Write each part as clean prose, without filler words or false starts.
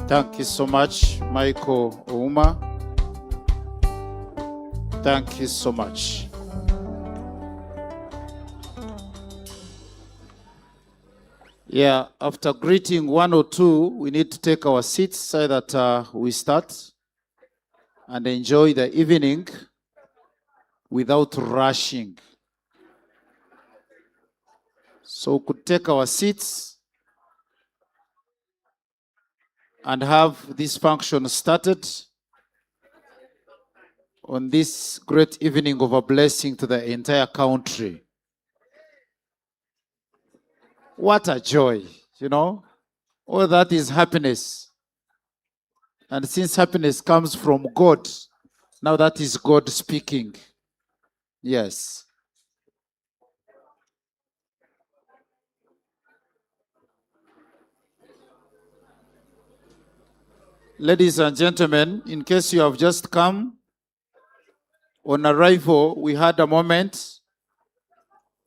Thank you so much, Michael Ouma. Thank you so much. Yeah, after greeting one or two, we need to take our seats so that we start and enjoy the evening without rushing. So we could take our seats and have this function started on this great evening of a blessing to the entire country. What a joy, you know? All that is happiness. And since happiness comes from God, now that is God speaking. Yes. Ladies and gentlemen, in case you have just come, on arrival, we had a moment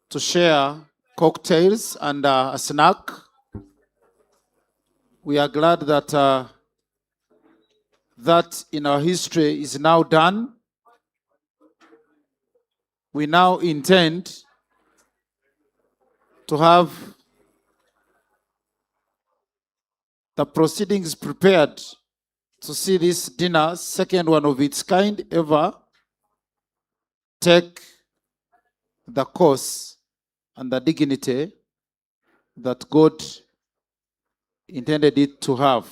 to share cocktails and a snack. We are glad that that in our history is now done. We now intend to have the proceedings prepared to see this dinner, second one of its kind ever, take the course and the dignity that God intended it to have.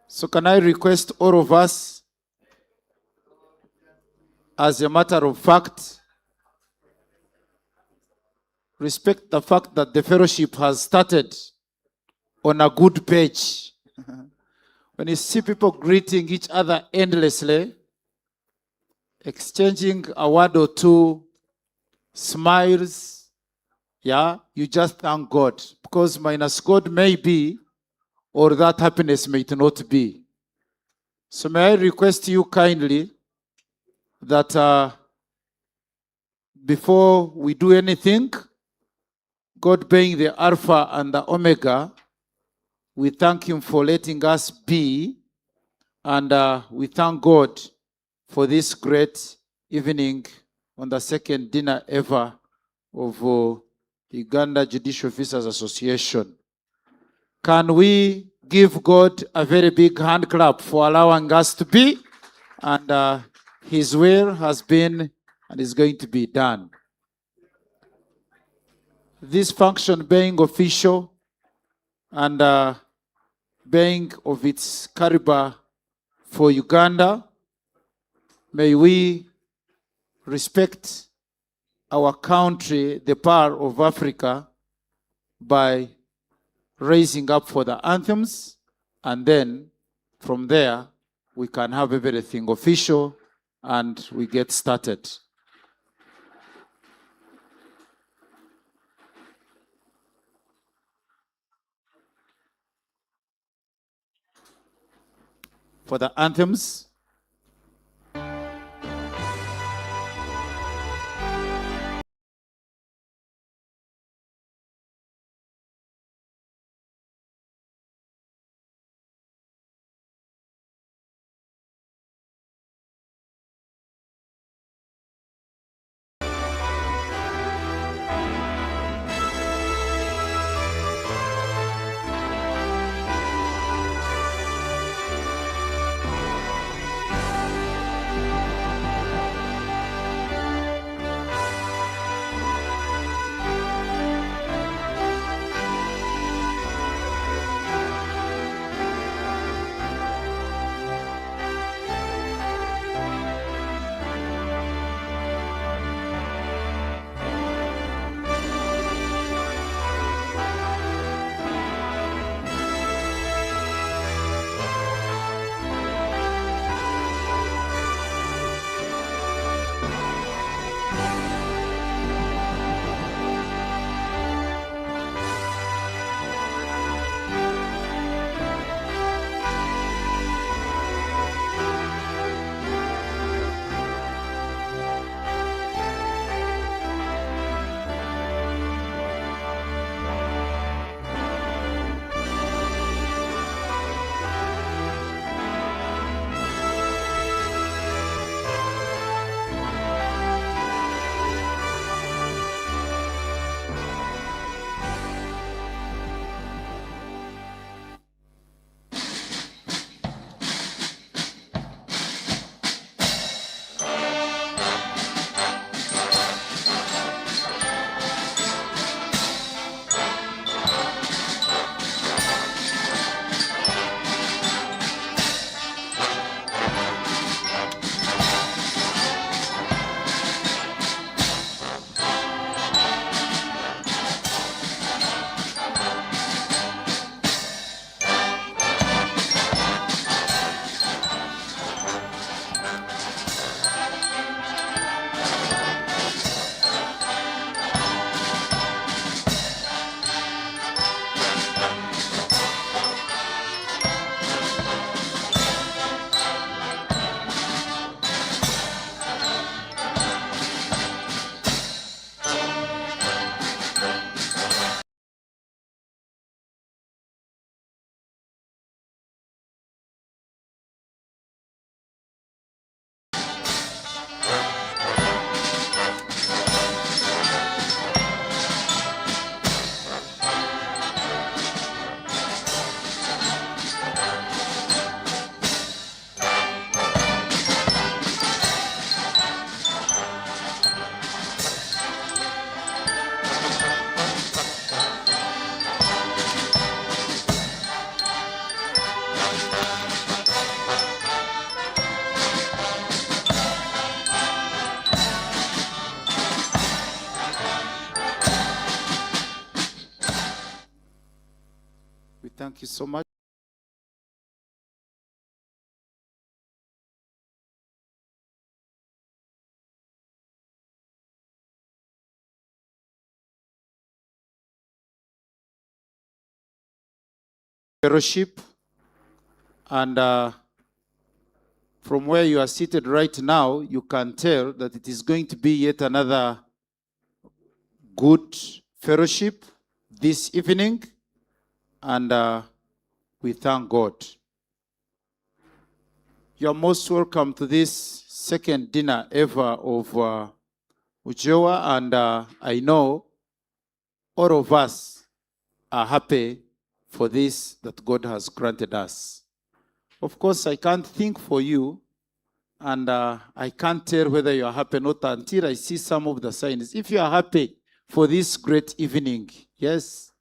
So can I request all of us, as a matter of fact, respect the fact that the fellowship has started on a good page. When you see people greeting each other endlessly, exchanging a word or two, smiles, yeah, you just thank God. Because minus God may be, or that happiness may not be. So may I request you kindly that before we do anything, God being the Alpha and the Omega, we thank Him for letting us be, and we thank God for this great evening on the second dinner ever of Uganda Judicial Officers Association. Can we give God a very big hand clap for allowing us to be? And His will has been and is going to be done. This function being official and being of its caliber for Uganda, may we respect our country, the power of Africa, by raising up for the anthems, and then from there we can have everything official and we get started. For the anthems, fellowship. And from where you are seated right now, you can tell that it is going to be yet another good fellowship this evening. And we thank God. You are most welcome to this second dinner ever of Ujewa, and I know all of us are happy for this that God has granted us. Of course, I can't think for you, and I can't tell whether you are happy or not until I see some of the signs. If you are happy for this great evening, yes,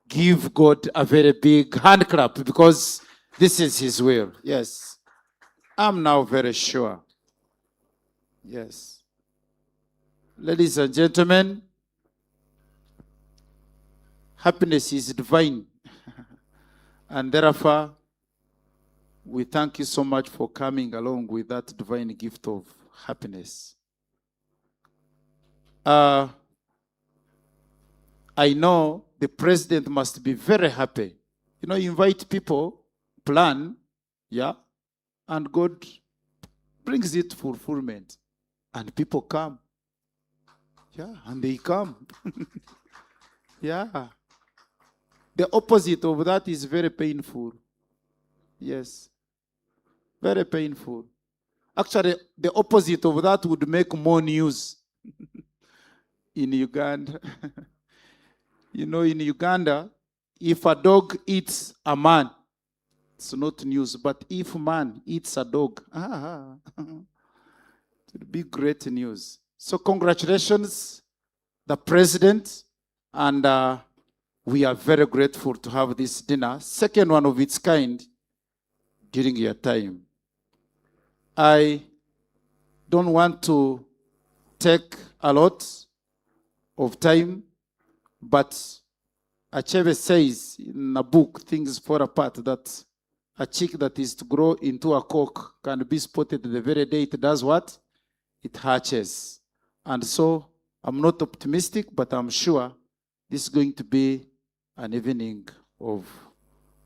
give God a very big hand clap, because this is His will. Yes, I'm now very sure. Yes. Ladies and gentlemen, happiness is divine. And therefore, we thank you so much for coming along with that divine gift of happiness. I know the president must be very happy. You know, you invite people, plan, yeah, and God brings it to fulfillment. And people come. Yeah, and they come. Yeah. The opposite of that is very painful. Yes. Very painful. Actually, the opposite of that would make more news in Uganda. You know, in Uganda, if a dog eats a man, it's not news. But if a man eats a dog, it would be great news. So congratulations, the president, and we are very grateful to have this dinner, second one of its kind during your time. I don't want to take a lot of time, but Achebe says in a book, Things Fall Apart, that a chick that is to grow into a cock can be spotted the very day it does what? It hatches. And so I'm not optimistic, but I'm sure this is going to be an evening of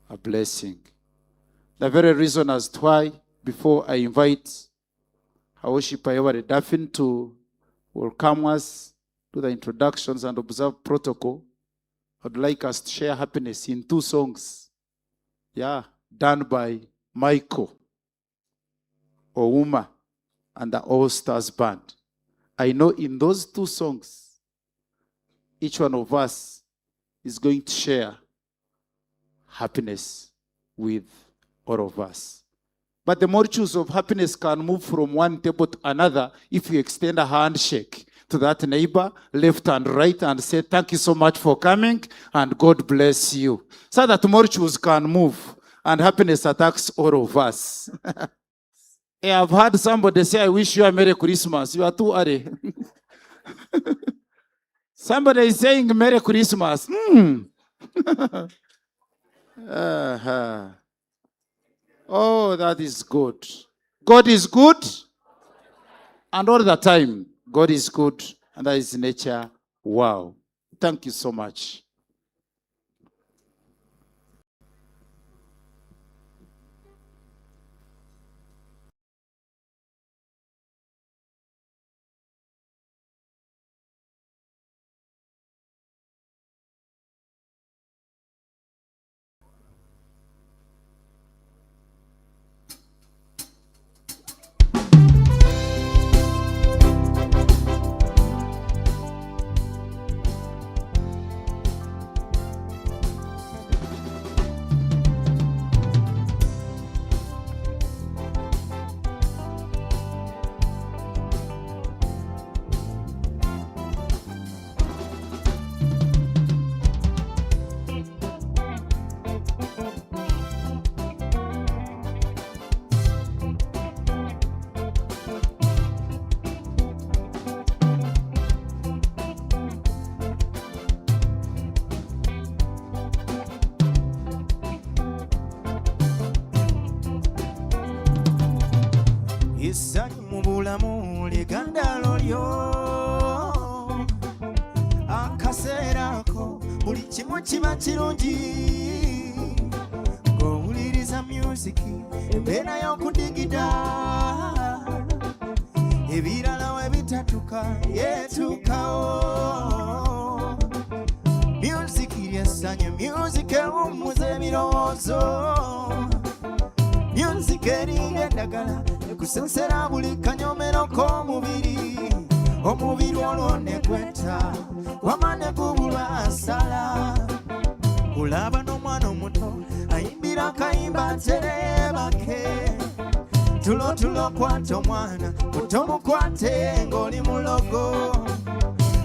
a blessing. The very reason as to why, before I invite our worshiper Yawari Daffin to welcome us to the introductions and observe protocol, I'd like us to share happiness in 2 songs. Yeah, done by Michael Ouma and the All Stars Band. I know in those 2 songs, each one of us is going to share happiness with all of us. But the molecules of happiness can move from one table to another if you extend a handshake to that neighbor, left and right, and say, thank you so much for coming, and God bless you. So that molecules can move, and happiness attacks all of us. Hey, I've heard somebody say, I wish you a Merry Christmas. You are too early. Somebody is saying Merry Christmas. Oh, that is good. God is good, and all the time, God is good, and that is nature. Wow. Thank you so much. Essanyu mu bulamu ligandalo lyo akaseera ko buli kimu kiba kirungi music embeera y'okudigida ebirala we bitatuka yetukawo music lyessanyu music ewummuza ebirowoozo music eringa eddagala ekusensera buli kanyomero k'omubiri omubiri olwo ne gwetta wama ne gubulwa asala kulaba n'omwana omuto ayimbira akayimba nterebake tulo kwata omwana otomukwate ng'oli mulogo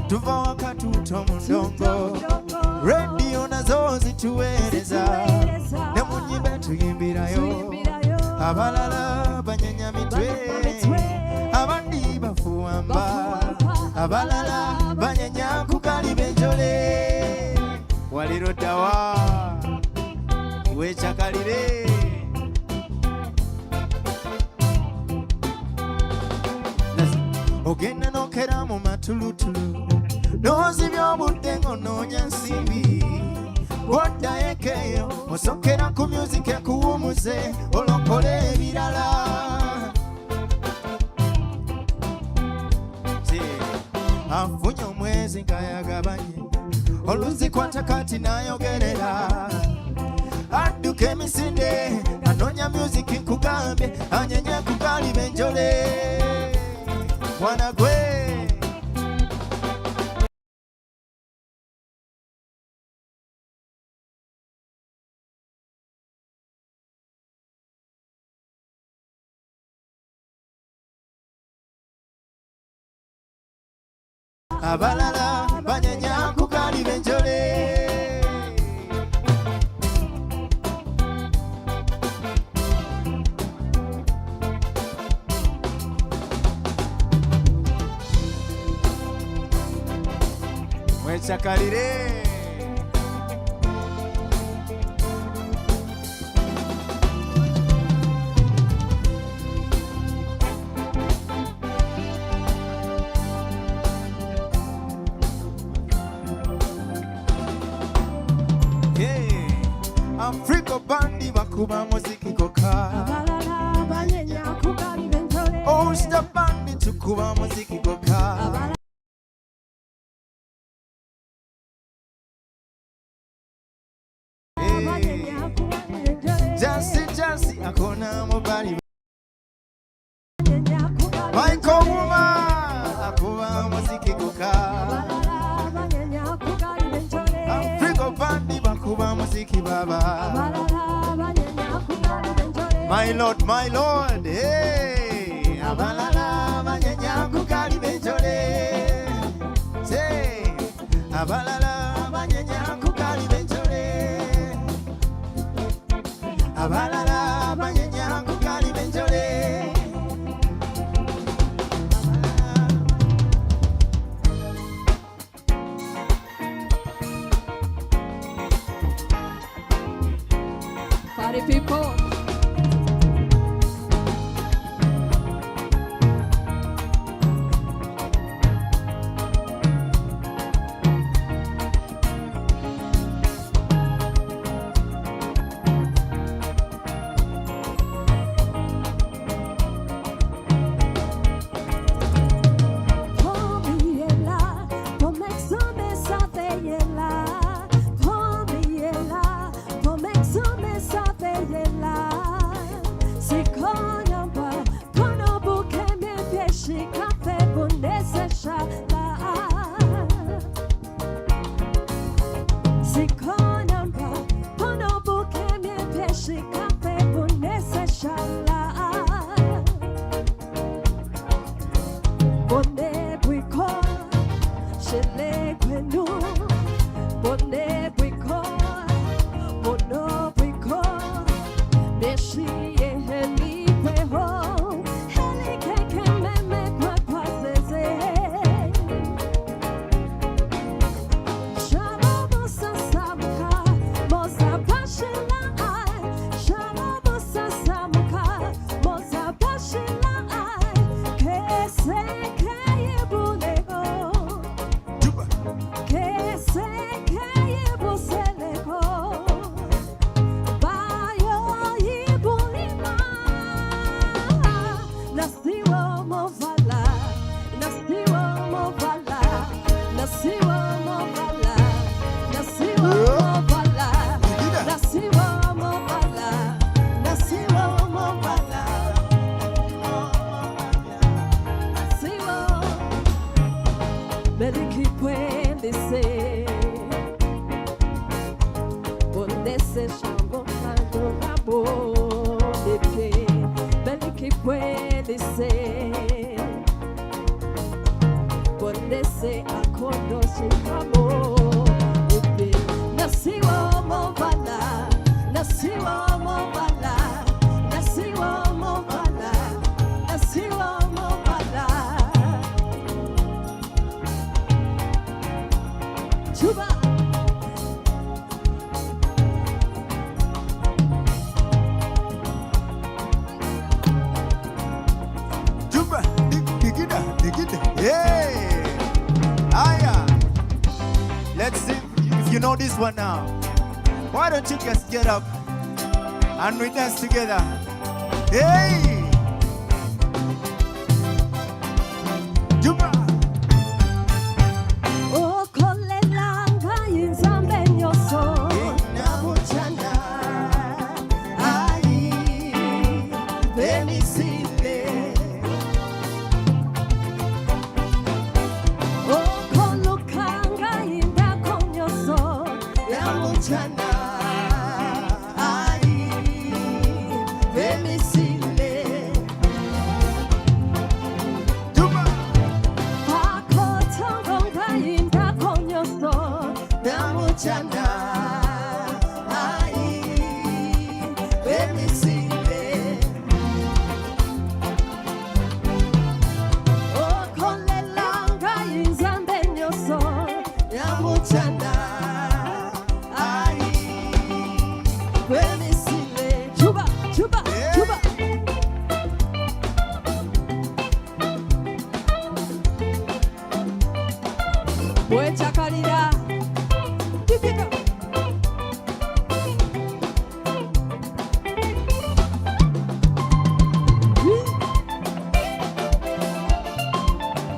tuva wakatuuta omundongo rediyo nazo zituweereza ne mu nnyimba tuyimbirayo abalala banyenya mitwe abandi bafuwamba abalala banyenya kukali benjole waliro ddawa wechakalire ogenda nokera mu matulutulu nozibya obudde ng'onoonya nsimbi oddayekeyo osokera ku music ekuwumuze olokole ebirala afunye omwezi ng'ayagabanye oluzikwata kati n'ayogerera adduka emisinde anoonya music nkugambye anyenye kugali benjole mwana gwe abalala banyenya kugali benjole mwechakalire Afrika bandi bakuba muziki koka Oyster bandi tukuba muziki koka Jasi akona mobali Michael Woman akuba muziki koka Afrika bandi bakuba muziki baba My Lord, hey abalala banyenya kugali benjole say abalala banyenya kugali benjole abalala banyenya kugali benjole Party people. Dise Kondese akondo shikamo Upe Nasiwa mobala Nasiwa mobala Nasiwa mobala Nasiwa mobala Chuba Juba, digida. Hey! Aya! Let's see if you know this one now. Why don't you just get up and we dance together? Hey! Juba! O kolelanga inzambe nyoso Inamuchana. Ai! Benisile. O kolukanga indako nyoso Inamuchana. Ai! Benisile. Juba! Pakotongonga indako nyoso Namuchana. Ai! Benisile. O kolelanga inzambe nyoso Namuchana. Ai! Benisile Chuba Chuba Yeah. Chuba Bwechakalira Digida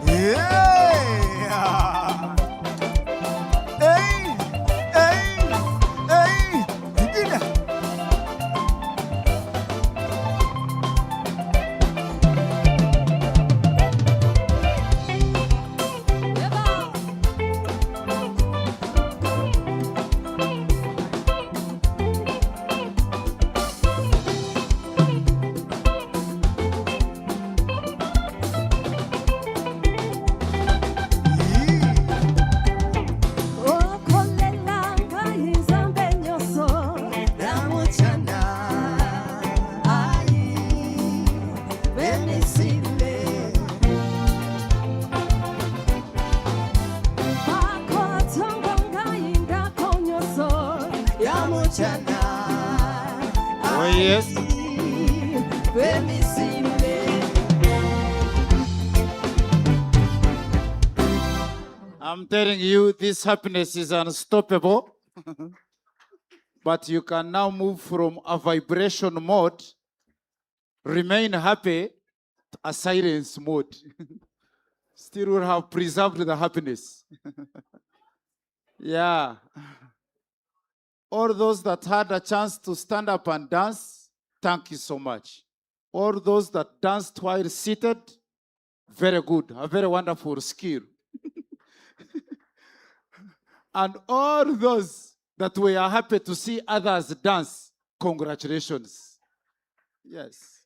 Yeah! Hey! Hey! Hey! Digida! Yeba O kolelanga inzambe nyoso Namuchana. Ai! Benisile. Pakotongonga indako nyoso Namuchana. Oh, yes. Benisile. I'm telling you, this happiness is unstoppable. But you can now move from a vibration mode, remain happy, to a silence mode. Still will have preserved the happiness. Yeah. All those that had a chance to stand up and dance, thank you so much. All those that danced while seated, very good, a very wonderful skill. And all those that were happy to see others dance, congratulations. Yes.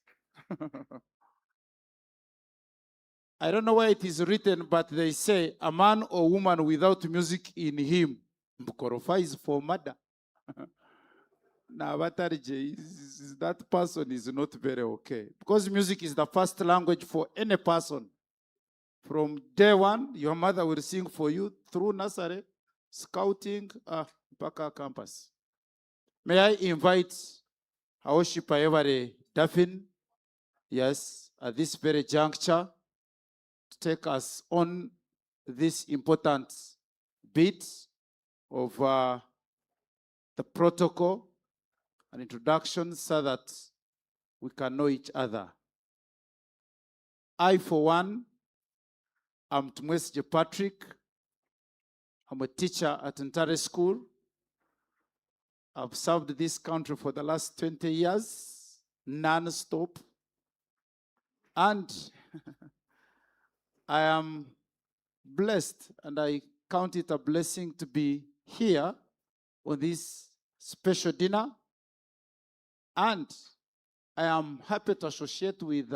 I don't know why it is written, but they say a man or woman without music in him qualifies for murder. Now, that person is not very okay. Because music is the first language for any person. From day one, your mother will sing for you through nursery, scouting, Paka campus. May I invite our worshiper Every Daffin, yes, at this very juncture, to take us on this important bit of the protocol and introduction so that we can know each other. I, for one, am Tumwesje Patrick. I'm a teacher at Ntare School. I've served this country for the last 20 years, non-stop. And I am blessed, and I count it a blessing to be here on this special dinner. And I am happy to associate with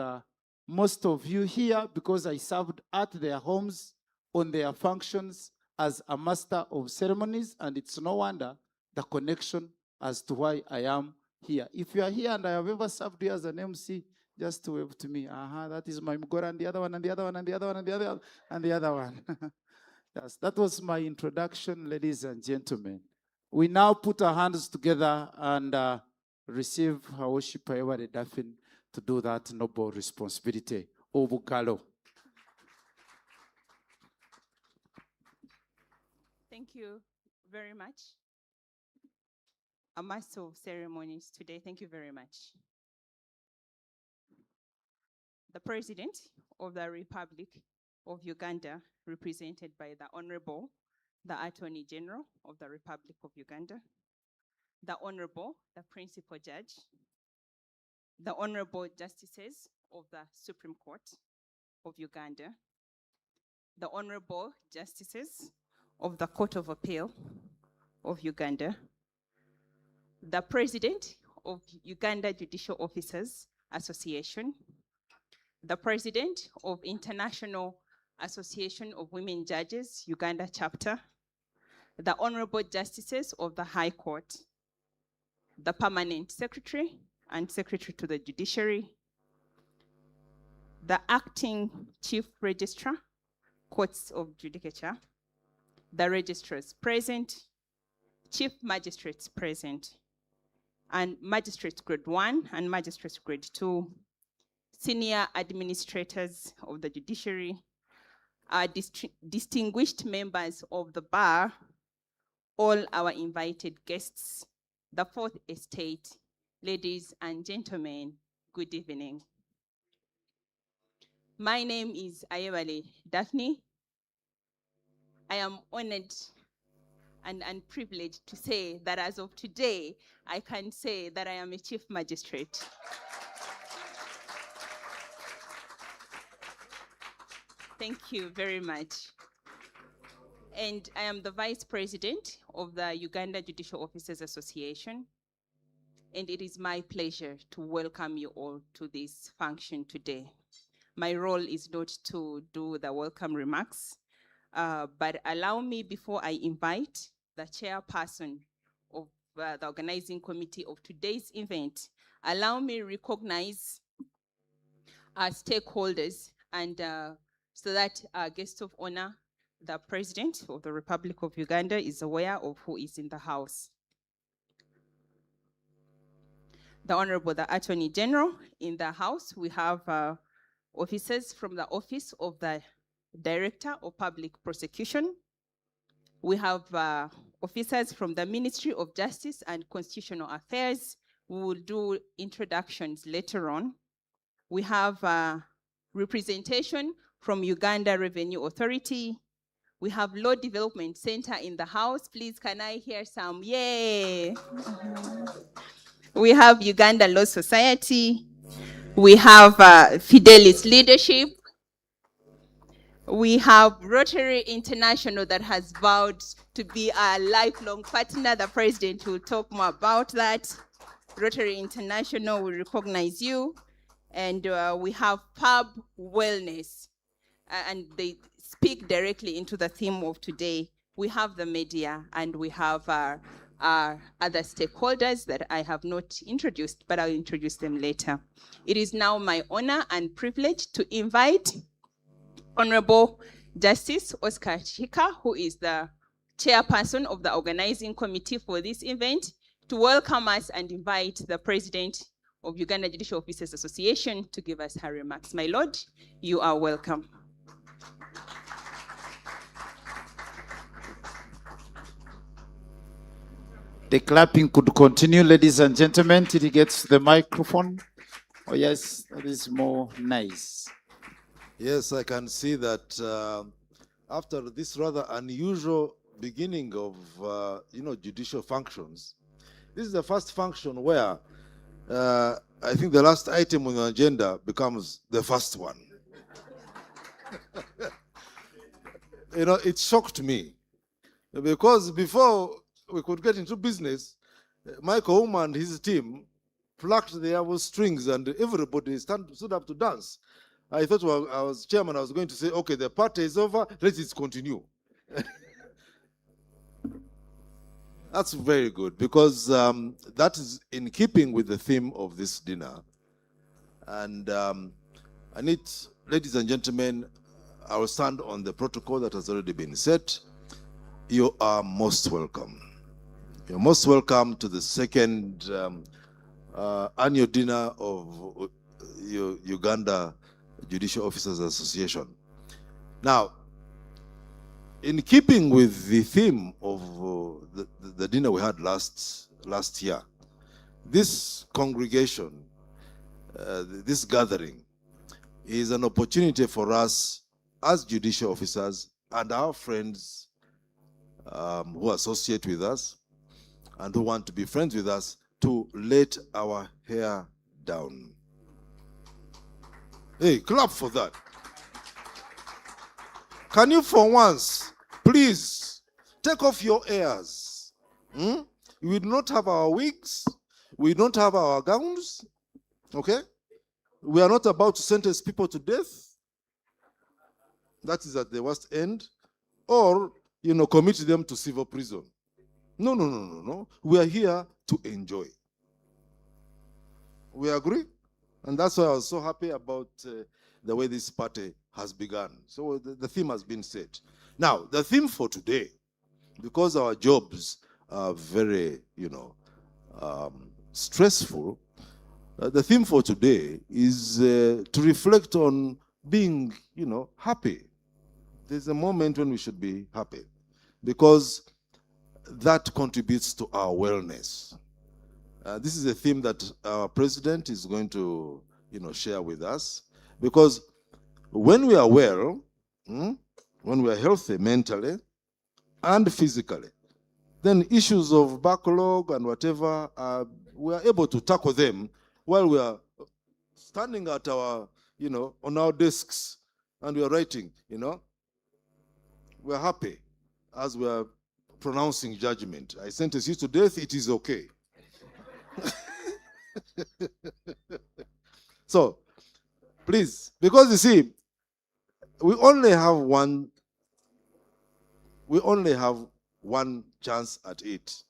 most of you here because I served at their homes on their functions as a master of ceremonies, and it's no wonder the connection as to why I am here. If you are here and I have ever served you as an MC, just wave to me. That is my Mugora, and the other one, and the other one, and the other one, and the other one, and the other one. Yes, that was my introduction, ladies and gentlemen. We now put our hands together and receive our worshipper Ewale Daffin to do that noble responsibility. Obukalo. Thank you very much. A master of ceremonies today, thank you very much. The President of the Republic of Uganda, represented by the Honorable, the Attorney General of the Republic of Uganda, the Honorable, the Principal Judge, the Honorable Justices of the Supreme Court of Uganda, the Honorable Justices of the Court of Appeal of Uganda, the President of Uganda Judicial Officers Association, the President of International Association of Women Judges, Uganda chapter, the Honorable Justices of the High Court, the Permanent Secretary and Secretary to the Judiciary, the Acting Chief Registrar, Courts of Judicature, the registrars present, chief magistrates present, and magistrates grade 1 and magistrates grade 2, senior administrators of the judiciary, distinguished members of the bar, all our invited guests, the Fourth Estate, ladies and gentlemen, good evening. My name is Ewale Daphne. I am honored and privileged to say that as of today, I can say that I am a chief magistrate. Thank you very much. And I am the vice president of the Uganda Judicial Officers Association. And it is my pleasure to welcome you all to this function today. My role is not to do the welcome remarks, but allow me, before I invite the chairperson of the organizing committee of today's event, allow me recognize our stakeholders and so that our guest of honor, the President of the Republic of Uganda, is aware of who is in the house. The Honorable the Attorney General in the house. We have officers from the Office of the Director of Public Prosecution. We have officers from the Ministry of Justice and Constitutional Affairs. We will do introductions later on. We have representation from Uganda Revenue Authority. We have Law Development Center in the house. Please, can I hear some yay? We have Uganda Law Society. We have Fidelis Leadership. We have Rotary International that has vowed to be a lifelong partner. The President will talk more about that. Rotary International will recognize you. And we have Pub Wellness, and they speak directly into the theme of today. We have the media, and we have our other stakeholders that I have not introduced, but I'll introduce them later. It is now my honor and privilege to invite Honorable Justice Oscar Chika, who is the chairperson of the organizing committee for this event, to welcome us and invite the President of Uganda Judicial Officers Association to give us her remarks. My Lord, you are welcome. The clapping could continue, ladies and gentlemen, till he gets the microphone. Oh yes, that is more nice. Yes, I can see that after this rather unusual beginning of judicial functions, this is the first function where I think the last item on the agenda becomes the first one. It shocked me because before we could get into business, Michael Ouma and his team plucked their strings and everybody stood up to dance. I thought I was chairman, I was going to say, okay, the party is over, let it continue. That's very good, because that is in keeping with the theme of this dinner. And I need, ladies and gentlemen, I will stand on the protocol that has already been set. You are most welcome. You're most welcome to the second annual dinner of Uganda Judicial Officers Association. Now, in keeping with the theme of the dinner we had last year, this congregation, this gathering, is an opportunity for us as judicial officers and our friends who associate with us and who want to be friends with us to let our hair down. Hey, clap for that. Can you for once, please, take off your airs? We do not have our wigs. We don't have our gowns. Okay? We are not about to sentence people to death. That is at the worst end. Or, commit them to civil prison. No. We are here to enjoy. We agree? And that's why I was so happy about the way this party has begun. So the theme has been set. Now, the theme for today, because our jobs are very, stressful, the theme for today is to reflect on being, happy. There's a moment when we should be happy, because that contributes to our wellness. This is a theme that our president is going to, share with us, because when we are well, when we are healthy mentally and physically, then issues of backlog and whatever, we are able to tackle them while we are standing at our, on our desks and we are writing, We are happy as we are pronouncing judgment. I sentence you to death, it is okay. So, please, because you see, we only have one chance at it.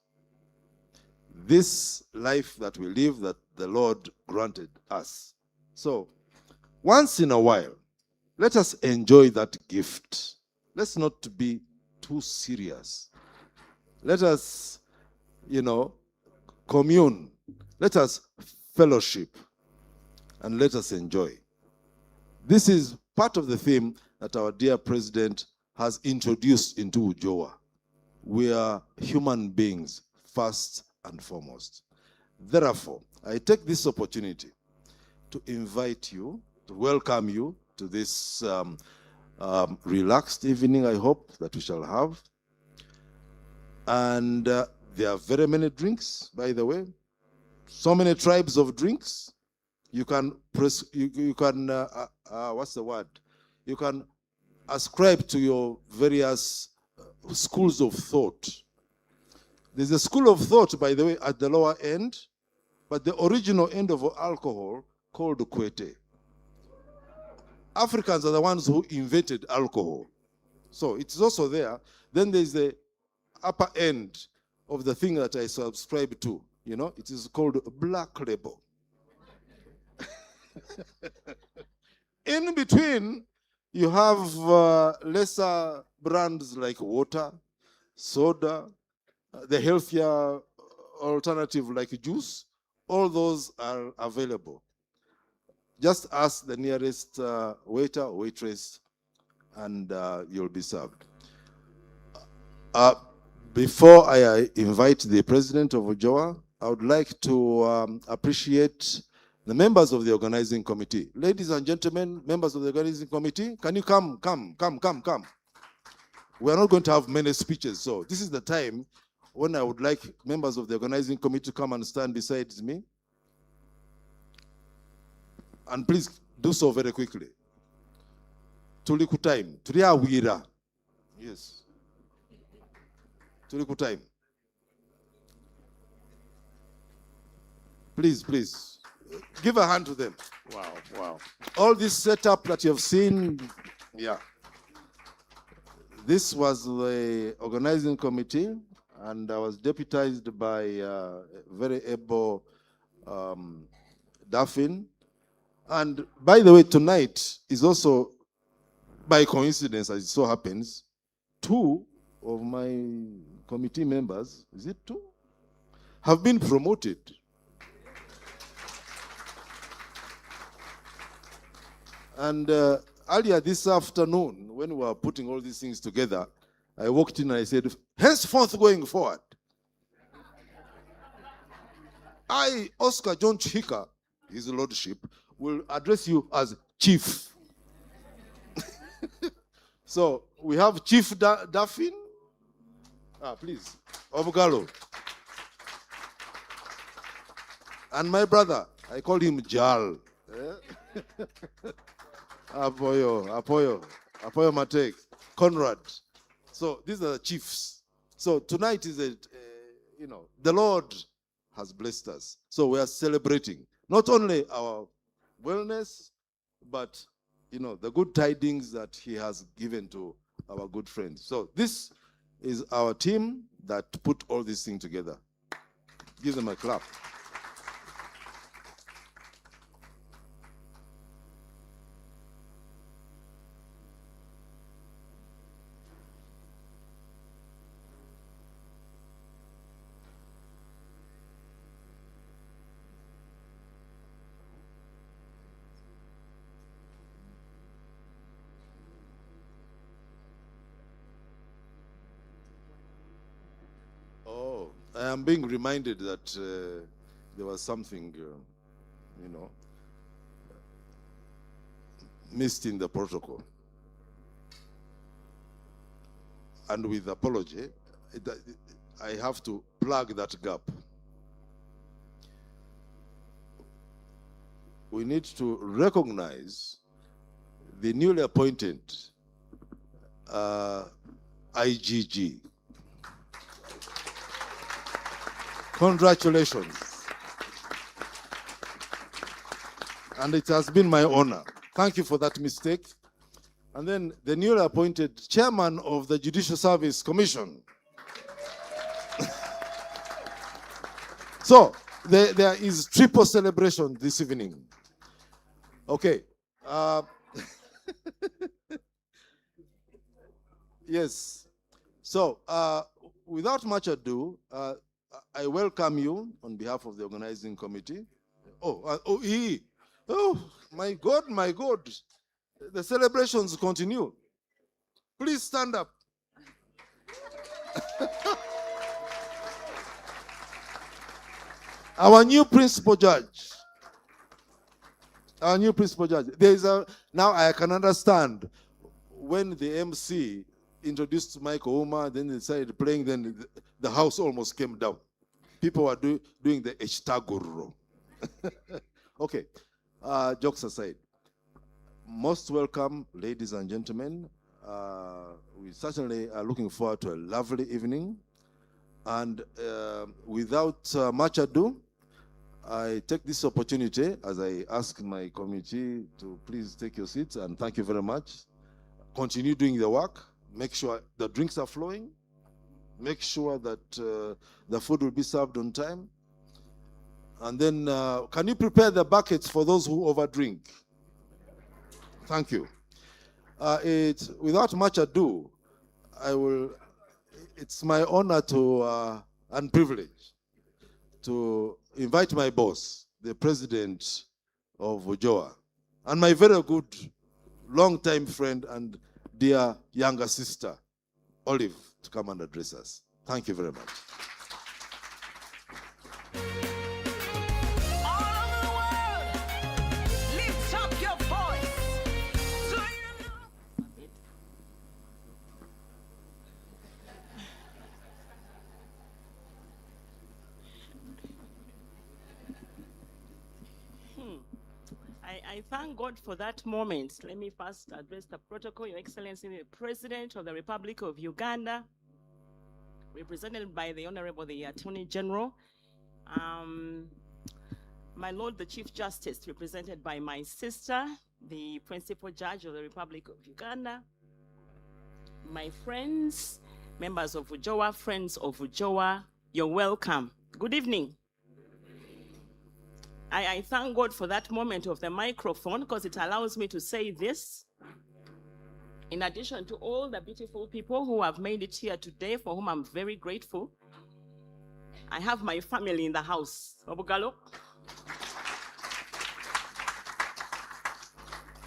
This life that we live, that the Lord granted us. So, once in a while, let us enjoy that gift. Let's not be too serious. Let us, commune. Let us fellowship. And let us enjoy. This is part of the theme that our dear president has introduced into UJOA. We are human beings, first and foremost. Therefore, I take this opportunity to invite you, to welcome you to this relaxed evening, I hope, that we shall have. And there are very many drinks, by the way. So many tribes of drinks. You can what's the word? You can ascribe to your various schools of thought. There's a school of thought, by the way, at the lower end, but the original end of alcohol called kwete. Africans are the ones who invented alcohol. So it's also there. Then there's the upper end of the thing that I subscribe to. It is called Black Label. In between, you have lesser brands like water, soda, the healthier alternative like juice. All those are available. Just ask the nearest waiter or waitress and you'll be served. Before I invite the president of UJOA, I would like to appreciate the members of the organizing committee. Ladies and gentlemen, members of the organizing committee, can you come? We are not going to have many speeches, so this is the time when I would like members of the organizing committee to come and stand beside me. And please do so very quickly. Tuliku time. Tulia wira. Yes. Tuliku time. Please. Give a hand to them. Wow, wow. All this setup that you have seen, yeah. This was the organizing committee, and I was deputized by a very able Daffin. And by the way, tonight is also, by coincidence, as it so happens, 2 of my committee members, is it 2, have been promoted. And earlier this afternoon, when we were putting all these things together, I walked in and I said, henceforth going forward, I, Oscar John Chika, his lordship, will address you as chief. So we have Chief Daffin, please, of Galo. And my brother, I call him Jal. Apoyo Matek, Conrad. So these are the chiefs. So tonight is the Lord has blessed us. So we are celebrating not only our wellness, but the good tidings that he has given to our good friends. So this is our team that put all these things together. Give them a clap. I am being reminded that there was something, missed in the protocol. And with apology, I have to plug that gap. We need to recognize the newly appointed IGG. Congratulations. And it has been my honor. Thank you for that mistake. And then the newly appointed chairman of the Judicial Service Commission. So there is triple celebration this evening. Okay. Yes. So without much ado, I welcome you on behalf of the organizing committee. Oh, my God, my God. The celebrations continue. Please stand up. Our new principal judge. Our new principal judge. Now I can understand when the MC introduced Michael Uma, then they started playing, then the house almost came down. People were doing the Htaguru. Okay, jokes aside. Most welcome, ladies and gentlemen. We certainly are looking forward to a lovely evening. And without much ado, I take this opportunity as I ask my committee to please take your seats, and thank you very much. Continue doing the work. Make sure the drinks are flowing. Make sure that the food will be served on time. And then, can you prepare the buckets for those who overdrink? Thank you. Without much ado, it's my honor and privilege to invite my boss, the president of UJOA, and my very good long-time friend and dear younger sister, Olive, to come and address us. Thank you very much. I thank God for that moment. Let me first address the protocol. Your Excellency, the President of the Republic of Uganda, represented by the Honorable the Attorney General, My Lord, the Chief Justice, represented by my sister, the Principal Judge of the Republic of Uganda, my friends, members of UJOA, friends of UJOA, you're welcome. Good evening. I thank God for that moment of the microphone because it allows me to say this. In addition to all the beautiful people who have made it here today, for whom I'm very grateful, I have my family in the house. Obugalo.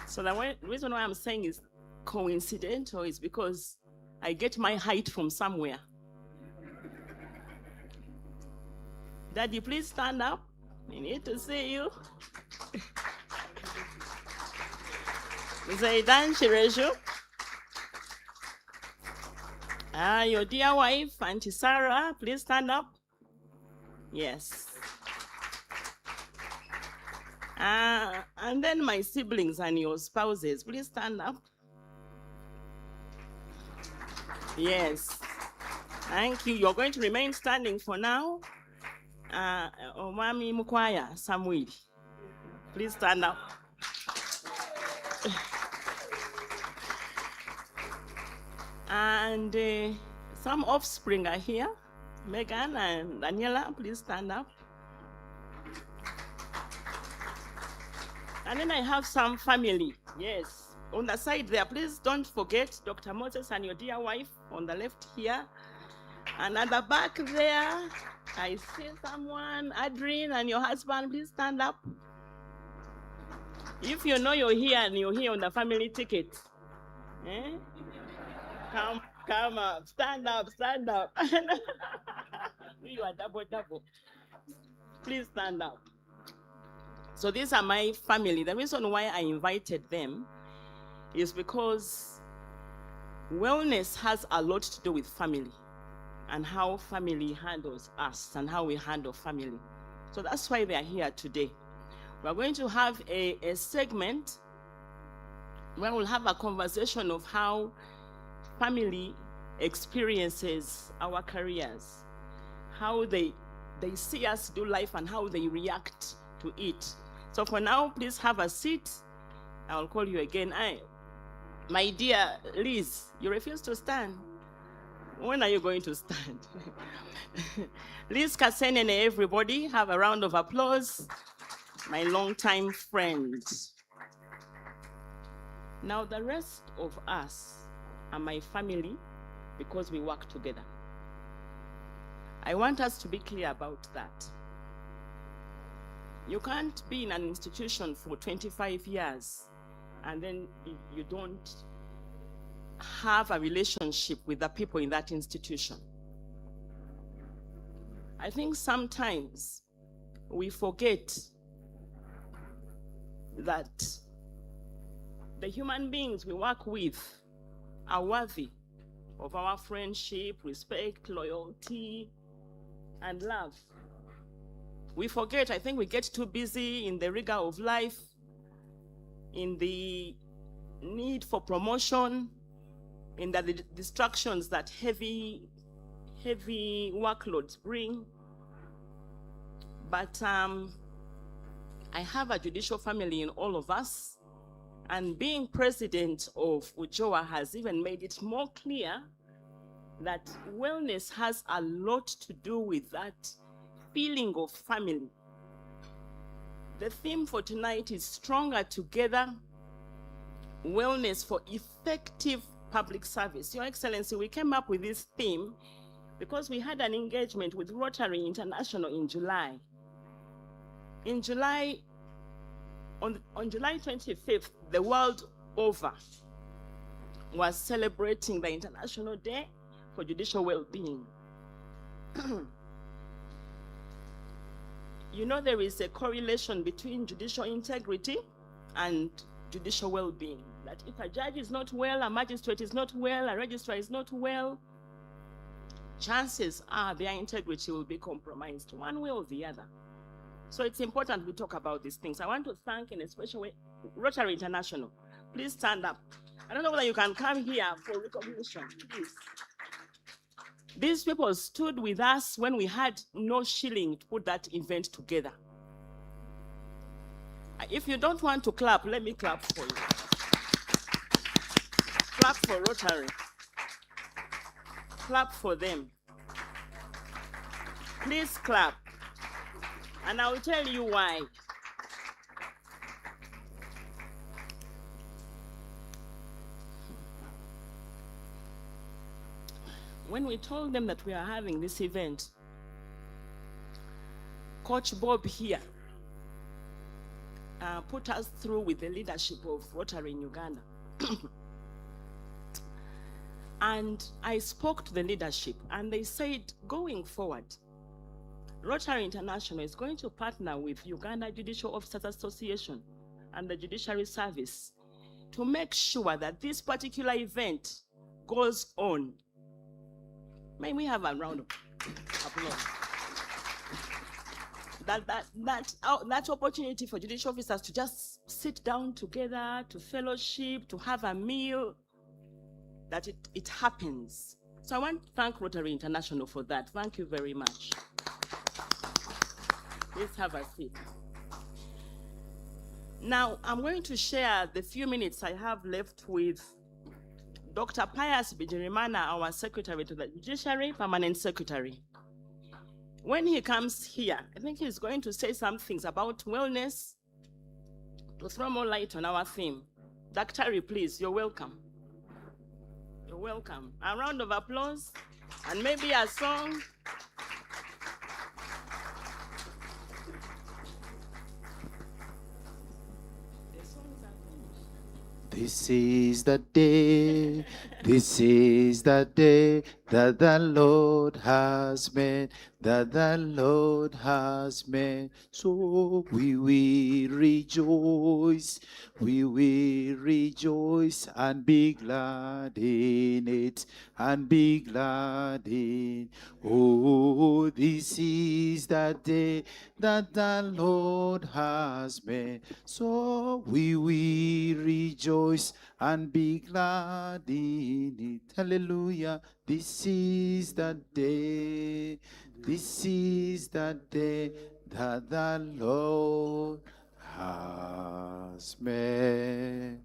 So the reason why I'm saying is coincidental is because I get my height from somewhere. Daddy, please stand up. I need to see you. Zaidan Shireju. Your dear wife, Auntie Sarah, please stand up. Yes. And then my siblings and your spouses, please stand up. Yes. Thank you. You're going to remain standing for now. Omami Mukwaya Samuel, please stand up. And some offspring are here. Megan and Daniela, please stand up. And then I have some family, yes. On the side there, please don't forget Dr. Moses and your dear wife on the left here. And at the back there, I see someone, Adrian and your husband, please stand up. If you know you're here and you're here on the family ticket, come up, stand up, stand up. You are double. Please stand up. So these are my family. The reason why I invited them is because wellness has a lot to do with family and how family handles us and how we handle family. So that's why they are here today. We're going to have a segment where we'll have a conversation of how family experiences our careers, how they see us do life and how they react to it. So for now, please have a seat. I'll call you again. My dear Liz, you refuse to stand. When are you going to stand? Liz Kasenene, everybody, have a round of applause. My longtime friend. Now the rest of us are my family because we work together. I want us to be clear about that. You can't be in an institution for 25 years and then you don't have a relationship with the people in that institution. I think sometimes we forget that the human beings we work with are worthy of our friendship, respect, loyalty, and love. We forget, I think we get too busy in the rigor of life, in the need for promotion, in the distractions that heavy workloads bring. But I have a judicial family in all of us, and being president of UJOA has even made it more clear that wellness has a lot to do with that feeling of family. The theme for tonight is Stronger Together, Wellness for Effective Public Service. Your Excellency, we came up with this theme because we had an engagement with Rotary International in July. In July, on July 25th, the world over was celebrating the International Day for Judicial Well-Being. You know, there is a correlation between judicial integrity and judicial well-being. That if a judge is not well, a magistrate is not well, a registrar is not well, chances are their integrity will be compromised one way or the other. So it's important we talk about these things. I want to thank in a special way Rotary International. Please stand up. I don't know whether you can come here for recognition, please. These people stood with us when we had no shilling to put that event together. If you don't want to clap, let me clap for you. Clap for Rotary. Clap for them. Please clap. And I will tell you why. When we told them that we are having this event, Coach Bob here put us through with the leadership of Rotary in Uganda. And I spoke to the leadership, and they said, going forward, Rotary International is going to partner with Uganda Judicial Officers Association and the Judiciary Service to make sure that this particular event goes on. May we have a round of applause? That opportunity for judicial officers to just sit down together, to fellowship, to have a meal, that it happens. So I want to thank Rotary International for that. Thank you very much. Please have a seat. Now, I'm going to share the few minutes I have left with Dr. Pius Bijirimana, our Secretary to the Judiciary, Permanent Secretary. When he comes here, I think he's going to say some things about wellness to throw more light on our theme. Dr. please, you're welcome. You're welcome. A round of applause and maybe a song. This is the day that the Lord has made, that the Lord has made. So we will rejoice and be glad in it, and be glad in. Oh, this is the day that the Lord has made. So we will rejoice and be glad in it. Hallelujah. This is the day. This is the day that the Lord has made.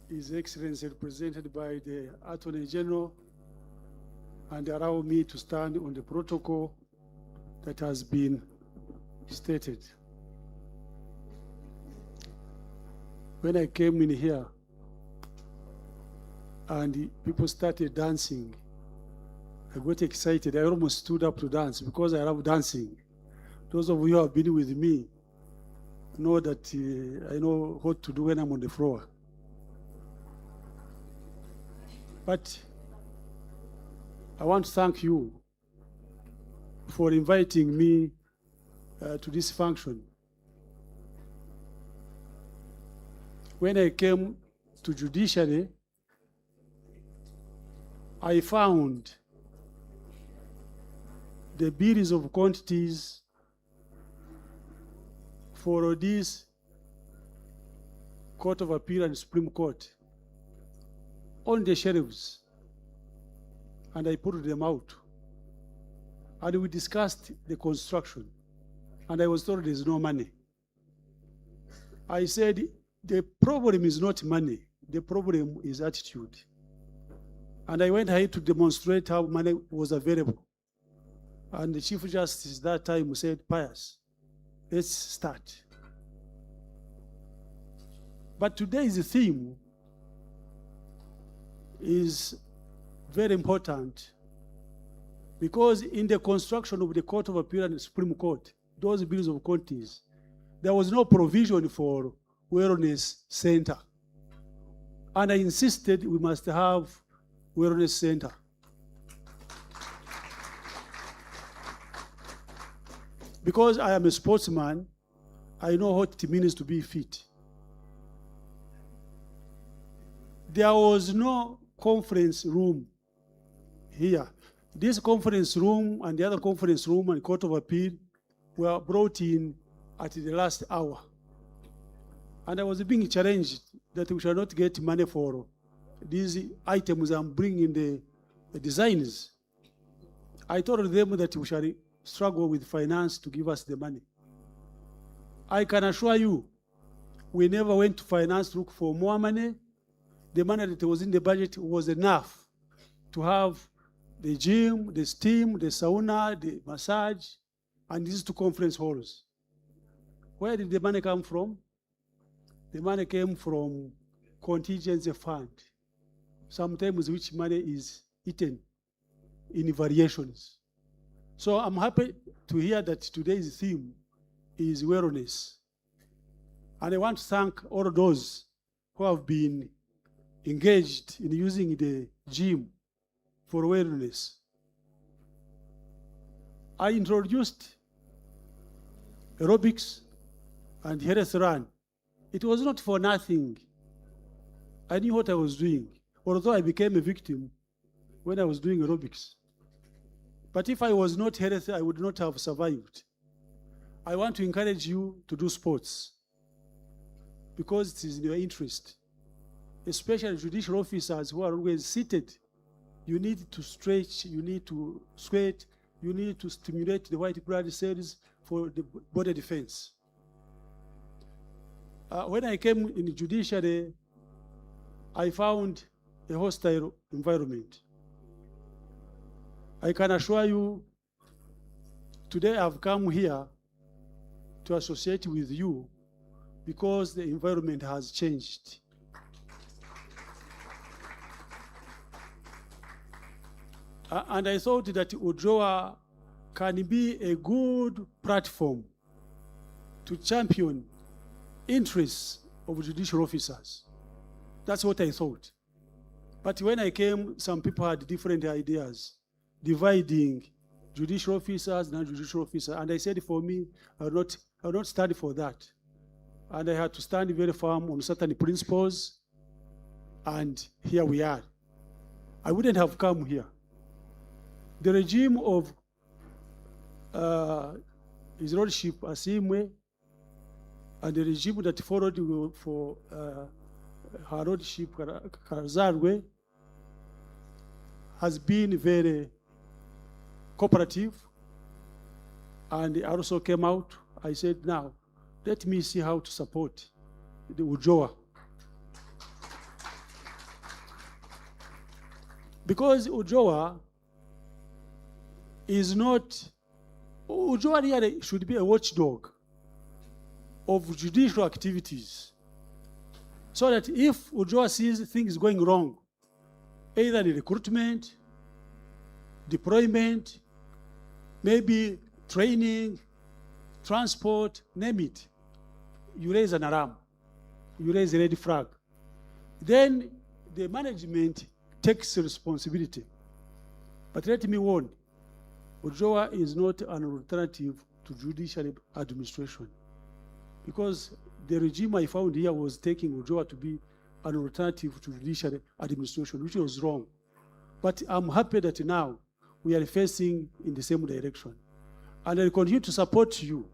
His Excellency, represented by the Attorney General, and allow me to stand on the protocol that has been stated. When I came in here and people started dancing, I got excited. I almost stood up to dance because I love dancing. Those of you who have been with me know that I know what to do when I'm on the floor. But I want to thank you for inviting me to this function. When I came to Judiciary, I found the bills of quantities for this Court of Appeal and Supreme Court on the shelves, and I put them out. And we discussed the construction, and I was told there's no money. I said, the problem is not money, the problem is attitude. And I went ahead to demonstrate how money was available. And the Chief Justice that time said, Pius, let's start. But today's theme is very important, because in the construction of the Court of Appeal and the Supreme Court, those bills of quantities, there was no provision for wellness center. And I insisted we must have wellness center. Because I am a sportsman, I know what it means to be fit. There was no conference room here. This conference room and the other conference room and Court of Appeal were brought in at the last hour. And I was being challenged that we shall not get money for these items I'm bringing the designs. I told them that we shall struggle with finance to give us the money. I can assure you, we never went to finance to look for more money. The money that was in the budget was enough to have the gym, the steam, the sauna, the massage, and these 2 conference halls. Where did the money come from? The money came from contingency fund, sometimes which money is eaten in variations. So I'm happy to hear that today's theme is wellness. And I want to thank all of those who have been engaged in using the gym for wellness. I introduced aerobics and health run. It was not for nothing. I knew what I was doing, although I became a victim when I was doing aerobics. But if I was not healthy, I would not have survived. I want to encourage you to do sports because it is in your interest, especially judicial officers who are always seated. You need to stretch, you need to sweat, you need to stimulate the white blood cells for the body defense. When I came in judiciary, I found a hostile environment. I can assure you, today I've come here to associate with you because the environment has changed. And I thought that UJOA can be a good platform to champion interests of judicial officers. That's what I thought. But when I came, some people had different ideas, dividing judicial officers and non-judicial officers. And I said, for me, I will not stand for that. And I had to stand very firm on certain principles. And here we are. I wouldn't have come here. The regime of His Lordship Asimwe and the regime that followed for Her Lordship Karazarwe has been very cooperative, and I also came out. I said, now, let me see how to support the UJOA. Because UJOA is not, UJOA really should be a watchdog of judicial activities. So that if UJOA sees things going wrong, either in recruitment, deployment, maybe training, transport, name it, you raise an alarm, you raise a red flag. Then the management takes responsibility. But let me warn, UJOA is not an alternative to judicial administration, because the regime I found here was taking UJOA to be an alternative to judicial administration, which was wrong. But I'm happy that now we are facing in the same direction. And I continue to support you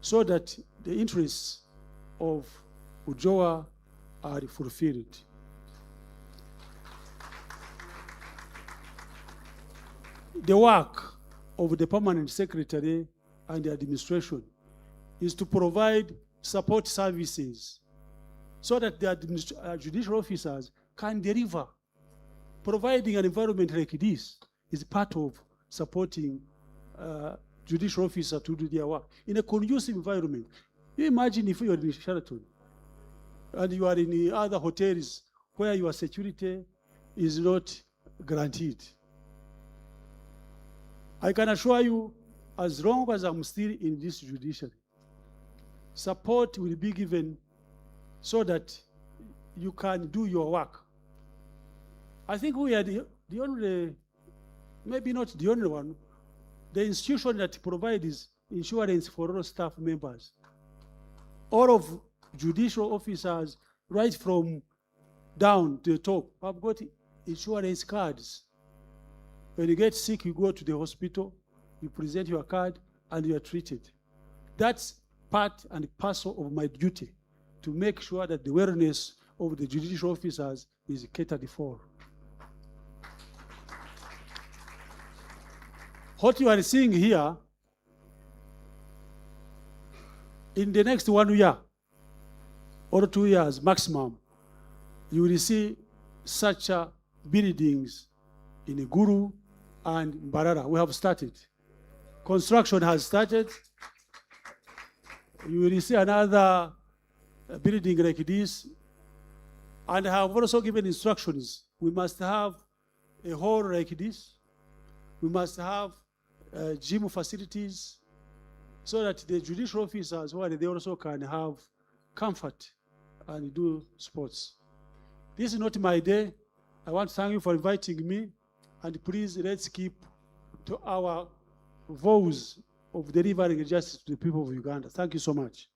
so that the interests of UJOA are fulfilled. The work of the permanent secretary and the administration is to provide support services so that the judicial officers can deliver. Providing an environment like this is part of supporting judicial officers to do their work in a conducive environment. You imagine if you are in Sheraton and you are in the other hotels where your security is not guaranteed. I can assure you, as long as I'm still in this judiciary, support will be given so that you can do your work. I think we are the only, maybe not the only one, the institution that provides insurance for all staff members. All of judicial officers, right from down to the top, have got insurance cards. When you get sick, you go to the hospital, you present your card, and you are treated. That's part and parcel of my duty, to make sure that the wellness of the judicial officers is catered for. What you are seeing here in the next 1 year or 2 years maximum, you will see such buildings in Guru and Mbarara. We have started. Construction has started. You will see another building like this. And I have also given instructions. We must have a hall like this. We must have gym facilities so that the judicial officers, they also can have comfort and do sports. This is not my day. I want to thank you for inviting me. And please, let's keep to our vows of delivering justice to the people of Uganda. Thank you so much.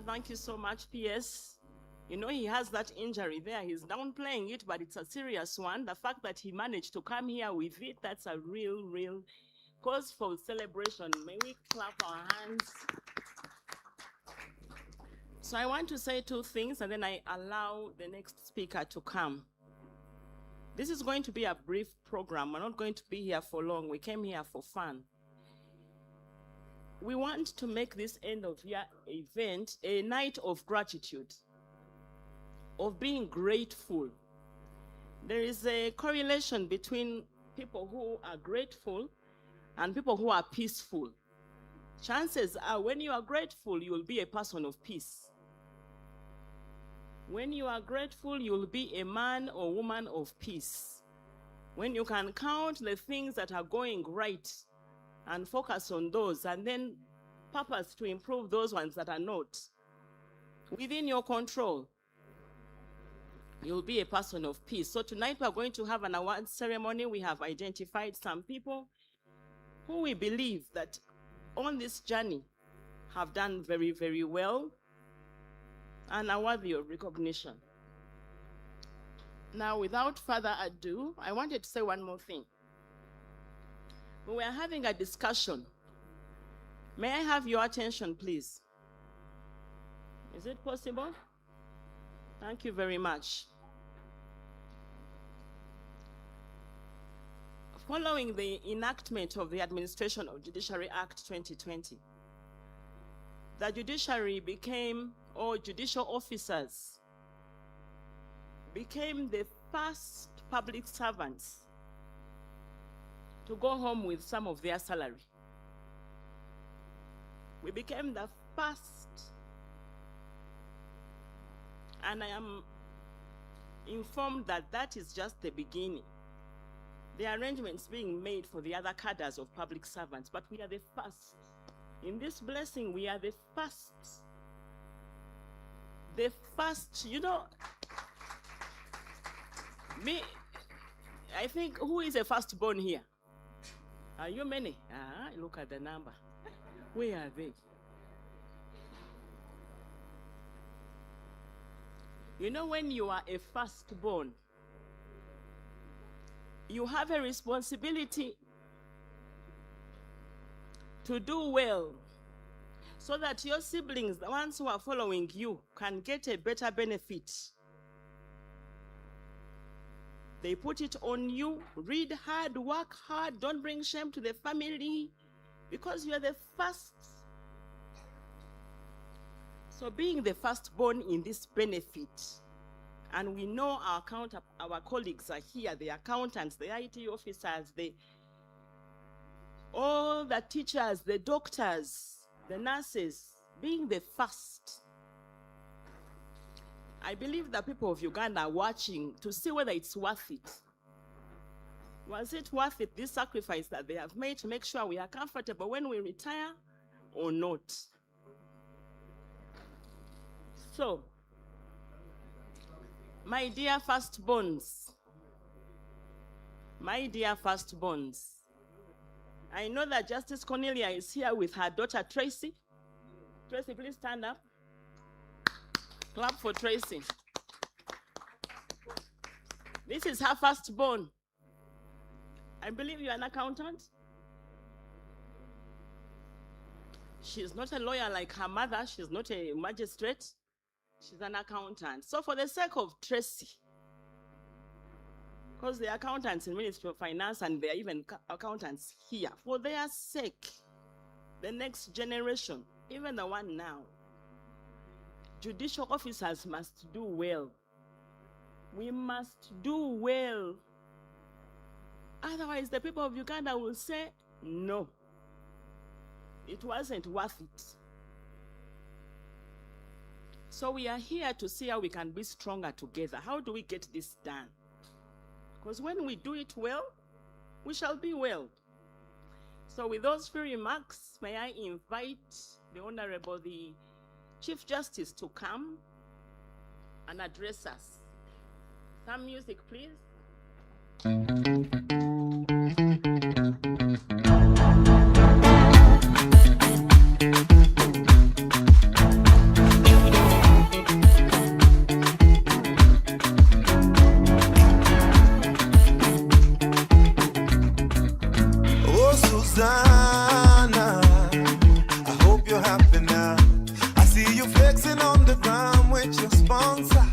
Thank you so much, PS. You know, he has that injury there. He's downplaying it, but it's a serious one. The fact that he managed to come here with it, that's a real cause for celebration. May we clap our hands? So I want to say two things, and then I allow the next speaker to come. This is going to be a brief program. We're not going to be here for long. We came here for fun. We want to make this end of year event a night of gratitude, of being grateful. There is a correlation between people who are grateful and people who are peaceful. Chances are when you are grateful, you will be a person of peace. When you are grateful, you will be a man or woman of peace. When you can count the things that are going right and focus on those, and then purpose to improve those ones that are not within your control, you'll be a person of peace. So tonight we're going to have an award ceremony. We have identified some people who we believe that on this journey have done very well and are worthy of recognition. Now, without further ado, I wanted to say one more thing. We were having a discussion. May I have your attention, please? Is it possible? Thank you very much. Following the enactment of the Administration of Judiciary Act 2020, the judiciary became, or judicial officers, became the first public servants to go home with some of their salary. We became the first, and I am informed that that is just the beginning. There are arrangements being made for the other cadres of public servants, but we are the first. In this blessing, we are the first. The first, you know, me, I think, who is a firstborn here? Are you many? Look at the number. Where are they? You know, when you are a firstborn, you have a responsibility to do well so that your siblings, the ones who are following you, can get a better benefit. They put it on you. Read hard, work hard, don't bring shame to the family because you are the first. So being the firstborn in this benefit, and we know our colleagues are here, the accountants, the IT officers, all the teachers, the doctors, the nurses, being the first. I believe the people of Uganda are watching to see whether it's worth it. Was it worth it, this sacrifice that they have made to make sure we are comfortable when we retire or not? So, my dear firstborns, I know that Justice Cornelia is here with her daughter Tracy. Tracy, please stand up. Clap for Tracy. This is her firstborn. I believe you're an accountant. She's not a lawyer like her mother. She's not a magistrate. She's an accountant. So for the sake of Tracy, because the accountants in Ministry of Finance and there are even accountants here, for their sake, the next generation, even the one now, judicial officers must do well. We must do well. Otherwise, the people of Uganda will say, no, it wasn't worth it. So we are here to see how we can be stronger together. How do we get this done? Because when we do it well, we shall be well. So with those few remarks, may I invite the Honorable, the Chief Justice, to come and address us. Some music, please. Oh, Susanna, I hope you're happy now. I see you flexing on the ground with your sponsor.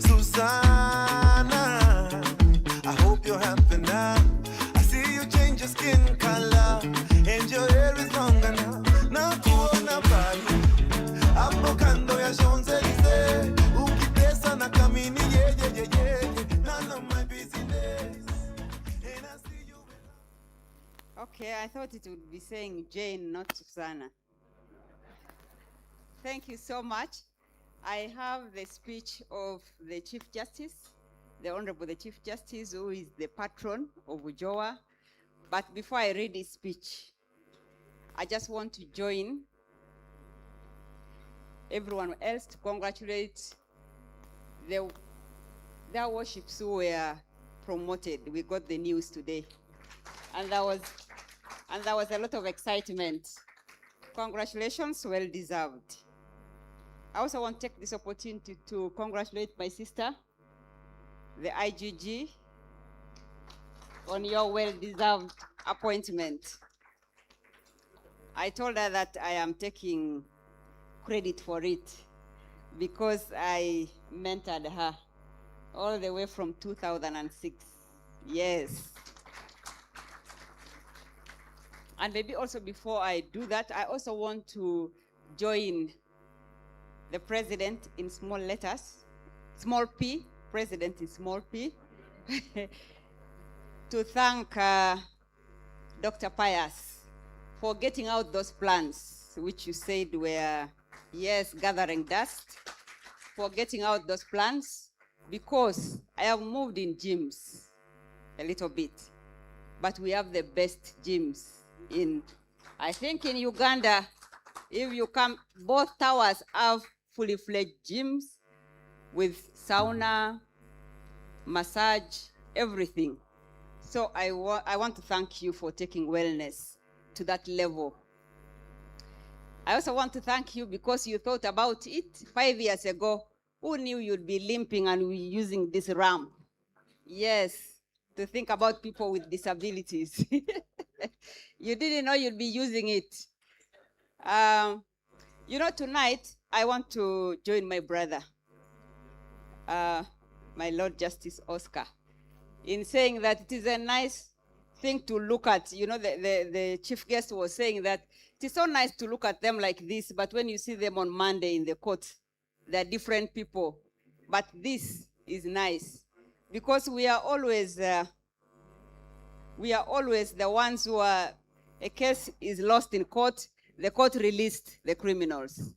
Susanna, I hope you're happy now. I see you change your skin color and your hair is longer now. Na kuona bali, hapo kando ya Champs-Elysees. Ukitesa na kamini, none of my business. And I see you. Okay, I thought it would be saying Jane, not Susanna. Thank you so much. I have the speech of the Chief Justice, the Honorable the Chief Justice, who is the patron of Ujoa. But before I read his speech, I just want to join everyone else to congratulate their worships who were promoted. We got the news today. And there was a lot of excitement. Congratulations, well deserved. I also want to take this opportunity to congratulate my sister, the IGG, on your well-deserved appointment. I told her that I am taking credit for it because I mentored her all the way from 2006. Yes. And maybe also before I do that, I also want to join the president in small letters, small p, president in small p, to thank Dr. Pius for getting out those plans, which you said were, yes, gathering dust, for getting out those plans, because I have moved in gyms a little bit, but we have the best gyms I think in Uganda. If you come, both towers have fully fledged gyms with sauna, massage, everything. So I want to thank you for taking wellness to that level. I also want to thank you because you thought about it 5 years ago. Who knew you'd be limping and using this ramp? Yes, to think about people with disabilities. You didn't know you'd be using it. You know, tonight, I want to join my brother, my Lord Justice Oscar, in saying that it is a nice thing to look at. You know, the chief guest was saying that it is so nice to look at them like this, but when you see them on Monday in the court, they're different people. But this is nice because we are always the ones who are, a case is lost in court, the court released the criminals.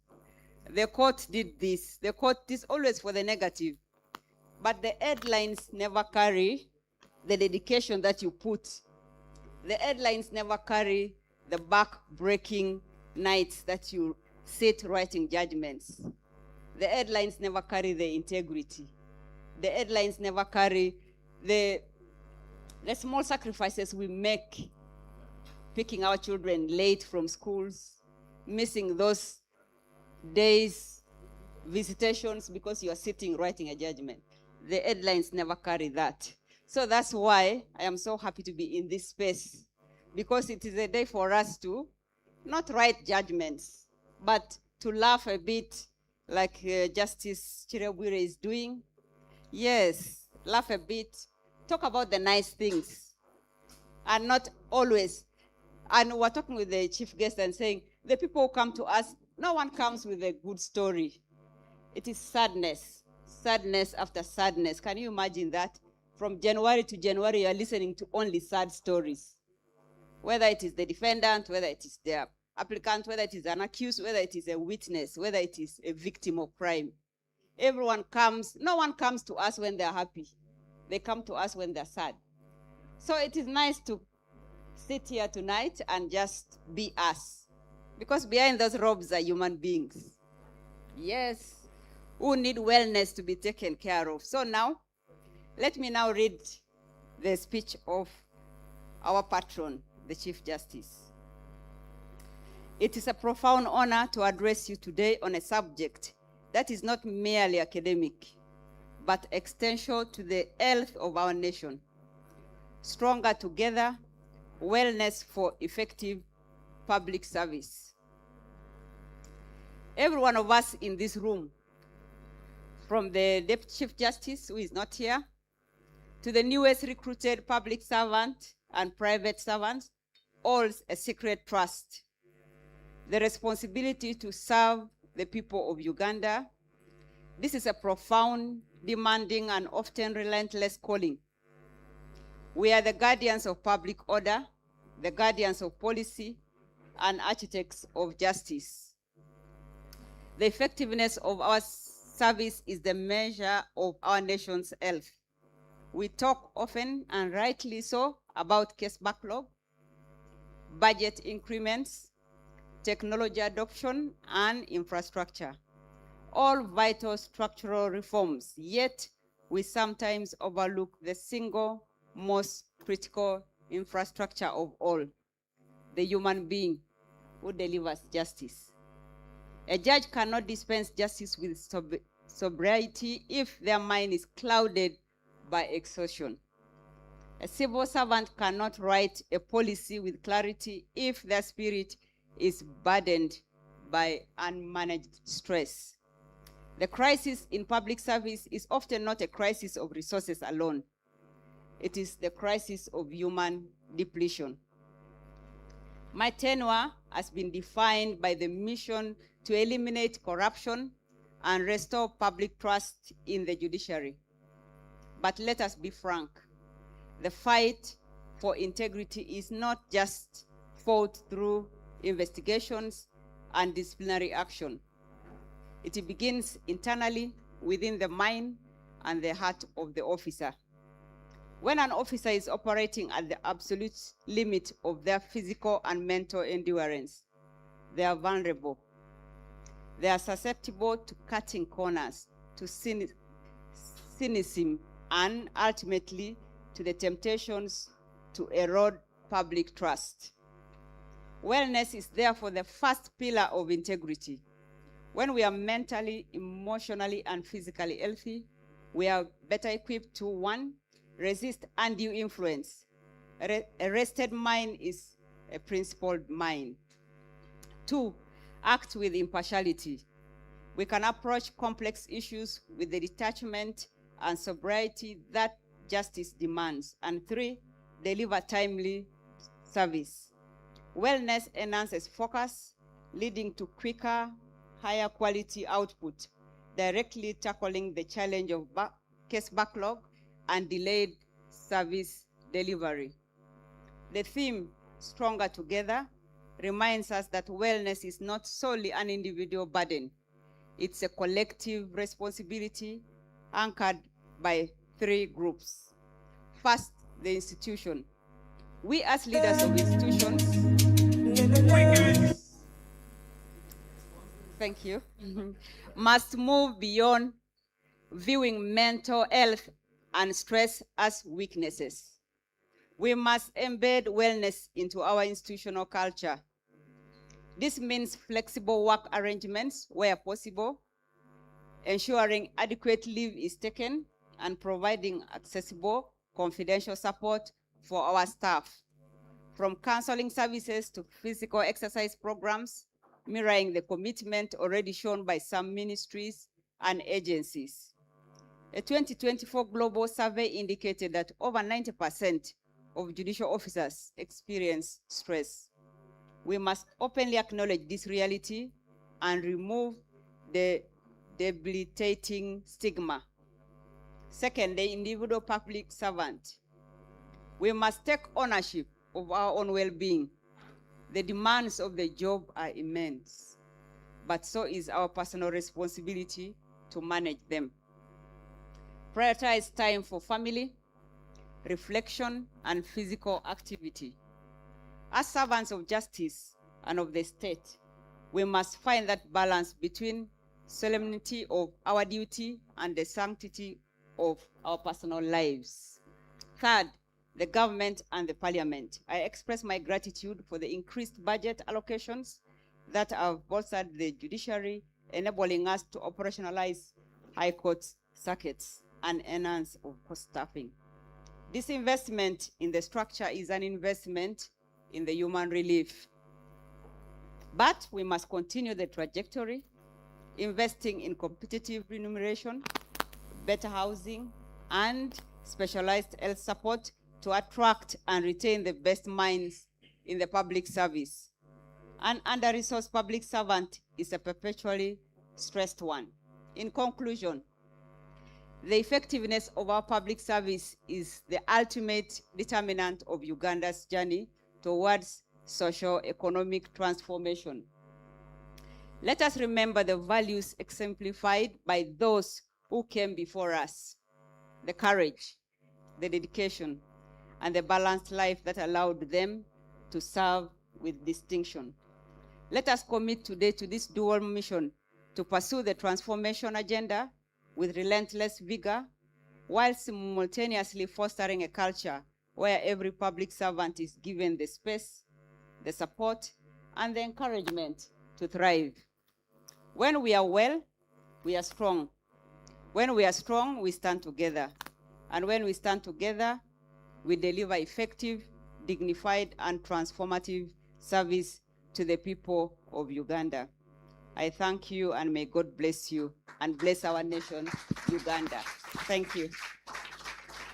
The court did this. The court is always for the negative. But the headlines never carry the dedication that you put. The headlines never carry the back-breaking nights that you sit writing judgments. The headlines never carry the integrity. The headlines never carry the small sacrifices we make, picking our children late from schools, missing those days, visitations because you are sitting writing a judgment. The headlines never carry that. So that's why I am so happy to be in this space, because it is a day for us to not right judgments, but to laugh a bit like Justice Chirebwire is doing. Yes, laugh a bit, talk about the nice things, and not always. And we're talking with the chief guest and saying, the people who come to us, no one comes with a good story. It is sadness, sadness after sadness. Can you imagine that? From January to January, you are listening to only sad stories. Whether it is the defendant, whether it is the applicant, whether it is an accused, whether it is a witness, whether it is a victim of crime. Everyone comes, no one comes to us when they're happy. They come to us when they're sad. So it is nice to sit here tonight and just be us. Because behind those robes are human beings. Yes, who need wellness to be taken care of. So now, let me now read the speech of our patron, the Chief Justice. It is a profound honor to address you today on a subject that is not merely academic, but essential to the health of our nation. Stronger together, wellness for effective public service. Every one of us in this room, from the Deputy Chief Justice, who is not here, to the newest recruited public servant and private servants, holds a secret trust. The responsibility to serve the people of Uganda. This is a profound, demanding, and often relentless calling. We are the guardians of public order, the guardians of policy, and architects of justice. The effectiveness of our service is the measure of our nation's health. We talk often, and rightly so, about case backlog, budget increments, technology adoption, and infrastructure. All vital structural reforms, yet we sometimes overlook the single most critical infrastructure of all, the human being who delivers justice. A judge cannot dispense justice with sobriety if their mind is clouded by exhaustion. A civil servant cannot write a policy with clarity if their spirit is burdened by unmanaged stress. The crisis in public service is often not a crisis of resources alone. It is the crisis of human depletion. My tenure has been defined by the mission to eliminate corruption and restore public trust in the judiciary. But let us be frank, the fight for integrity is not just fought through investigations and disciplinary action. It begins internally within the mind and the heart of the officer. When an officer is operating at the absolute limit of their physical and mental endurance, they are vulnerable. They are susceptible to cutting corners, to cynicism, and ultimately to the temptations to erode public trust. Wellness is therefore the first pillar of integrity. When we are mentally, emotionally, and physically healthy, we are better equipped to, one, resist undue influence. A rested mind is a principled mind. Two, act with impartiality. We can approach complex issues with the detachment and sobriety that justice demands. And three, deliver timely service. Wellness enhances focus, leading to quicker, higher quality output, directly tackling the challenge of case backlog and delayed service delivery. The theme, Stronger Together, reminds us that wellness is not solely an individual burden. It's a collective responsibility anchored by three groups. First, the institution. We as leaders of institutions, thank you, must move beyond viewing mental health and stress as weaknesses. We must embed wellness into our institutional culture. This means flexible work arrangements where possible, ensuring adequate leave is taken, and providing accessible, confidential support for our staff. from counseling services to physical exercise programs, mirroring the commitment already shown by some ministries and agencies. A 2024 global survey indicated that over 90% of judicial officers experience stress. We must openly acknowledge this reality and remove the debilitating stigma. Second, the individual public servant. We must take ownership of our own well-being. The demands of the job are immense, but so is our personal responsibility to manage them. Prioritize time for family, reflection, and physical activity. As servants of justice and of the state, we must find that balance between solemnity of our duty and the sanctity of our personal lives. Third, the government and the parliament. I express my gratitude for the increased budget allocations that have bolstered the judiciary, enabling us to operationalize high court circuits and enhance of court staffing. This investment in the structure is an investment in the human relief. But we must continue the trajectory, investing in competitive remuneration, better housing, and specialized health support to attract and retain the best minds in the public service. An under-resourced public servant is a perpetually stressed one. In conclusion, the effectiveness of our public service is the ultimate determinant of Uganda's journey towards socio-economic transformation. Let us remember the values exemplified by those who came before us: the courage, the dedication, and the balanced life that allowed them to serve with distinction. Let us commit today to this dual mission to pursue the transformation agenda with relentless vigor, while simultaneously fostering a culture where every public servant is given the space, the support, and the encouragement to thrive. When we are well, we are strong. When we are strong, we stand together. And when we stand together, we deliver effective, dignified, and transformative service to the people of Uganda. I thank you, and may God bless you and bless our nation, Uganda. Thank you.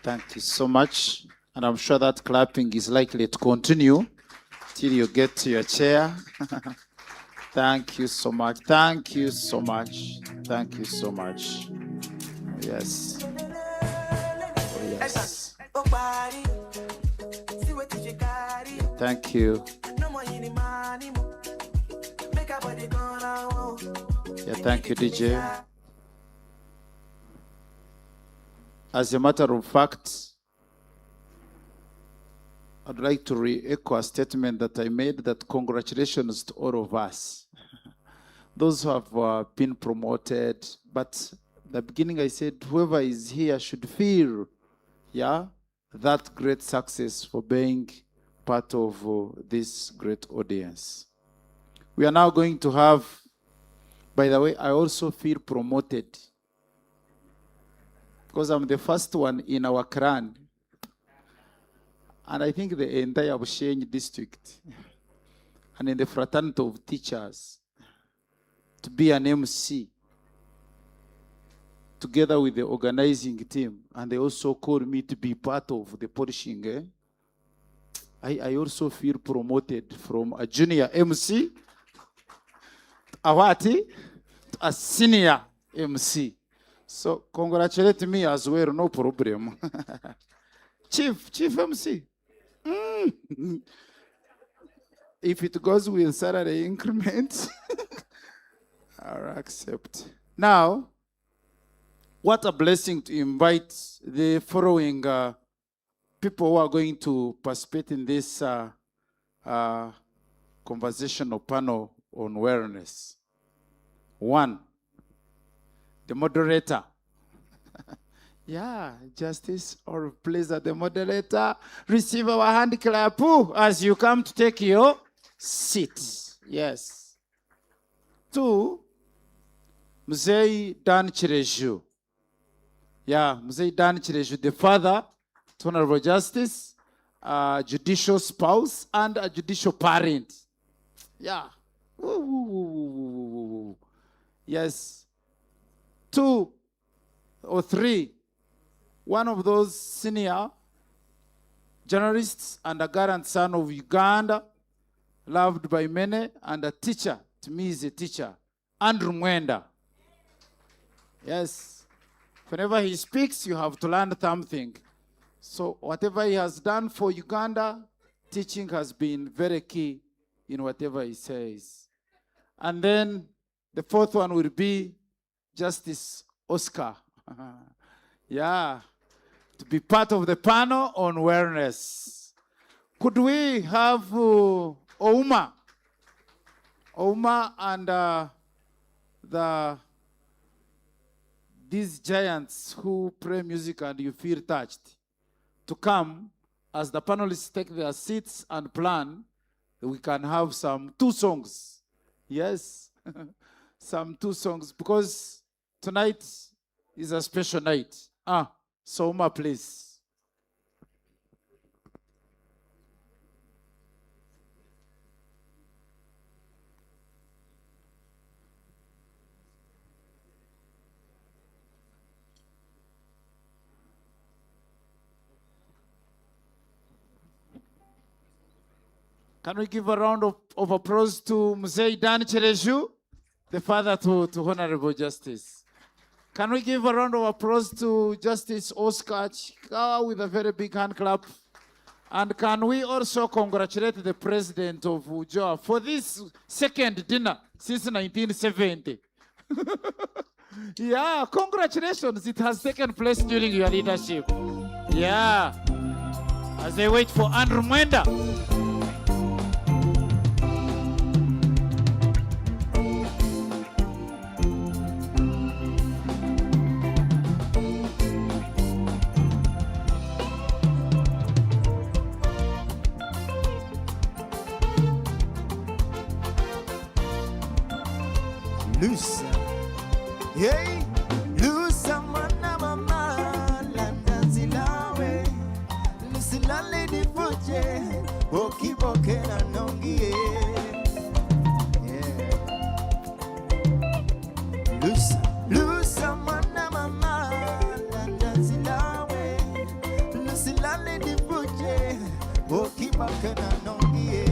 Thank you so much. And I'm sure that clapping is likely to continue till you get to your chair. Thank you so much. Thank you so much. Thank you so much. Yes. Oh, yes. Thank you. Yeah, thank you, DJ. As a matter of fact, I'd like to re-echo a statement that I made, that congratulations to all of us. Those who have been promoted, but at the beginning I said whoever is here should feel, that great success for being part of this great audience. We are now going to have, by the way, I also feel promoted because I'm the first one in our clan. And I think the entire Bushenyi district and in the fraternity of teachers to be an MC together with the organizing team. And they also called me to be part of the polishing. I also feel promoted from a junior MC to a senior MC. So congratulate me as well, no problem. Chief MC. If it goes with salary increment, I'll accept. Now, what a blessing to invite the following people who are going to participate in this conversational panel on wellness. One, the moderator. Yeah, Justice or pleasure, the moderator. Receive our hand clap as you come to take your seat. Yes. Two, Mzee Dan Chireju. Yeah, Mzee Dan Chireju, the father to Honorable Justice a judicial spouse, and a judicial parent. Yeah. Woo, woo, woo, woo, woo, woo, woo. Yes. 2 or 3. One of those senior journalists and a gallant son of Uganda, loved by many, and a teacher. To me, is a teacher. Andrew Mwenda. Yes. Whenever he speaks, you have to learn something. So whatever he has done for Uganda, teaching has been very key in whatever he says. And then the 4th one will be Justice Oscar. Yeah, to be part of the panel on wellness. Could we have Ouma and these giants who play music and you feel touched to come as the panelists take their seats and plan? We can have some 2 songs. Yes, some 2 songs, because tonight is a special night. So Uma, please. Can we give a round of applause to Mzee Dan Chereju, the father to Honorable Justice? Can we give a round of applause to Justice Oscar Chikawa with a very big hand clap? And can we also congratulate the president of UJOA for this second dinner since 1970? Yeah, congratulations. It has taken place during your leadership. Yeah. As they wait for Andrew Mwenda. Lusa, hey, Lusa mwana mama, landa zilawe, lusilale di fuje, okiboke na nongie. Yeah. Lusa mwana mama, landa zilawe, lusilale di fuje, okiboke na nongie.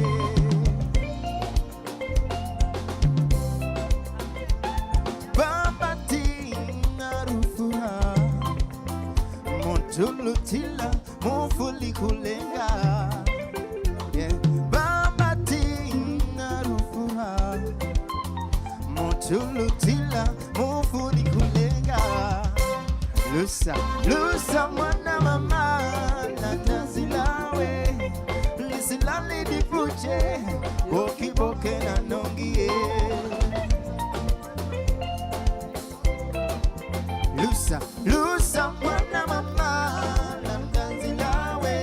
Tulutila mufuli kulenga, yeah. Baba tina rufura, mutulutila mufuli kulenga. Lusa mwana mama na tazilawe, lisilali difuche, okiboke na nongie. Lusa mwana mama, landanzi lawe,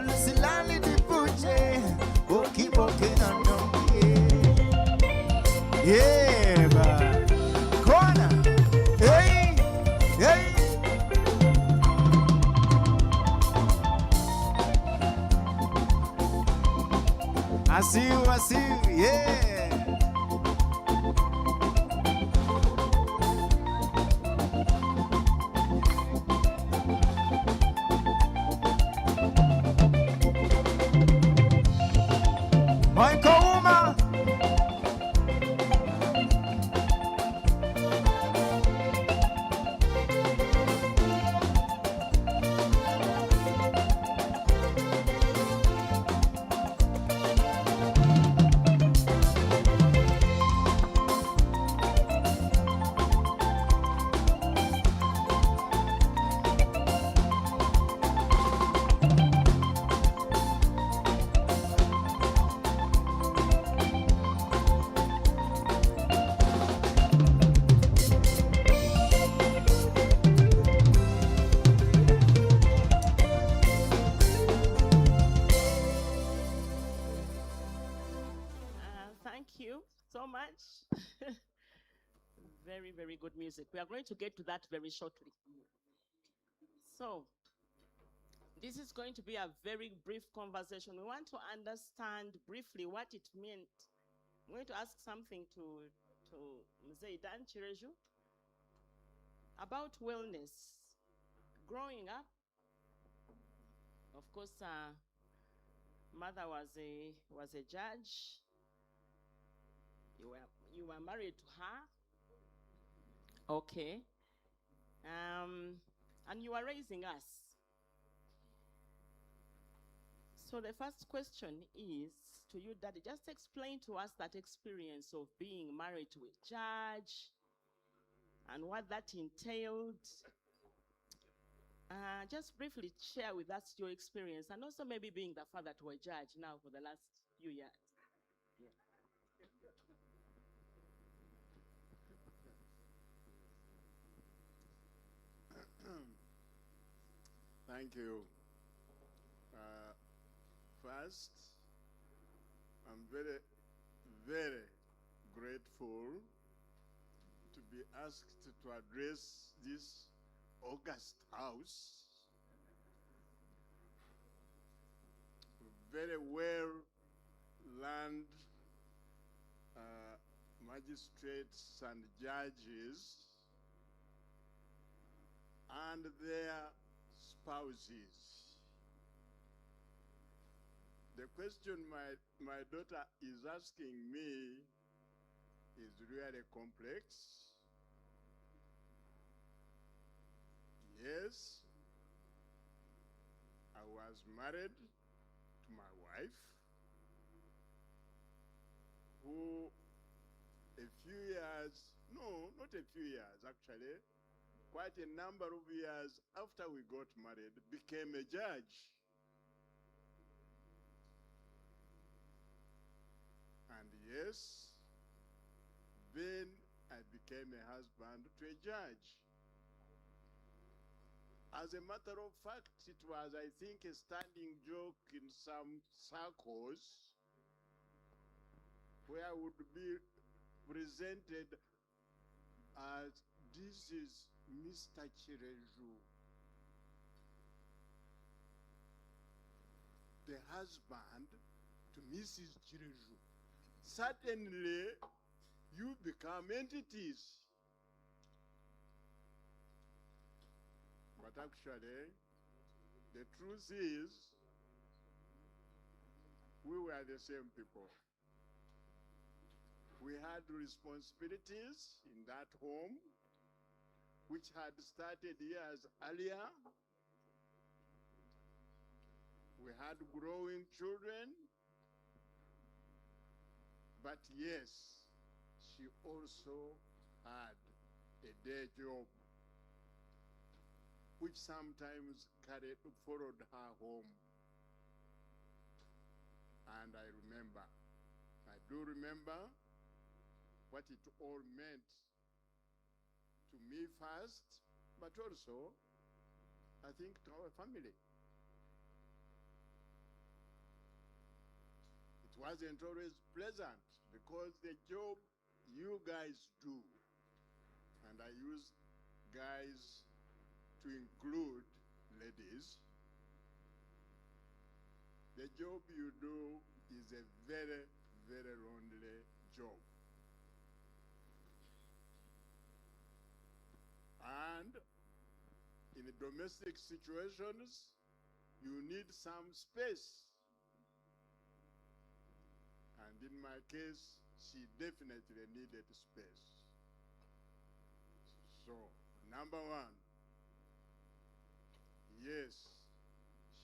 lusilali difuche, okiboke na nongie. Yeah, ba. Kona, hey, hey. I see you, yeah. Thank you so much. Very, very good music. We are going to get to that very shortly. So, This is going to be a very brief conversation. We want to understand briefly what it meant. I'm going to ask something to Mzee Dan Chireju about wellness. Growing up, of course, mother was a judge. You were married to her. Okay. And you are raising us. So the first question is to you, Daddy, just explain to us that experience of being married to a judge and what that entailed. Just briefly share with us your experience, and also maybe being the father to a judge now for the last few years. Thank you. First, I'm very, very grateful to be asked to address this august house. Very well learned magistrates and judges and their spouses. The question my daughter is asking me is really complex. Yes, I was married to my wife, who a few years, no, not a few years actually, quite a number of years after we got married, became a judge. And yes, then I became a husband to a judge. As a matter of fact, it was, I think, a standing joke in some circles where I would be presented as, this is Mr. Chireju, the husband to Mrs. Chireju. Certainly, you become entities. But actually, the truth is, we were the same people. We had responsibilities in that home, which had started years earlier. We had growing children. But yes, she also had a day job, which sometimes followed her home. And I do remember what it all meant to me first, but also, I think, to our family. It wasn't always pleasant, because the job you guys do, and I use guys to include ladies, the job you do is a very, very lonely job. And in domestic situations, you need some space. And in my case, she definitely needed space. So, number one, yes,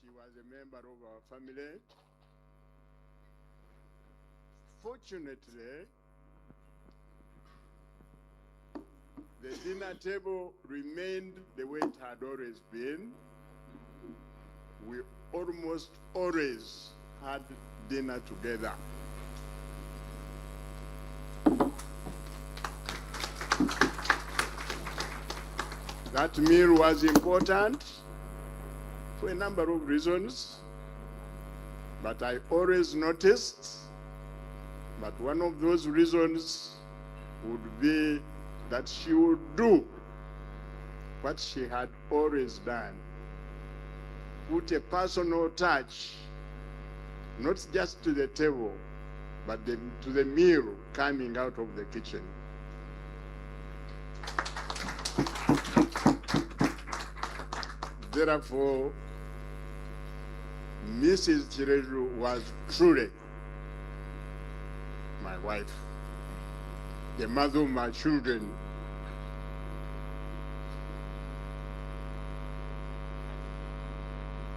she was a member of our family. Fortunately, the dinner table remained the way it had always been. We almost always had dinner together. That meal was important for a number of reasons, but I always noticed that one of those reasons would be that she would do what she had always done. put a personal touch, not just to the table, but to the meal coming out of the kitchen. Therefore, Mrs. Chireju was truly my wife, the mother of my children.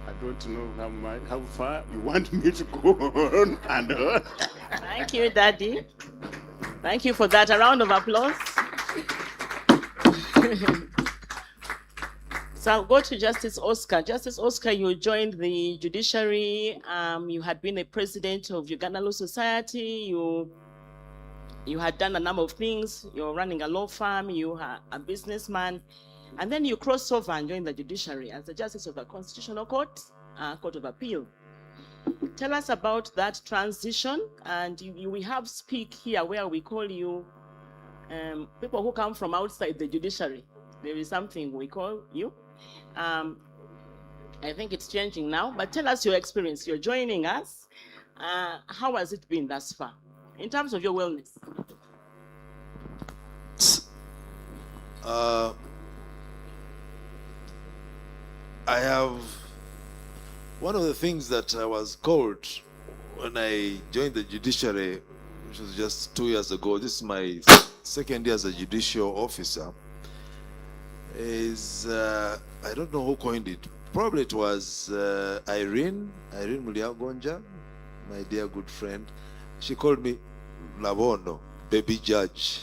I don't know how far you want me to go on and on. Thank you, Daddy. Thank you for that. A round of applause. So I'll go to Justice Oscar. Justice Oscar, you joined the judiciary. You had been a president of Uganda Law Society. You had done a number of things. You're running a law firm. You are a businessman. And then you crossed over and joined the judiciary as the Justice of the Constitutional Court, Court of Appeal. Tell us about that transition. And we have Speak here where we call you people who come from outside the judiciary. There is something we call you. I think it's changing now, but tell us your experience. You're joining us. How has it been thus far in terms of your wellness? I have one of the things that I was called when I joined the judiciary, which was just 2 years ago. This is my second year as a judicial officer. Is I don't know who coined it. Probably it was Irene Muliagonja, my dear good friend. She called me Labono, baby judge.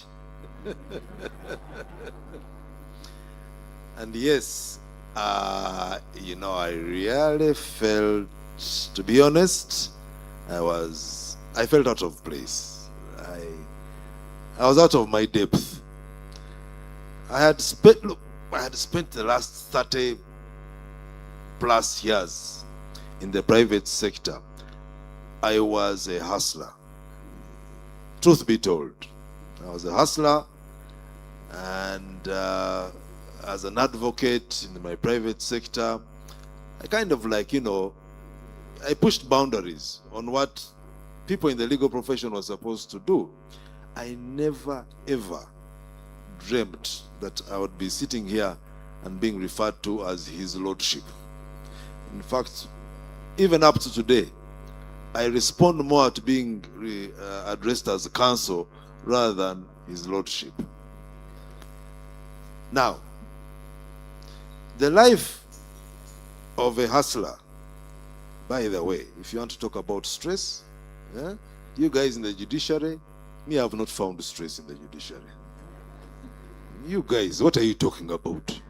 And yes, I really felt, to be honest, I felt out of place. I was out of my depth. I had spent the last 30 plus years in the private sector. I was a hustler. Truth be told, I was a hustler, and as an advocate in my private sector, I kind of I pushed boundaries on what people in the legal profession were supposed to do. I never ever dreamt that I would be sitting here and being referred to as His Lordship. In fact, even up to today, I respond more to being addressed as counsel rather than His Lordship. Now, the life of a hustler, by the way, if you want to talk about stress, you guys in the judiciary, me, I have not found stress in the judiciary. You guys, what are you talking about?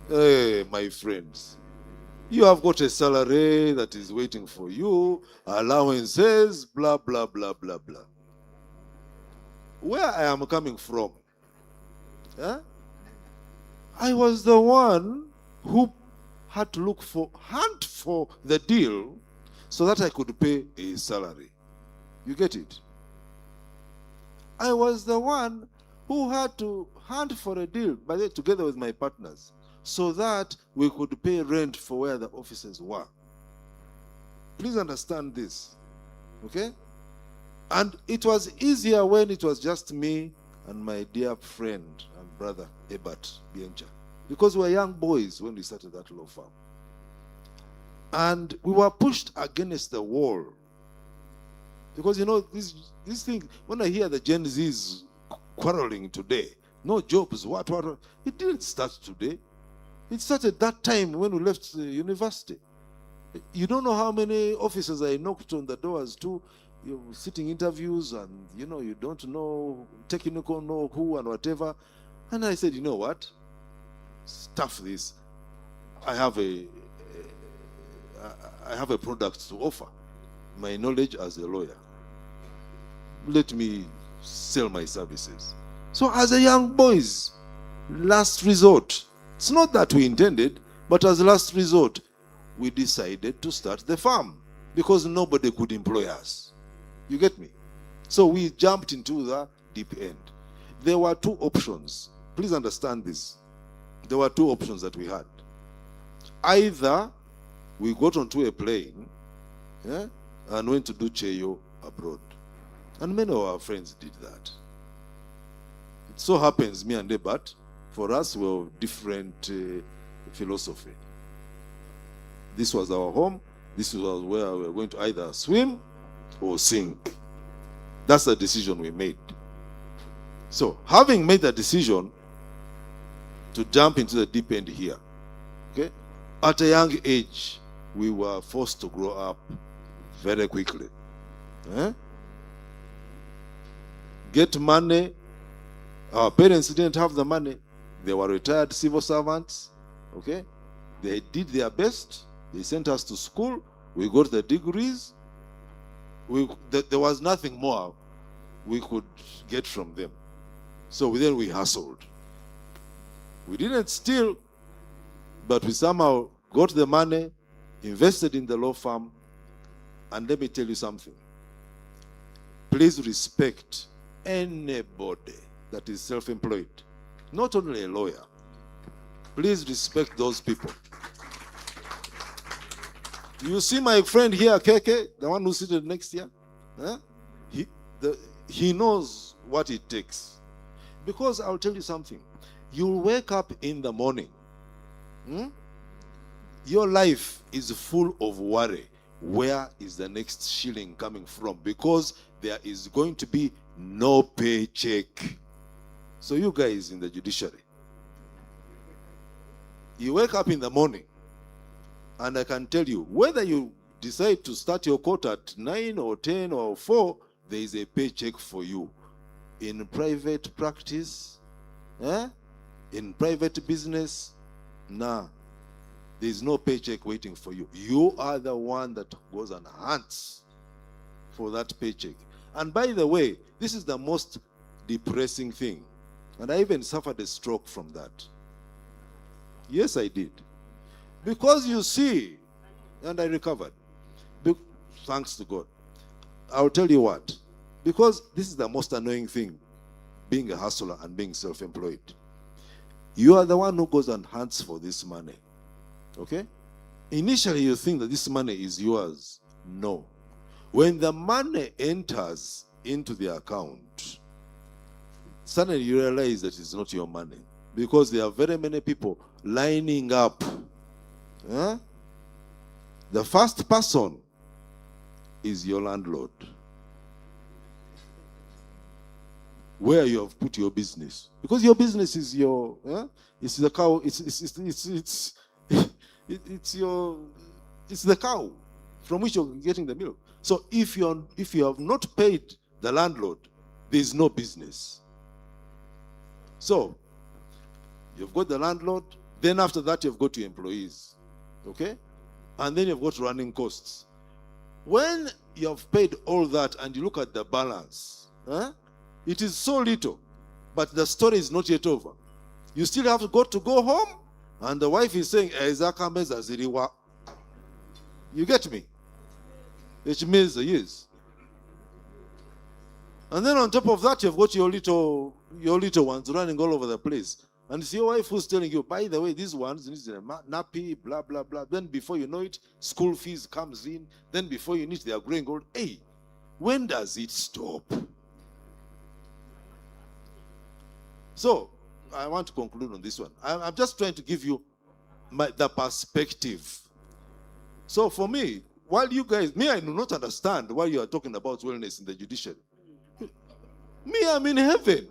Hey, my friends, you have got a salary that is waiting for you, allowances, blah, blah, blah, blah, blah. Where I am coming from, I was the one who had to hunt for the deal so that I could pay a salary. You get it? I was the one who had to hunt for a deal, together with my partners, so that we could pay rent for where the offices were. Please understand this, okay? And it was easier when it was just me and my dear friend and brother, Ebert Biencha, because we were young boys when we started that law firm. And we were pushed against the wall. Because, this thing, when I hear the Gen Zs quarreling today, no jobs, what, it didn't start today. It started that time when we left the university. You don't know how many offices I knocked on the doors to, sitting interviews, and you don't know technical, know who and whatever. And I said, you know what? Stuff this. I have a product to offer. My knowledge as a lawyer. Let me sell my services. So as a young boys, last resort, it's not that we intended, but as last resort, we decided to start the farm because nobody could employ us. You get me? So we jumped into the deep end. There were two options. Please understand this. There were two options that we had. Either we got onto a plane, yeah, and went to do Cheyo abroad. And many of our friends did that. It so happens, me and Debat, for us, we have different philosophy. This was our home. This was where we were going to either swim or sink. That's the decision we made. So, having made the decision to jump into the deep end here, okay, at a young age, we were forced to grow up very quickly. Get money. Our parents didn't have the money. They were retired civil servants. Okay? They did their best. They sent us to school. We got the degrees. There was nothing more we could get from them. So then we hustled. We didn't steal, but we somehow got the money, invested in the law firm. And let me tell you something. Please respect anybody that is self-employed, not only a lawyer. Please respect those people. You see my friend here, Keke, the one who's seated next year? He knows what it takes. Because I'll tell you something. You'll wake up in the morning. Your life is full of worry. Where is the next shilling coming from? Because there is going to be no paycheck. So you guys in the judiciary, you wake up in the morning, and I can tell you, whether you decide to start your court at 9 or 10 or 4, there is a paycheck for you. In private practice, in private business, nah, there is no paycheck waiting for you. You are the one that goes and hunts for that paycheck. And by the way, this is the most depressing thing. And I even suffered a stroke from that. Yes, I did. Because you see, and I recovered. Thanks to God. I'll tell you what. Because this is the most annoying thing, being a hustler and being self-employed. You are the one who goes and hunts for this money. Okay? Initially, you think that this money is yours. No. When the money enters into the account, suddenly you realize that it's not your money. Because there are very many people lining up. The first person is your landlord. Where you have put your business. Because your business is your, it's the cow, it's the cow from which you're getting the milk. So if you have not paid the landlord, there is no business. So you've got the landlord, then after that you've got your employees. Okay? And then you've got running costs. When you have paid all that and you look at the balance, it is so little, but the story is not yet over. You still have to go home, and the wife is saying, you get me? Which means yes. And then on top of that, you've got your little ones running all over the place. And it's your wife who's telling you, by the way, these ones need a nappy, blah, blah, blah. Then before you know it, school fees comes in. Then before you know it, they are growing old. Hey, when does it stop? So, I want to conclude on this one. I'm just trying to give you the perspective. So for me, while you guys, I do not understand why you are talking about wellness in the judiciary. Me, I'm in heaven.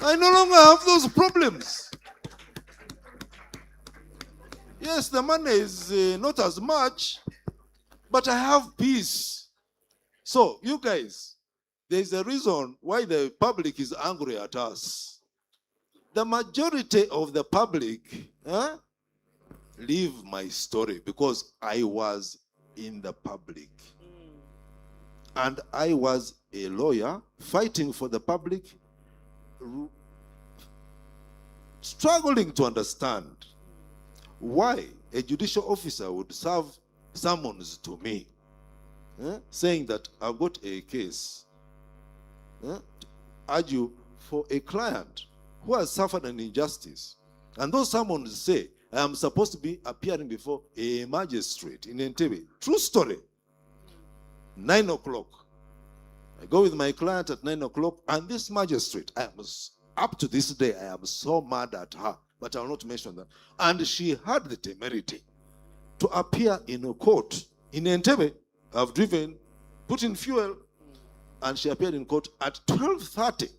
I no longer have those problems. Yes, the money is not as much, but I have peace. So, you guys, there's a reason why the public is angry at us. The majority of the public leave my story because I was in the public. And I was a lawyer fighting for the public, struggling to understand why a judicial officer would serve summons to me, saying that I've got a case to argue for a client who has suffered an injustice. And those summons say, I am supposed to be appearing before a magistrate in Entebbe. True story. 9 o'clock. I go with my client at 9 o'clock, and this magistrate, up to this day, I am so mad at her, but I will not mention that. And she had the temerity to appear in a court in Entebbe. I've driven, put in fuel, and she appeared in court at 12:30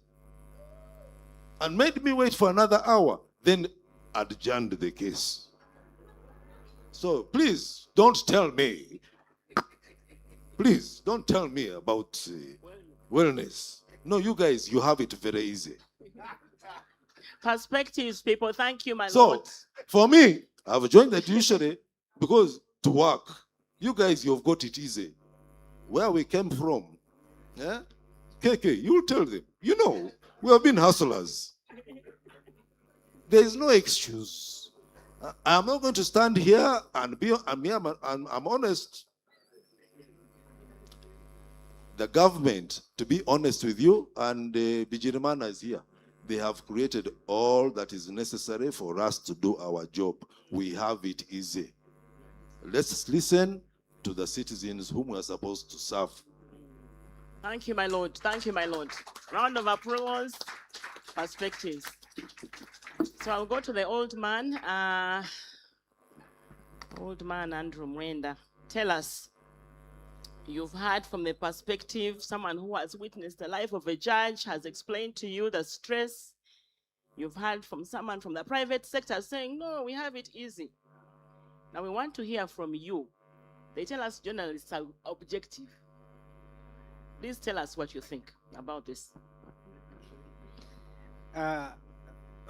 and made me wait for another hour, then adjourned the case. So please don't tell me, about wellness. No, you guys, you have it very easy. Perspectives, people. Thank you, my So, Lord. for me, I've joined the judiciary because to work. You guys, you've got it easy. Where we came from, yeah? KK, you tell them. You know, we have been hustlers. There is no excuse. I'm not going to stand here and I'm honest. The government, to be honest with you, and Bijirimana is here. They have created all that is necessary for us to do our job. We have it easy. Let's listen to the citizens whom we are supposed to serve. Thank you, my Lord. Thank you, my Lord. Round of applause. Perspectives. So I'll go to the old man. Old man Andrew Mwenda. Tell us, you've heard from the perspective, someone who has witnessed the life of a judge, has explained to you the stress. You've heard from someone from the private sector saying, no, we have it easy. Now we want to hear from you. They tell us journalists are objective. Please tell us what you think about this.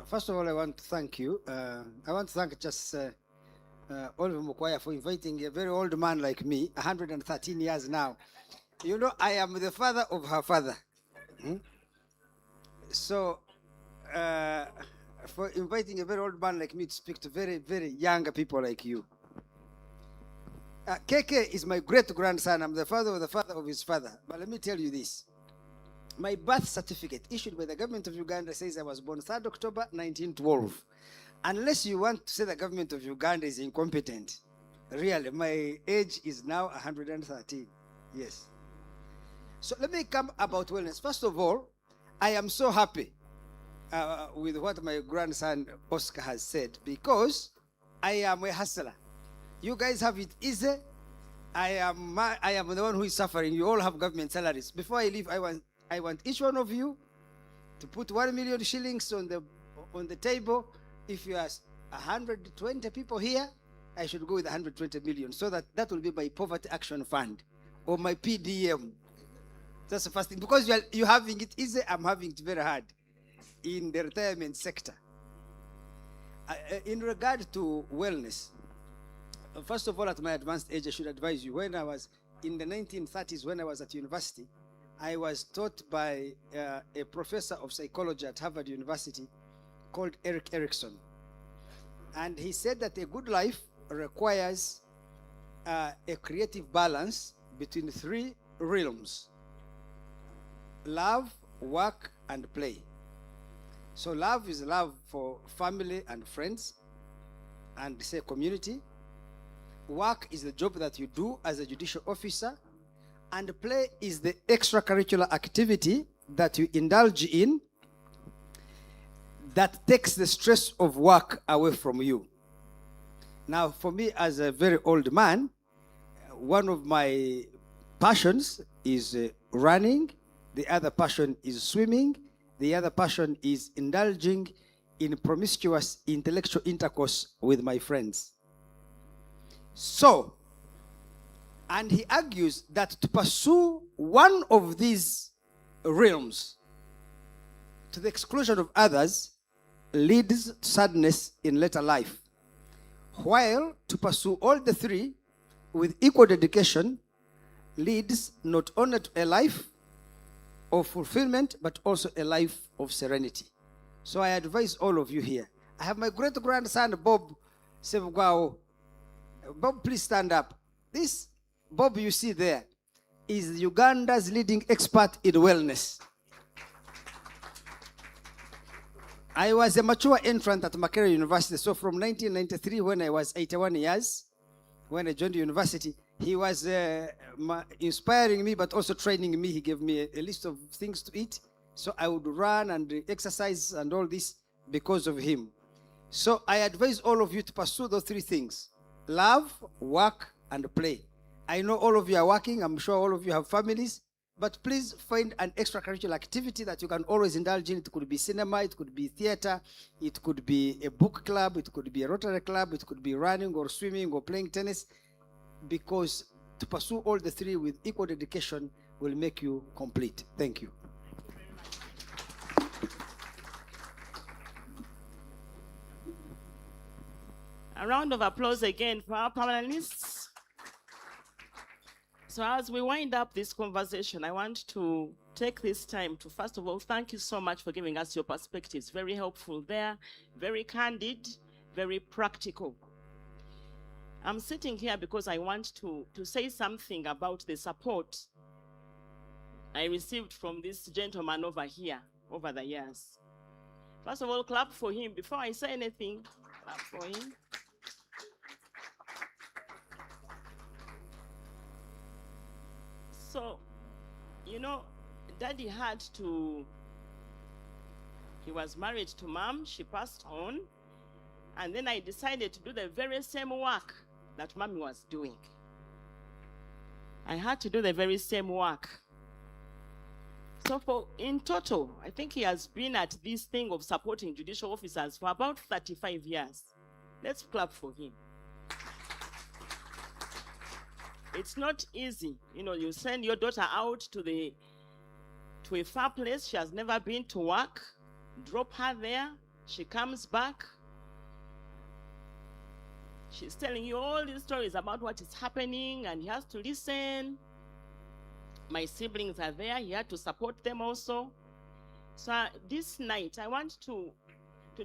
First of all, I want to thank you. I want to thank just Oliver Mukwaya for inviting a very old man like me, 113 years now. You know, I am the father of her father. So, for inviting a very old man like me to speak to very, very young people like you. KK is my great-grandson. I'm the father of his father. But let me tell you this. My birth certificate issued by the government of Uganda says I was born 3rd October 1912. Unless you want to say the government of Uganda is incompetent, really, my age is now 113. Yes. So let me come about wellness. First of all, I am so happy with what my grandson Oscar has said, because I am a hustler. You guys have it easy. I am the one who is suffering. You all have government salaries. Before I leave, I want each one of you to put 1 million shillings on the table. If you are 120 people here, I should go with 120 million, so that will be my poverty action fund or my PDM. That's the first thing. Because you're having it easy, I'm having it very hard in the retirement sector. In regard to wellness, first of all, at my advanced age, I should advise you, when I was in the 1930s, when I was at university, I was taught by a professor of psychology at Harvard University called Eric Erickson. And he said that a good life requires a creative balance between 3 realms: love, work, and play. So love is love for family and friends and, say, community. Work is the job that you do as a judicial officer. And play is the extracurricular activity that you indulge in that takes the stress of work away from you. Now, for me, as a very old man, one of my passions is running. The other passion is swimming. The other passion is indulging in promiscuous intellectual intercourse with my friends. So, and he argues that to pursue one of these realms to the exclusion of others leads to sadness in later life, while to pursue all the 3 with equal dedication leads not only to a life of fulfillment, but also a life of serenity. So I advise all of you here. I have my great-grandson, Bob Sevugwao. Bob, please stand up. This Bob you see there is Uganda's leading expert in wellness. I was a mature entrant at Makerere University. So from 1993, when I was 81 years, when I joined the university, he was inspiring me, but also training me. He gave me a list of things to eat. So I would run and exercise and all this because of him. So I advise all of you to pursue those three things: love, work, and play. I know all of you are working. I'm sure all of you have families. But please find an extracurricular activity that you can always indulge in. It could be cinema, it could be theater, it could be a book club, it could be a Rotary club, it could be running or swimming or playing tennis, because to pursue all the three with equal dedication will make you complete. Thank you. A round of applause again for our panelists. So as we wind up this conversation, I want to take this time to, first of all, thank you so much for giving us your perspectives. Very helpful there, very candid, very practical. I'm sitting here because I want to say something about the support I received from this gentleman over here over the years. First of all, clap for him. Before I say anything, clap for him. So, you know, Daddy he was married to Mom, she passed on, and then I decided to do the very same work that Mommy was doing. I had to do the very same work. So in total, I think he has been at this thing of supporting judicial officers for about 35 years. Let's clap for him. It's not easy. You know, you send your daughter out to a far place. She has never been to work. Drop her there. She comes back. She's telling you all these stories about what is happening, and he has to listen. My siblings are there. He had to support them also. So this night, I want to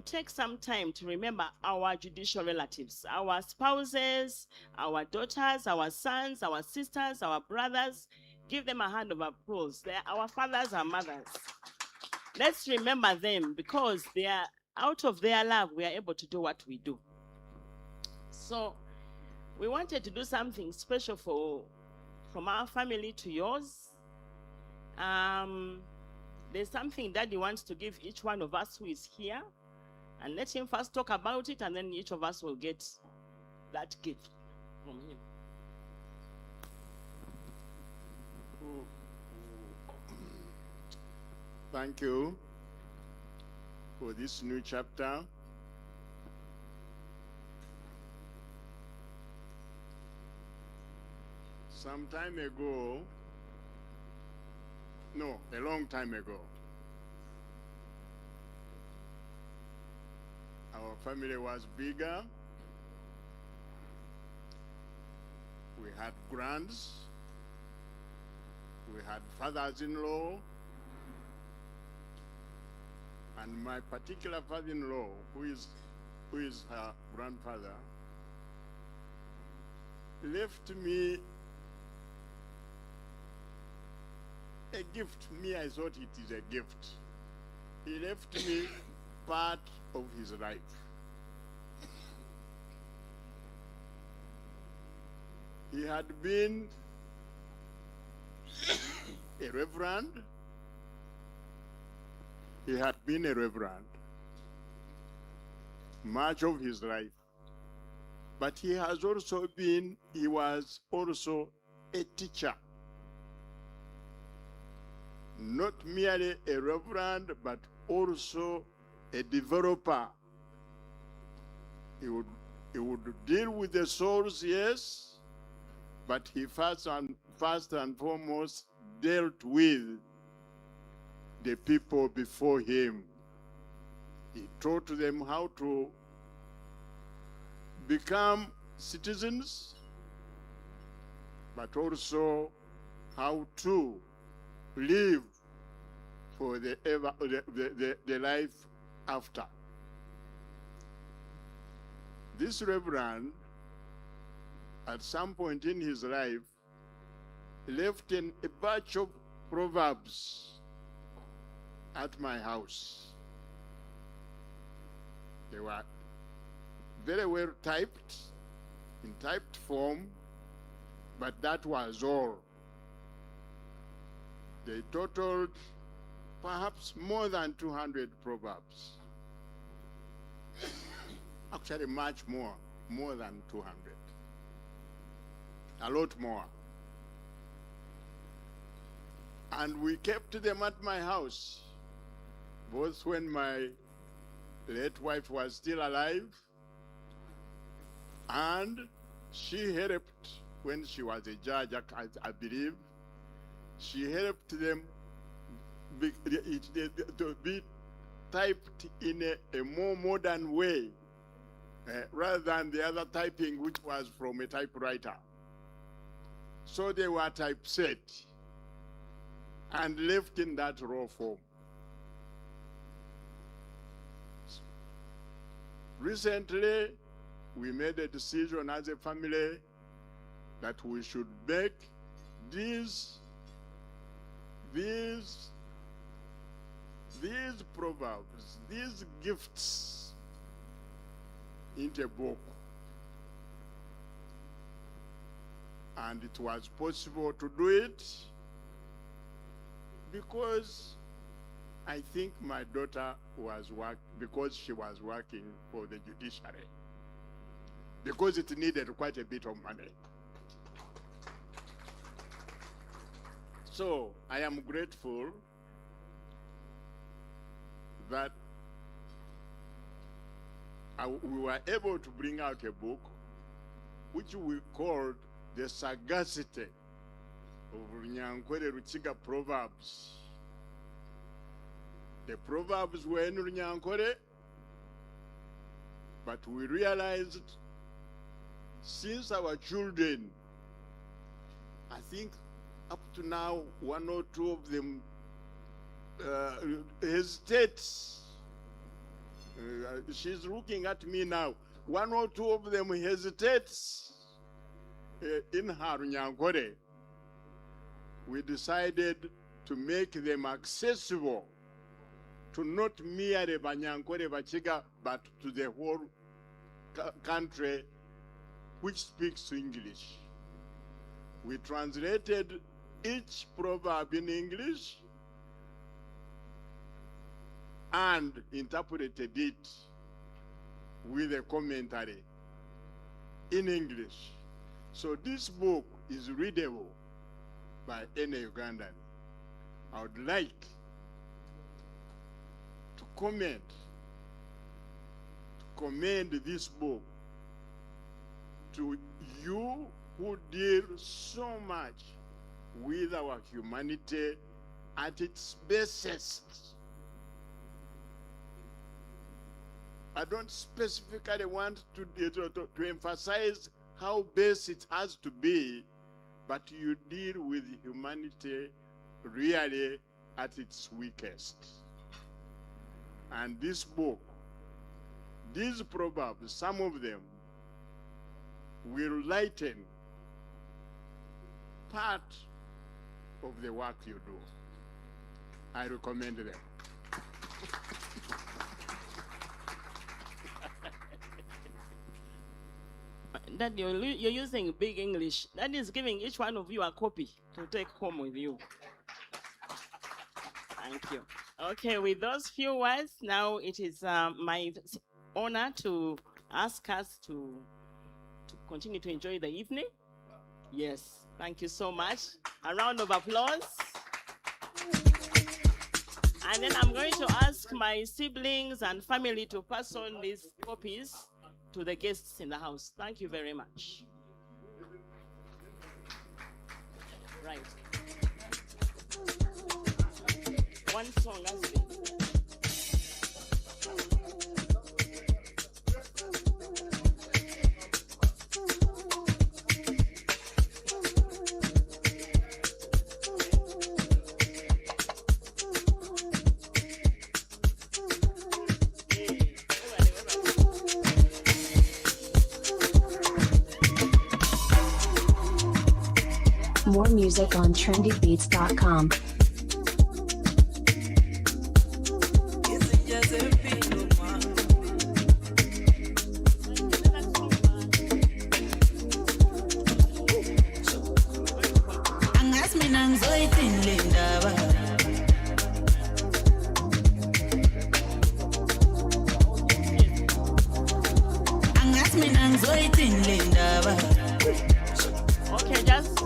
take some time to remember our judicial relatives, our spouses, our daughters, our sons, our sisters, our brothers. Give them a hand of applause. They're our fathers and mothers. Let's remember them, because they are out of their love, we are able to do what we do. So we wanted to do something special from our family to yours. There's something Daddy wants to give each one of us who is here. And let him first talk about it, and then each of us will get that gift from him. Thank you for this new chapter. Some time ago, no, a long time ago, our family was bigger. We had grands. We had fathers-in-law. And my particular father-in-law, who is her grandfather, left me a gift. Me, I thought it is a gift. He left me part of his life. He had been a reverend. He had been a reverend much of his life. But he was also a teacher. Not merely a reverend, but also a developer. He would deal with the souls, yes, but he first and foremost dealt with the people before him. He taught them how to become citizens, but also how to live for the life after. This reverend, at some point in his life, left a batch of proverbs at my house. They were very well typed, in typed form, but that was all. They totaled perhaps more than 200 proverbs. Actually, much more than 200. A lot more. And we kept them at my house, both when my late wife was still alive, and she helped when she was a judge, I believe. She helped them to be typed in a more modern way, rather than the other typing, which was from a typewriter. So they were typeset and left in that raw form. Recently, we made a decision as a family that we should make these proverbs, these gifts into a book. And it was possible to do it because I think my daughter because she was working for the judiciary, because it needed quite a bit of money. So I am grateful that we were able to bring out a book which we called The Sagacity of Runyankwere Ruchiga Proverbs. The Proverbs were in Runyankwere, but we realized since our children, I think up to now, one or two of them hesitate. She's looking at me now. One or two of them hesitates in her Runyankore. We decided to make them accessible to not merely Banyankore Bachiga, but to the whole country which speaks English. We translated each proverb in English and interpreted it with a commentary in English. So this book is readable by any Ugandan. I would like to commend this book to you who deal so much with our humanity at its basest. I don't specifically want to emphasize how base it has to be, but you deal with humanity really at its weakest. And this book, these proverbs, some of them will lighten part of the work you do. I recommend them. That you're using big English. That is giving each one of you a copy to take home with you. Thank you. Okay, with those few words, now it is my honor to ask us to continue to enjoy the evening. Yes, thank you so much. A round of applause. And then I'm going to ask my siblings and family to pass on these copies to the guests in the house. Thank you very much. Right. One song has been. More music on trendybeats.com. mina ngizoyithini le ndaba angathi mina ngizoyithini le ndaba Okay, just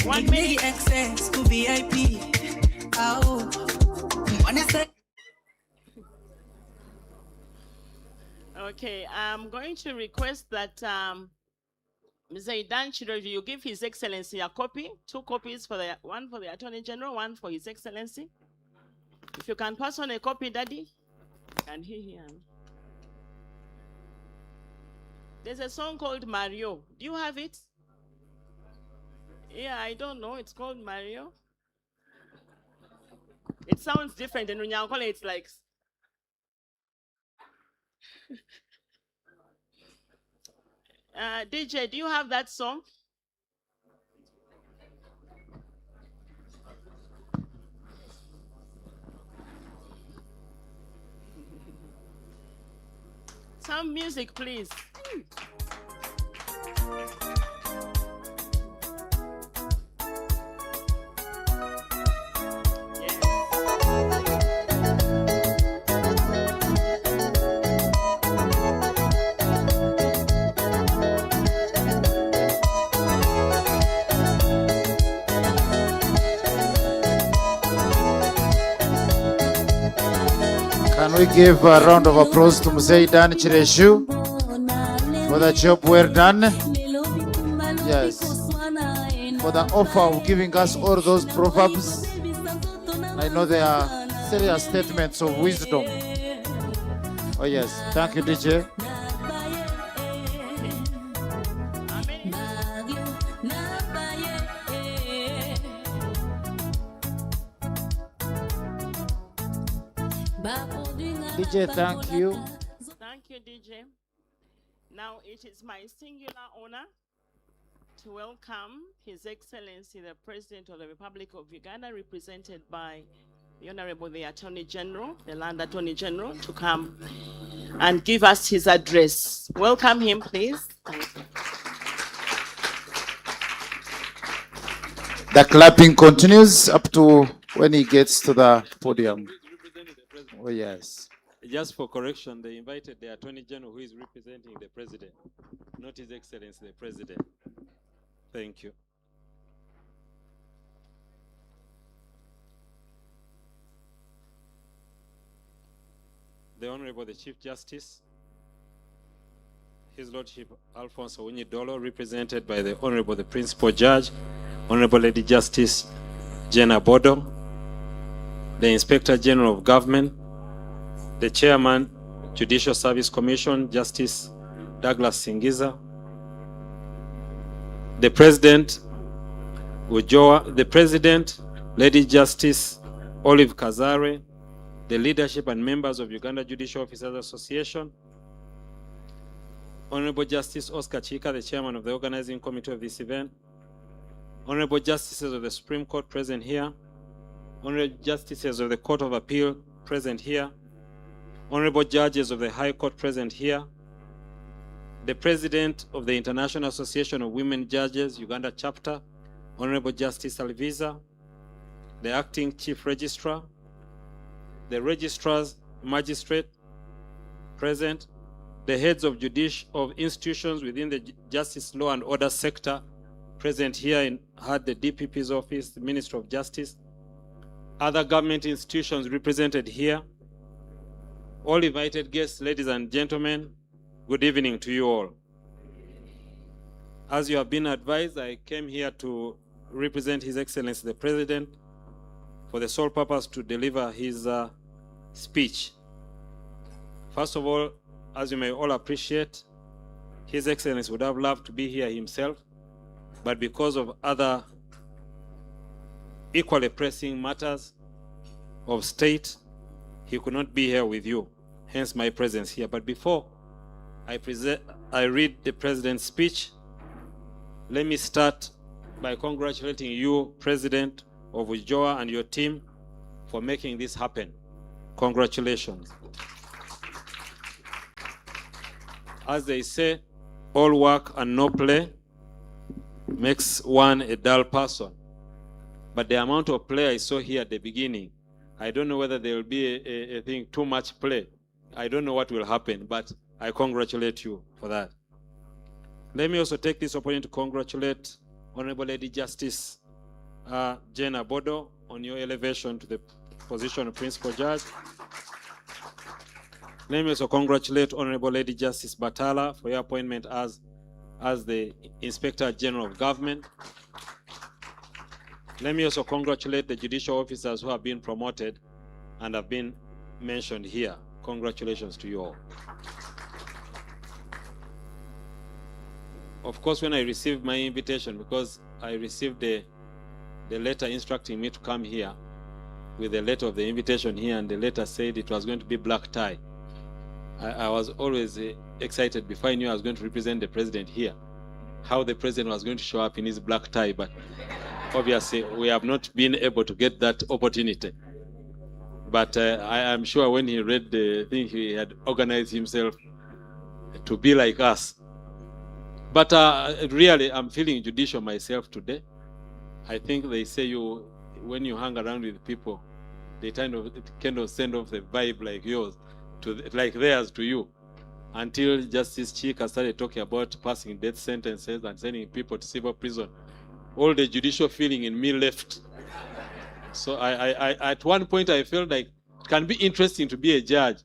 1 minute. access to VIP. Oh, honestly. Okay, I'm going to request that Mr. Idan Chiroji, you give His Excellency a copy, 2 copies, one for the Attorney General, one for His Excellency. If you can pass on a copy, Daddy, can he hear me? There's a song called Mario. Do you have it? Yeah, I don't know. It's called Mario. It sounds different, and when you call it, it's like. DJ, do you have that song? Some music, please. Can we give a round of applause to Mzee Dan Chireshu for the job well done? Yes. For the offer of giving us all those proverbs. I know they are serious statements of wisdom. Oh yes. Thank you, DJ. DJ, thank you. Thank you, DJ. Now it is my singular honor to welcome His Excellency, the President of the Republic of Uganda, represented by the Honorable the Attorney General, the Land Attorney General, to come and give us his address. Welcome him, please. Thank you. The clapping continues up to when he gets to the podium. Oh yes. Just for correction, they invited the Attorney General who is representing the President, not His Excellency the President. Thank you. The Honorable the Chief Justice, His Lordship Alfonso Unyidolo, represented by the Honorable the Principal Judge, Honorable Lady Justice Jenna Bodo, the Inspector General of Government, the Chairman, Judicial Service Commission, Justice Douglas Singiza, the President, the President, Lady Justice Olive Kazare, the leadership and members of Uganda Judicial Officers Association, Honorable Justice Oscar Chika, the Chairman of the Organizing Committee of this event, Honorable Justices of the Supreme Court present here, Honorable Justices of the Court of Appeal present here, Honorable Judges of the High Court present here, the President of the International Association of Women Judges, Uganda Chapter, Honorable Justice Alviza, the Acting Chief Registrar, the Registrars, Magistrate present, the heads of institutions within the Justice, Law and Order sector present here had the DPP's office, the Ministry of Justice, other government institutions represented here, all invited guests, ladies and gentlemen, good evening to you all. As you have been advised, I came here to represent His Excellency the President for the sole purpose to deliver his speech. First of all, as you may all appreciate, His Excellency would have loved to be here himself, but because of other equally pressing matters of state, he could not be here with you, hence my presence here. But before I read the President's speech, let me start by congratulating you, President of UJOA, and your team for making this happen. Congratulations. As they say, all work and no play makes one a dull person. But the amount of play I saw here at the beginning, I don't know whether there will be a thing, too much play. I don't know what will happen, but I congratulate you for that. Let me also take this opportunity to congratulate Honorable Lady Justice Jenna Bodo on your elevation to the position of Principal Judge. Let me also congratulate Honorable Lady Justice Batala for your appointment as the Inspector General of Government. Let me also congratulate the judicial officers who have been promoted and have been mentioned here. Congratulations to you all. Of course, when I received my invitation, because I received the letter instructing me to come here with the letter of the invitation here, and the letter said it was going to be black tie. I was always excited before I knew I was going to represent the president here, how the president was going to show up in his black tie, but obviously we have not been able to get that opportunity. But I am sure when he read the thing, he had organized himself to be like us. But really, I'm feeling judicial myself today. I think they say when you hang around with people, they kind of send off the vibe like yours, like theirs to you. Until Justice Chika started talking about passing death sentences and sending people to civil prison, all the judicial feeling in me left. So I at one point I felt like it can be interesting to be a judge.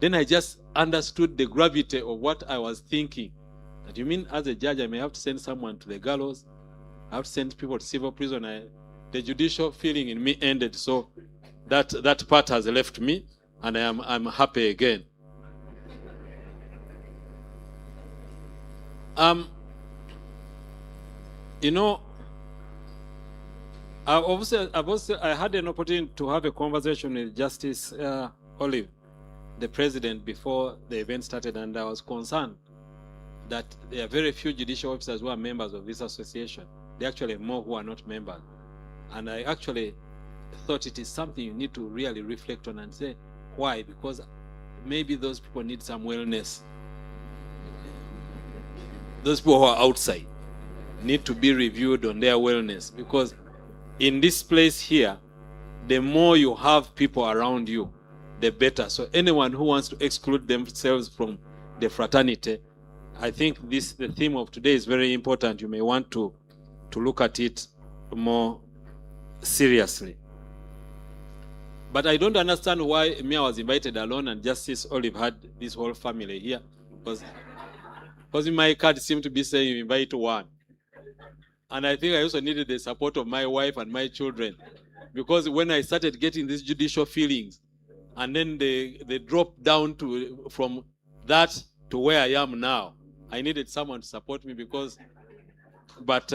Then I just understood the gravity of what I was thinking. That you mean as a judge I may have to send someone to the gallows, I have to send people to civil prison. The judicial feeling in me ended, so that part has left me, and I'm happy again. You know, I had an opportunity to have a conversation with Justice Olive, the president, before the event started, and I was concerned that there are very few judicial officers who are members of this association. There are actually more who are not members. And I actually thought it is something you need to really reflect on and say, why? Because maybe those people need some wellness. Those people who are outside need to be reviewed on their wellness, because in this place here, the more you have people around you, the better. So anyone who wants to exclude themselves from the fraternity, I think the theme of today is very important. You may want to look at it more seriously. But I don't understand why me I was invited alone and Justice Olive had this whole family here, because my card seemed to be saying you invite one. And I think I also needed the support of my wife and my children, because when I started getting these judicial feelings, and then they dropped down from that to where I am now, I needed someone to support me. But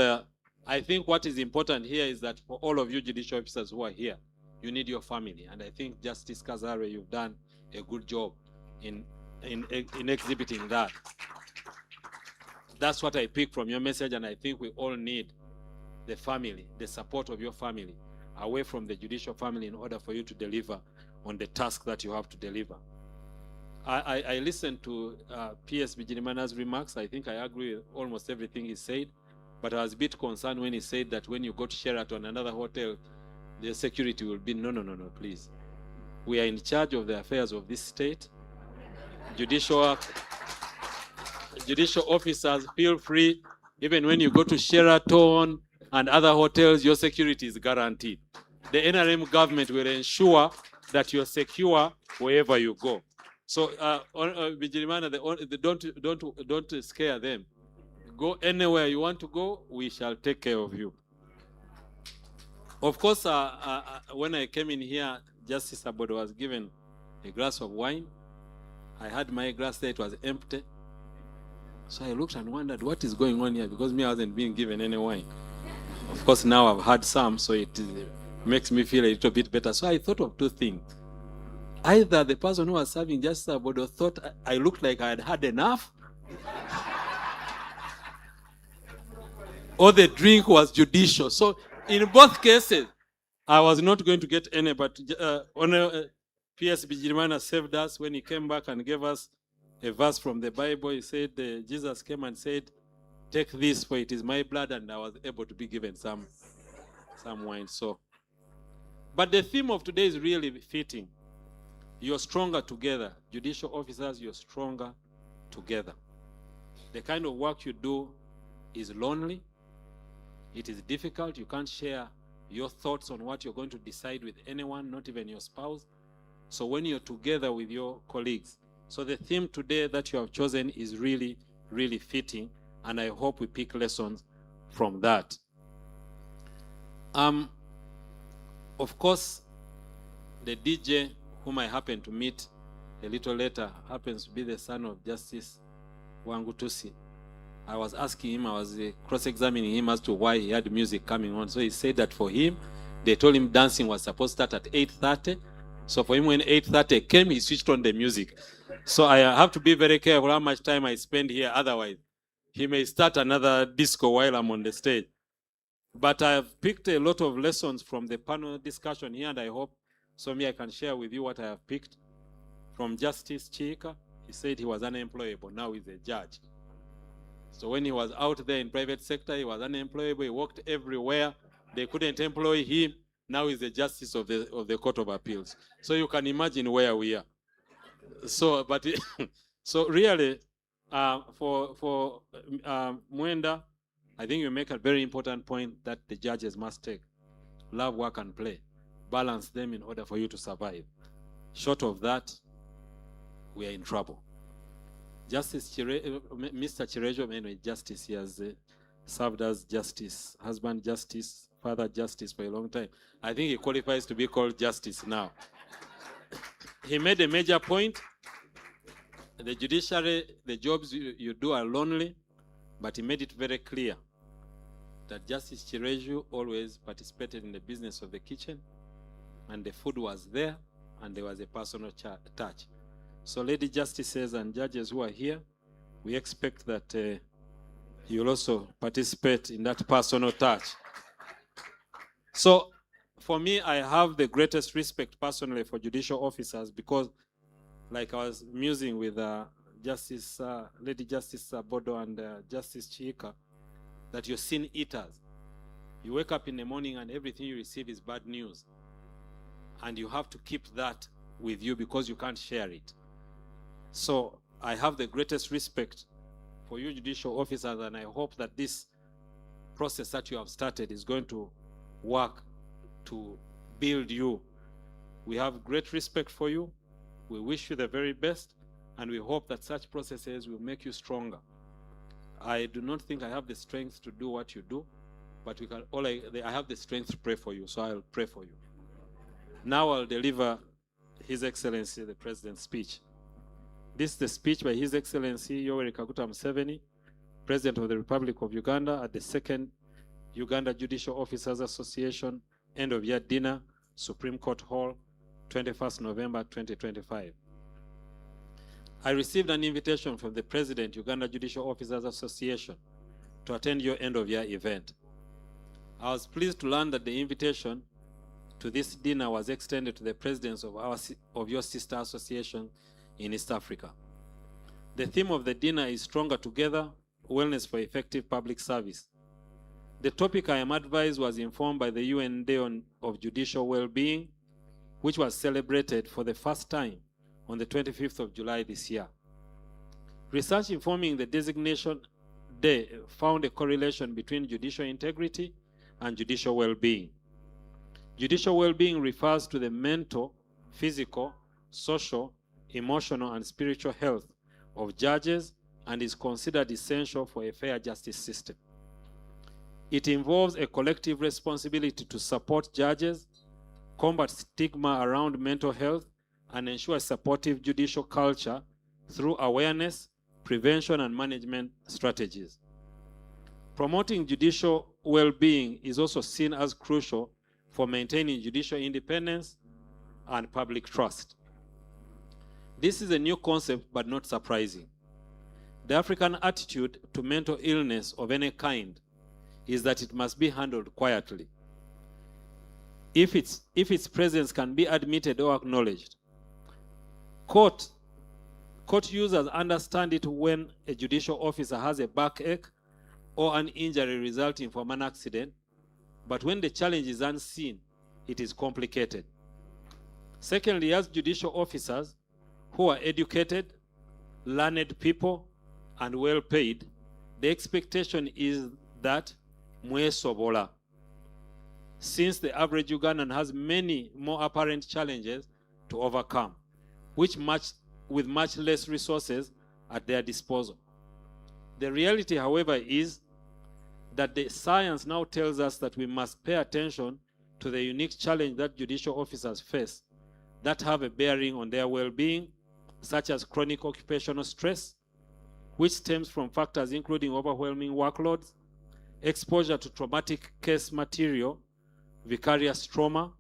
I think what is important here is that for all of you judicial officers who are here, you need your family. And I think Justice Kazare, you've done a good job in exhibiting that. That's what I pick from your message, and I think we all need the family, the support of your family, away from the judicial family in order for you to deliver on the task that you have to deliver. I listened to PS Bijirimana's remarks. I think I agree with almost everything he said, but I was a bit concerned when he said that when you go to Sheraton, another hotel, the security will be, no, please. We are in charge of the affairs of this state. Judicial officers, feel free. Even when you go to Sheraton and other hotels, your security is guaranteed. The NRM government will ensure that you're secure wherever you go. So, Bijirimana, don't scare them. Go anywhere you want to go, we shall take care of you. Of course, when I came in here, Justice Abodo was given a glass of wine. I had my glass there, it was empty. So I looked and wondered, what is going on here? Because me, I wasn't being given any wine. Of course, now I've had some, so it makes me feel a little bit better. So I thought of two things. Either the person who was serving Justice Abodo thought I looked like I had had enough, or the drink was judicial. So in both cases, I was not going to get any, but P.S. Bijirimana saved us when he came back and gave us a verse from the Bible. He said, Jesus came and said, take this, for it is my blood, and I was able to be given some. some wine. So, but the theme of today is really fitting. You're stronger together. Judicial officers, you're stronger together. The kind of work you do is lonely. It is difficult. You can't share your thoughts on what you're going to decide with anyone, not even your spouse. So when you're together with your colleagues. So the theme today that you have chosen is really, really fitting, and I hope we pick lessons from that. Of course, the DJ whom I happened to meet a little later happens to be the son of Justice Wangutusi. I was asking him, I was cross-examining him as to why he had music coming on. So he said that for him, they told him dancing was supposed to start at 8:30. So for him, when 8:30 came, he switched on the music. So I have to be very careful how much time I spend here. Otherwise, he may start another disco while I'm on the stage. But I have picked a lot of lessons from the panel discussion here, and I hope I can share with you what I have picked. From Justice Chika, he said he was unemployable. Now he's a judge. So when he was out there in private sector, he was unemployable. He worked everywhere. They couldn't employ him. Now he's the justice of the Court of Appeals. So you can imagine where we are. So, but so really, for Mwenda, I think you make a very important point that the judges must take. Love, work, and play. Balance them in order for you to survive. Short of that, we are in trouble. Mr. Chirejo, anyway, justice, he has served as justice, husband justice, father justice for a long time. I think he qualifies to be called justice now. He made a major point. The judiciary, the jobs you do are lonely, but he made it very clear that Justice Chirejo always participated in the business of the kitchen, and the food was there, and there was a personal touch. So lady justices and judges who are here, we expect that you will also participate in that personal touch. So for me, I have the greatest respect personally for judicial officers because, like I was musing with Lady Justice Bodo and Justice Chika, that you're sin eaters. You wake up in the morning and everything you receive is bad news. And you have to keep that with you because you can't share it. So I have the greatest respect for you judicial officers, and I hope that this process that you have started is going to work to build you. We have great respect for you. We wish you the very best, and we hope that such processes will make you stronger. I do not think I have the strength to do what you do, but I have the strength to pray for you, so I'll pray for you. Now I'll deliver His Excellency the President's speech. This is the speech by His Excellency Yoweri Kaguta Museveni, President of the Republic of Uganda, at the second Uganda Judicial Officers Association end-of-year dinner, Supreme Court Hall, 21st November 2025. I received an invitation from the President, Uganda Judicial Officers Association, to attend your end-of-year event. I was pleased to learn that the invitation to this dinner was extended to the presidents of your sister association in East Africa. The theme of the dinner is Stronger Together, Wellness for Effective Public Service. The topic I am advised was informed by the UN Day of Judicial Well-Being, which was celebrated for the first time on the 25th of July this year. Research informing the designation day found a correlation between judicial integrity and judicial well-being. Judicial well-being refers to the mental, physical, social, emotional, and spiritual health of judges and is considered essential for a fair justice system. It involves a collective responsibility to support judges, combat stigma around mental health, and ensure a supportive judicial culture through awareness, prevention, and management strategies. Promoting judicial well-being is also seen as crucial for maintaining judicial independence and public trust. This is a new concept, but not surprising. The African attitude to mental illness of any kind is that it must be handled quietly. If its presence can be admitted or acknowledged, court users understand it when a judicial officer has a backache or an injury resulting from an accident, But when the challenge is unseen, it is complicated. Secondly, as judicial officers who are educated, learned people, and well paid, the expectation is that mwesobola. Since the average Ugandan has many more apparent challenges to overcome, with much less resources at their disposal. The reality, however, is that the science now tells us that we must pay attention to the unique challenge that judicial officers face that have a bearing on their well-being, such as chronic occupational stress, which stems from factors including overwhelming workloads, exposure to traumatic case material, vicarious trauma,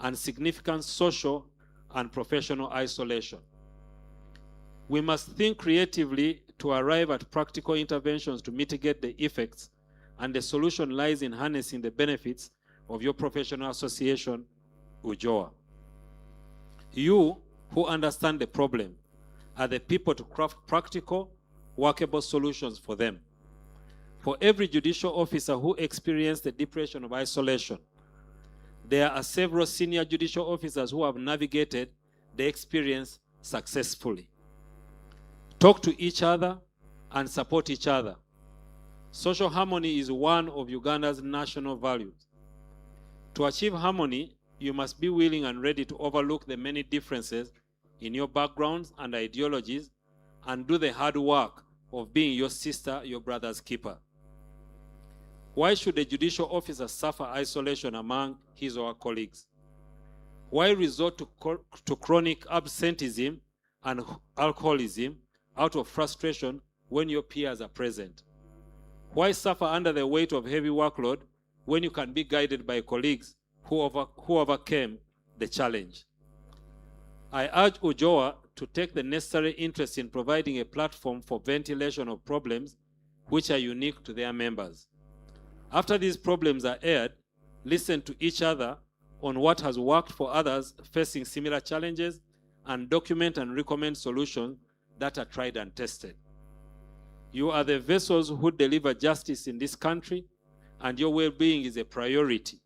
and significant social and professional isolation. We must think creatively to arrive at practical interventions to mitigate the effects, and the solution lies in harnessing the benefits of your professional association, UJOA. You who understand the problem are the people to craft practical, workable solutions for them. For every judicial officer who experienced the depression of isolation, there are several senior judicial officers who have navigated the experience successfully. Talk to each other and support each other. Social harmony is one of Uganda's national values. To achieve harmony, you must be willing and ready to overlook the many differences in your backgrounds and ideologies and do the hard work of being your sister, your brother's keeper. Why should a judicial officer suffer isolation among his or her colleagues? Why resort to chronic absenteeism and alcoholism out of frustration when your peers are present? Why suffer under the weight of heavy workload when you can be guided by colleagues who overcame the challenge? I urge UJOA to take the necessary interest in providing a platform for ventilation of problems which are unique to their members. After these problems are aired, listen to each other on what has worked for others facing similar challenges and document and recommend solutions that are tried and tested. You are the vessels who deliver justice in this country, and your well-being is a priority,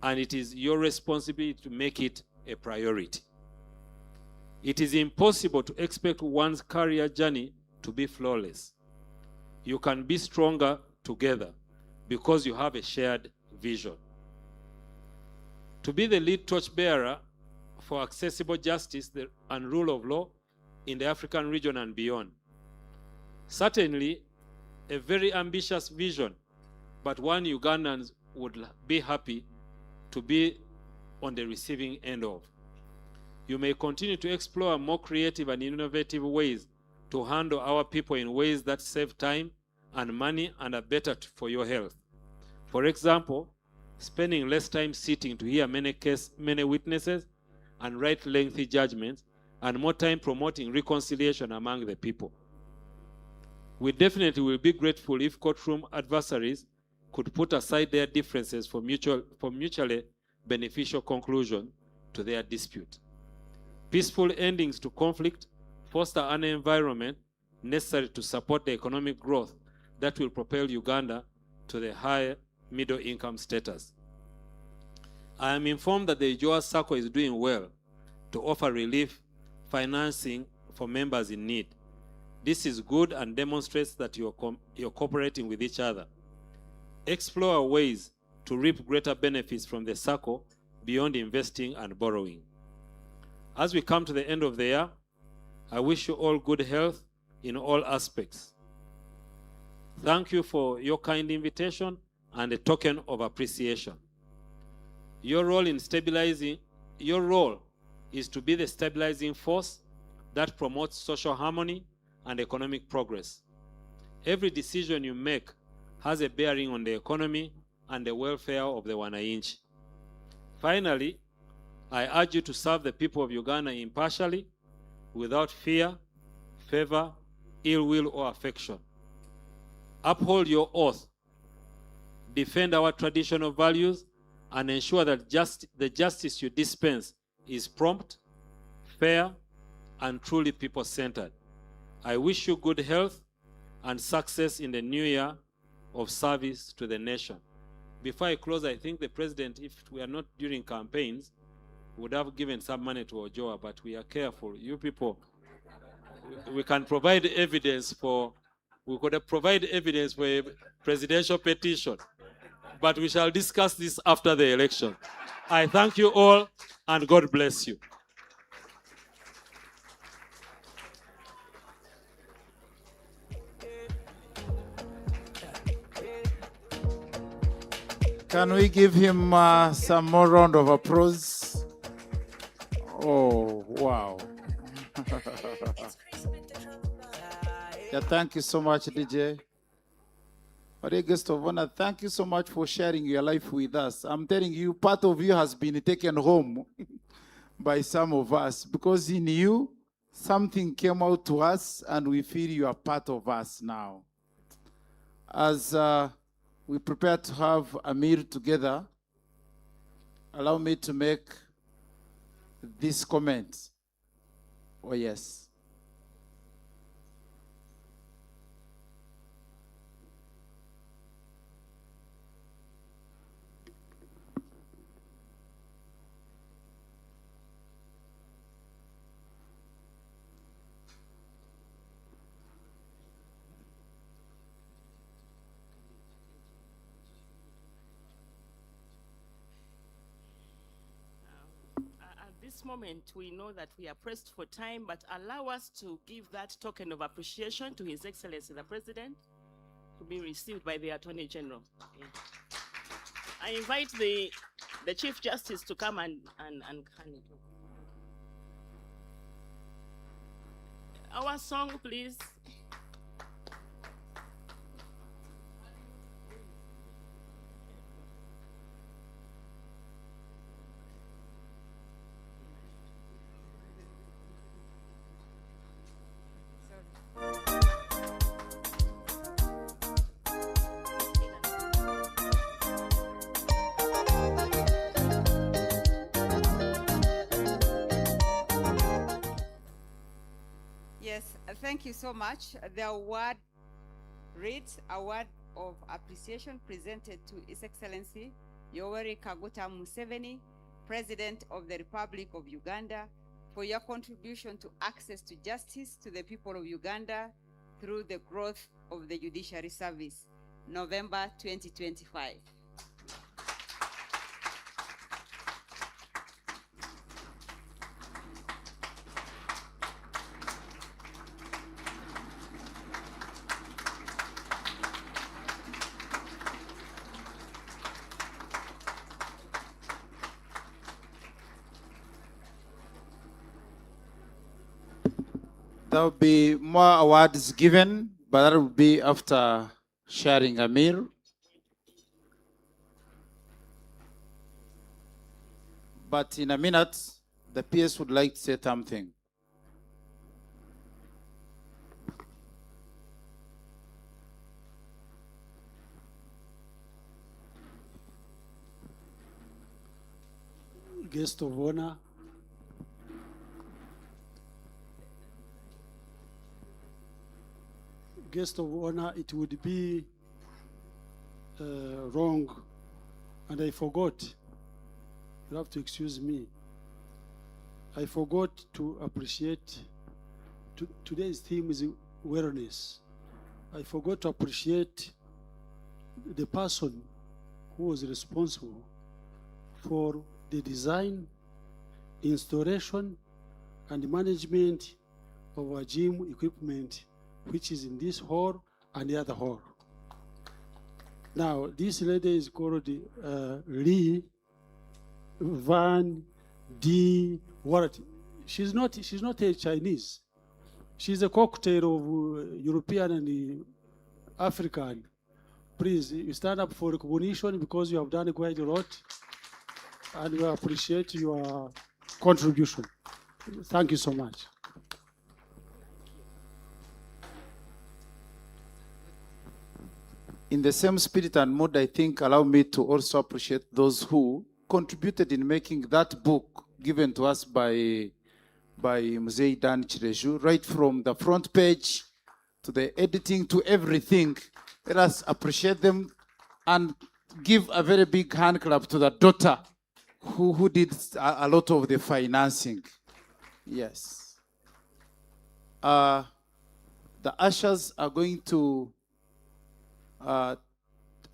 and it is your responsibility to make it a priority. It is impossible to expect one's career journey to be flawless. You can be stronger together because you have a shared vision. To be the lead torchbearer for accessible justice and rule of law in the African region and beyond. Certainly, a very ambitious vision, but one Ugandans would be happy to be on the receiving end of. You may continue to explore more creative and innovative ways to handle our people in ways that save time and money and are better for your health. For example, spending less time sitting to hear many witnesses and write lengthy judgments, and more time promoting reconciliation among the people. We definitely will be grateful if courtroom adversaries could put aside their differences for mutually beneficial conclusion to their dispute. Peaceful endings to conflict foster an environment necessary to support the economic growth that will propel Uganda to the higher middle income status. I am informed that the UJOA Circle is doing well to offer relief financing for members in need. This is good and demonstrates that you're cooperating with each other. Explore ways to reap greater benefits from the circle beyond investing and borrowing. As we come to the end of the year, I wish you all good health in all aspects. Thank you for your kind invitation and a token of appreciation. Your role is to be the stabilizing force that promotes social harmony and economic progress. Every decision you make has a bearing on the economy and the welfare of the wananchi. Finally, I urge you to serve the people of Uganda impartially, without fear, favor, ill will, or affection. Uphold your oath, defend our traditional values, and ensure that the justice you dispense is prompt, fair, and truly people-centered. I wish you good health and success in the new year of service to the nation. before I close, I think the president, if we are not during campaigns, would have given some money to Ojoa, but we are careful. You people, we can provide evidence for, we could provide evidence for a presidential petition, but we shall discuss this after the election. I thank you all, and God bless you. Can we give him some more round of applause? Oh, wow. Yeah, thank you so much, DJ. Dear guest of honor, thank you so much for sharing your life with us. I'm telling you, part of you has been taken home by some of us, because in you, something came out to us, and we feel you are part of us now. As we prepare to have a meal together, allow me to make this comment. Oh, yes. At this moment, we know that we are pressed for time, but allow us to give that token of appreciation to His Excellency the President to be received by the Attorney General. Yeah. I invite the Chief Justice to come and hand it over. Our song, please. Yes, thank you so much. The award reads, a word of appreciation presented to His Excellency Yoweri Kaguta Museveni, President of the Republic of Uganda, for your contribution to access to justice to the people of Uganda through the growth of the judiciary service, November 2025. There will be more awards given, but that will be after sharing a meal. But in a minute, the PS would like to say something. Guest of honor, guest of honor, it would be wrong, and I forgot. You have to excuse me. I forgot to appreciate. Today's theme is awareness. I forgot to appreciate the person who was responsible for the design, installation, and management of our gym equipment, which is in this hall and the other hall. Now, this lady is called Lee Van D. What? She's not a Chinese. She's a cocktail of European and African. Please, you stand up for recognition because you have done quite a lot, and we appreciate your contribution. Thank you so much. In the same spirit and mood, I think, allow me to also appreciate those who contributed in making that book given to us by Mzee Dan Chireju, right from the front page to the editing to everything. Let us appreciate them and give a very big hand clap to the daughter who did a lot of the financing. Yes. The ushers are going to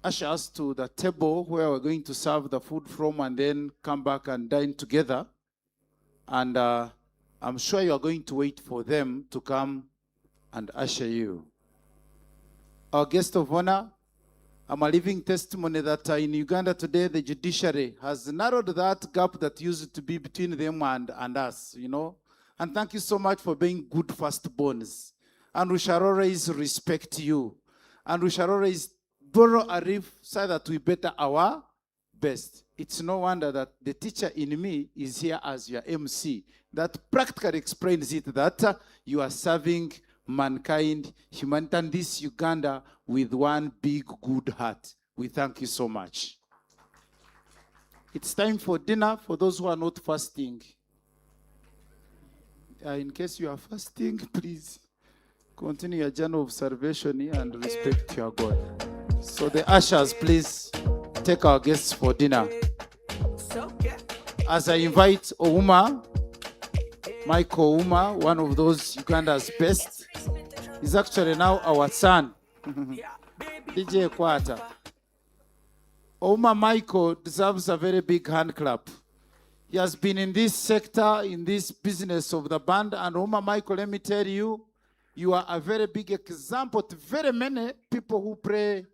usher us to the table where we're going to serve the food from and then come back and dine together. And I'm sure you're going to wait for them to come and usher you. Our guest of honor, I'm a living testimony that in Uganda today, the judiciary has narrowed that gap that used to be between them and us, you know. And thank you so much for being good firstborns. And we shall always respect you. And we shall always borrow a riff so that we better our best. It's no wonder that the teacher in me is here as your MC. That practically explains it that you are serving mankind, humanity, and this Uganda with one big good heart. We thank you so much. It's time for dinner for those who are not fasting. In case you are fasting, please continue your journey of salvation here and respect your God. So the ushers, please take our guests for dinner. As I invite Ouma, Michael Ouma, one of those Uganda's best, is actually now our son, DJ Kwata. Ouma Michael deserves a very big hand clap. He has been in this sector, in this business of the band, and Ouma Michael, let me tell you, you are a very big example to very many people who play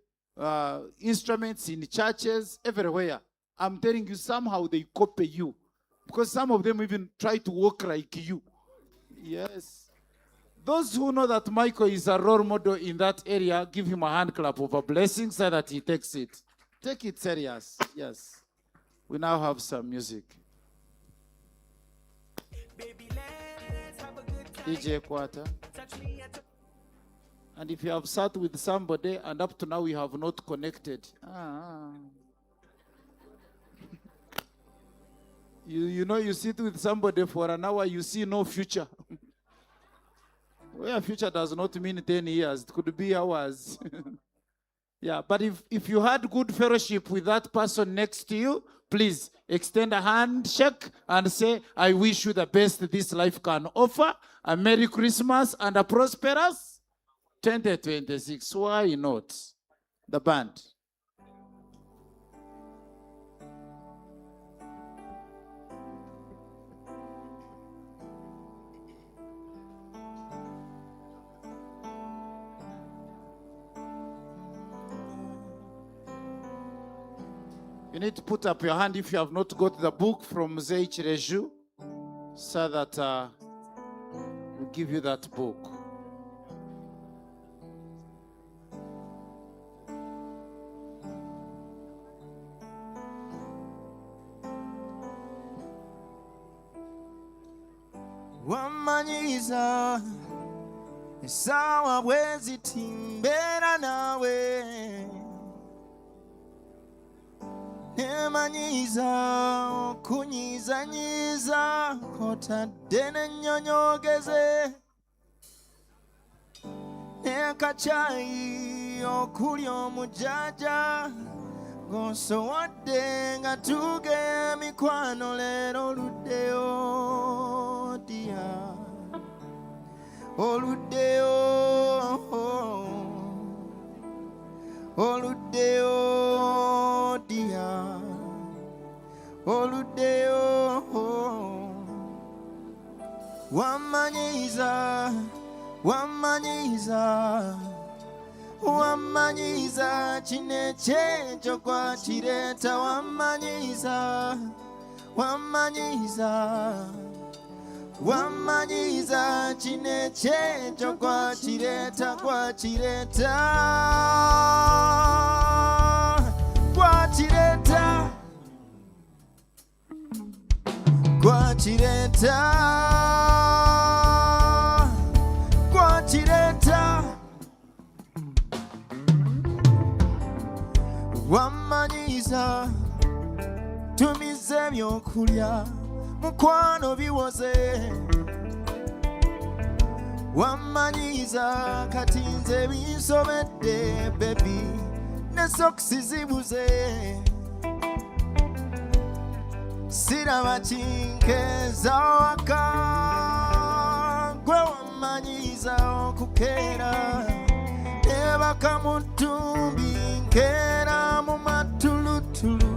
instruments in churches, everywhere. I'm telling you, somehow they copy you. Because some of them even try to walk like you. Yes. Those who know that Michael is a role model in that area, give him a hand clap of a blessing so that he takes it. Take it serious. Yes. We now have some music. DJ Kwata. And if you have sat with somebody and up to now you have not connected, you know, you sit with somebody for an hour, you see no future. Well, future does not mean 10 years. It could be hours. Yeah, but if you had good fellowship with that person next to you, please extend a handshake and say, I wish you the best this life can offer. A Merry Christmas and a prosperous 2026. Why not? The band. You need to put up your hand if you have not got the book from Zeich Reju, so that we'll give you that book. Wamanyiza esawa bwezi timbera nawe nemanyiza okunyizanyiza kotadde nennyonyogeze nekacayi okulya omujaja ng'osowodde nga tuge mikwano leero oluddeyo dia oluddeyo oluddeyo dia oluddeyo wamanyiza wamanyiza wamanyiza kinekyejo gwakireta wamanyiza wamanyiza wamanyiza kinekyejo gwakireta gwakireta gwakireta gwakireta gwakireta wamanyiza tumize ebyokulya mukwano biwoze wamanyiza kati nze binsobedde bebi ne sokisi zibuze siraba kinkeeza waka gwe wamanyiza okukeera nebaka mu ttumbi nkeera mu matulutulu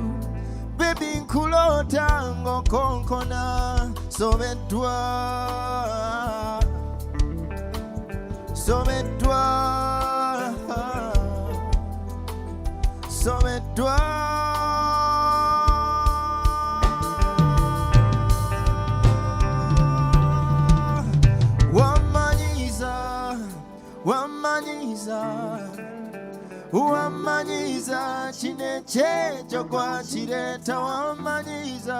bebi nkuloota ng'okonkona sobeddwa sobeddwa sobeddwa wamanyiza wamanyiza wamanyiza kino ekyekyo gwakireeta wamanyiza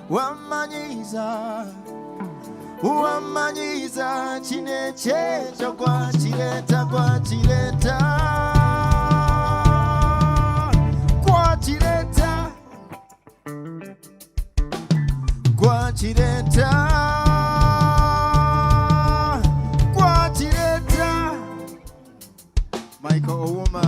wamanyiza wamanyiza kino ekyekyo gwakireeta gwakireeta gwakireeta gwakireeta gwakireeta Michael Owuma.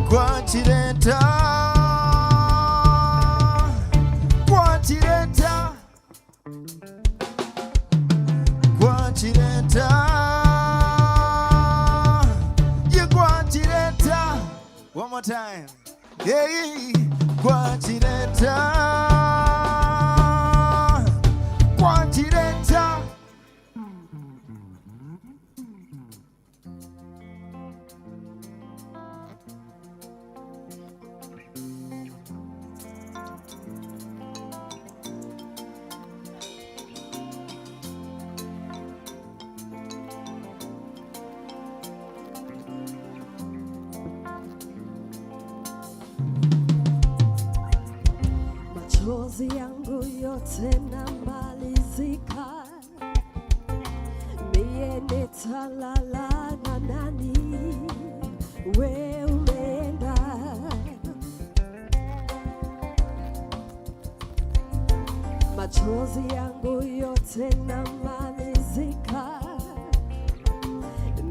Gwakireeta gwakireeta gwakireeta ye gwakireeta one more time hey gwakireeta gwakireeta machozi yangu yote namalizika, mie nitalala na nani? We umeenda, machozi yangu yote namalizika,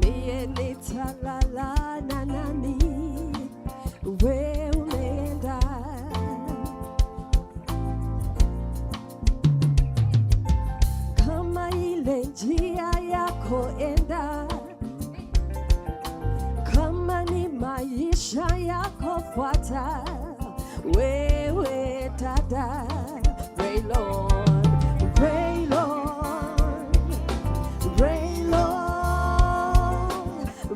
mie nitalala na nani? We umeenda, kama ile njia yako enda, kama ni maisha yako fuata, wewe dada. Rail on, rail on, rail on,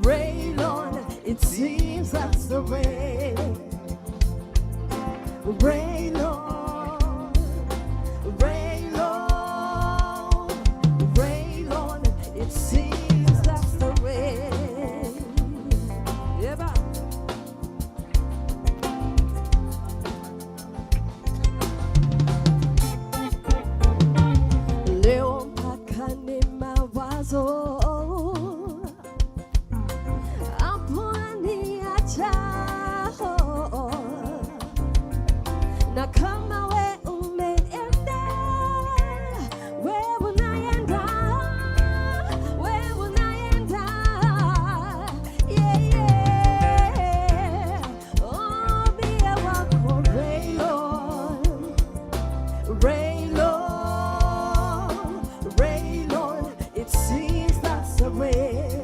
rail on. It seems that's the way. Rail on, rail on, rail on. It seems that's the way. Yeah, ba. Leo mpaka ni mawazo hapo aniacha, na kama we umeenda, we unaenda, we unaenda, yeah, yeah. Oh, bia wako rail on, rail on, rail on. It seems that's the way.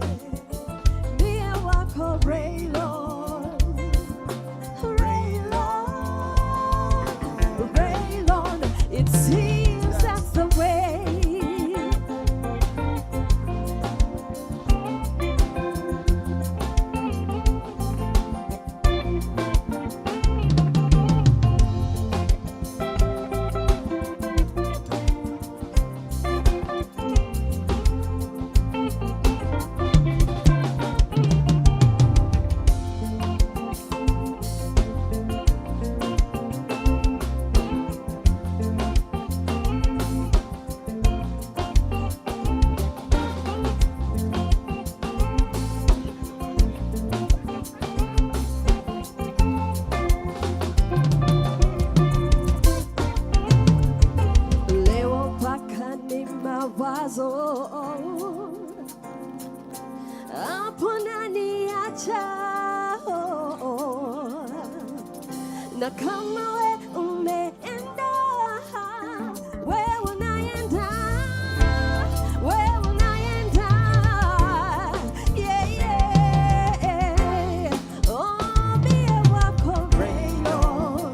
Bia wako rail on, rail on, rail on. It seems that's the way. chao na kama we umeenda wewe unaenda yeah, yeah. Oh, be wako Raylon,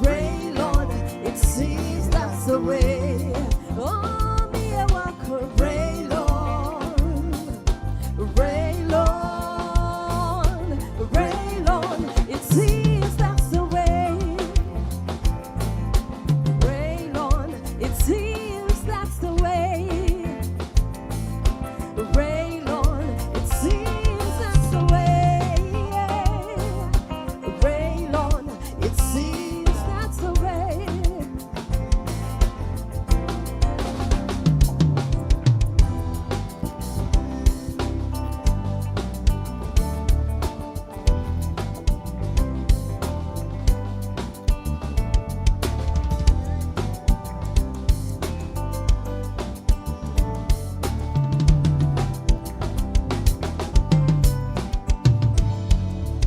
Raylon, it seems that's the way. Oh, be wako Raylon, it seems that's the way. Raylon, it seems that's the way. Raylon, it seems that's the way. Raylon, it seems that's the way.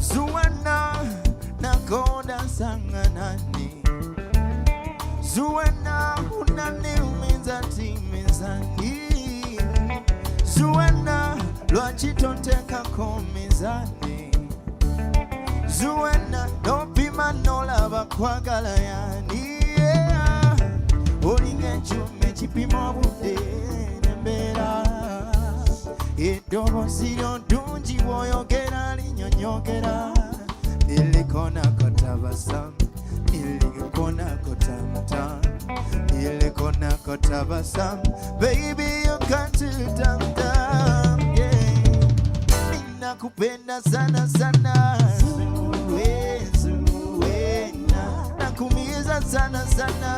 Zuena nakonda sanganani, Zuena unaniumiza timizani, Zuena lwachitonteka komizani, Zuena nopima nolaba kwagala yani, yeah. Olinga chume chipimo bude nembera, edobozi lyondungi bw'oyogera linyonyogera, nilikona kotabasam, nilikona kotamtam, nilikona kotabasam, baby you got to tamtam, yeah. Ninakupenda sana sana, Zuena, nakumiza sana sana,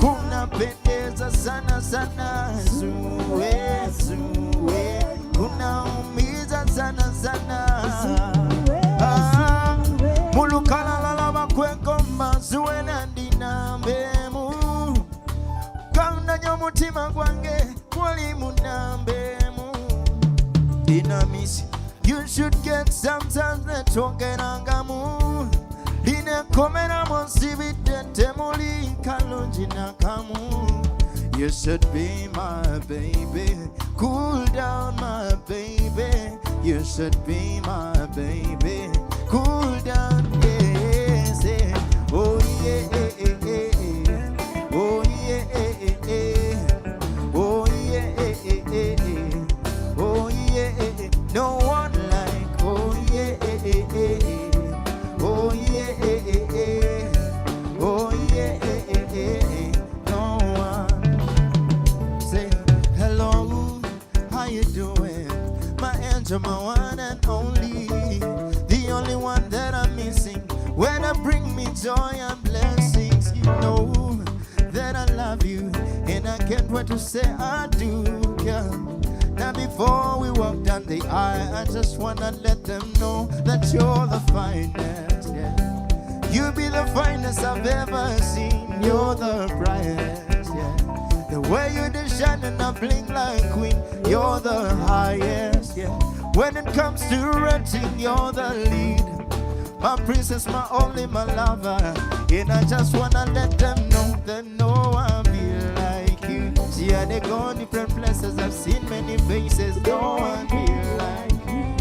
kunapendeza sana sana, Zuena, kunaumiza sana sana, mulukalala bakwegomba, Zuena ndinambemu, kaunanya omutima gwange gwali munambemu, dinamisi you should get sometimes netwogerangamu, linekomera monsibidde muli kalungi nakamu. You should be my baby, cool down my baby. You should be my baby, cool down, yes, yeah. Oh yeah, oh yeah, oh yeah, oh yeah. No one like, oh yeah, oh yeah, oh yeah, no one. Say hello, how you doing? My angel, my one and only, the only one that I'm missing. When I bring me joy and blessings, you know that I love you, and I can't wait to say I do, girl. Now before we walk down the aisle, I just wanna let them know that you're the finest, yeah. You be the finest I've ever seen. You're the brightest, yeah. The way you do shine and I blink like queen. You're the highest, yeah. When it comes to renting, you're the lead. My princess, my only, my lover. And I just wanna let them know that no one be like you. See how they go different places, I've seen many faces. No one be like you.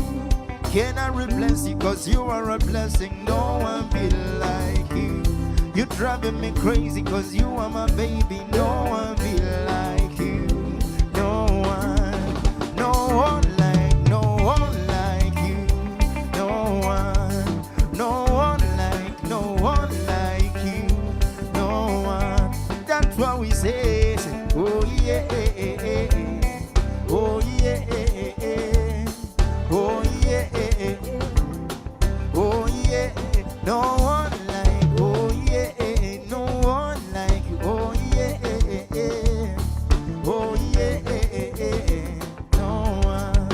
Can I replace you? Cause you are a blessing. No one be like you. You're driving me crazy cause you are my baby. No one be like you. No one, no one like, no one like you. No one, no one like, no one like you. No one. That's what we say. Oh yeah, oh yeah, oh yeah, oh yeah. No one like, oh yeah, no one like you. Oh yeah, oh yeah, no one.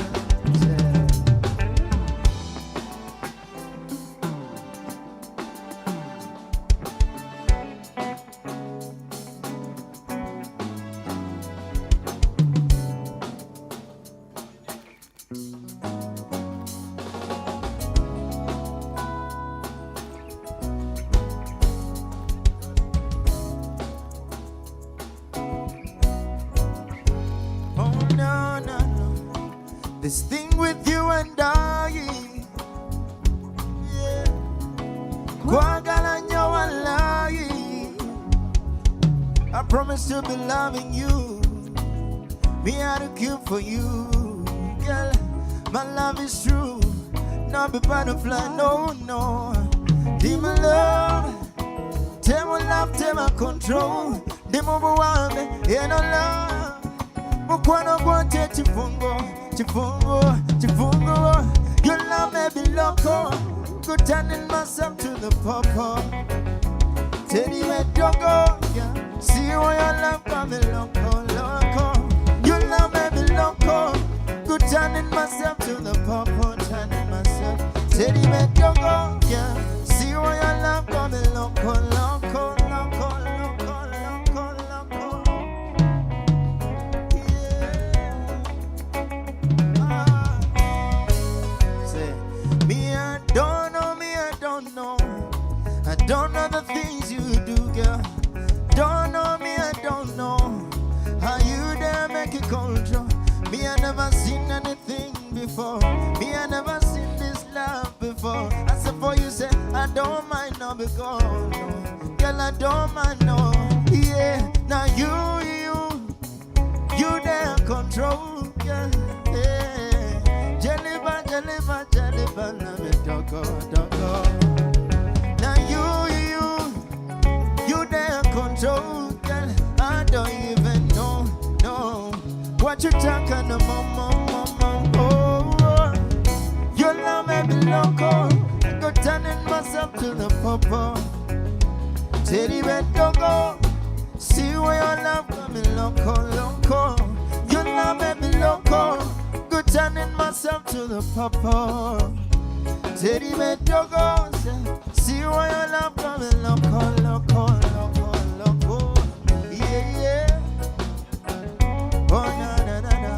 this thing with you and I. Yeah. Kwagala nyo walai. I promise to be loving you. Me out to kill for you, girl. My love is true, not be butterfly, no, no. Dear my love, tell my love, tell my control. Dear my one, yeah, no love. Mukwano gwante chifungo, chifungo, chifungo. Your love may be loco. Good turning myself to the purple. Teddy me dogo, yeah. See where your love coming loco, loco. Your love may be loco. Good turning myself to the purple, turning myself. Teddy me dogo, yeah. See where your love coming loco, loco, loco, loco, loco, loco. Me, I don't know, me, I don't know. I don't know the things you do, girl. Don't know me, I don't know. How you dare make it control. Me, I never seen anything before. Me, I never seen this love before. I said for you, say, I don't mind, no, because, no. Girl, I don't mind, no. Yeah, now you dare control, girl. Yeah. Jellyba, jellyba, jellyba, let me talk, talk. Now you dare control, girl. I don't even know, no. What you talking about, mom, oh. Your love may be loco. Go turning myself to the purple. Teddy bear dogo. See where your love coming loco, loco. Your love may be loco. Go turning myself to the purple. Teddy bear dogo. See where your love coming loco, loco, loco, loco. Yeah, yeah. Oh, na, na, na, na.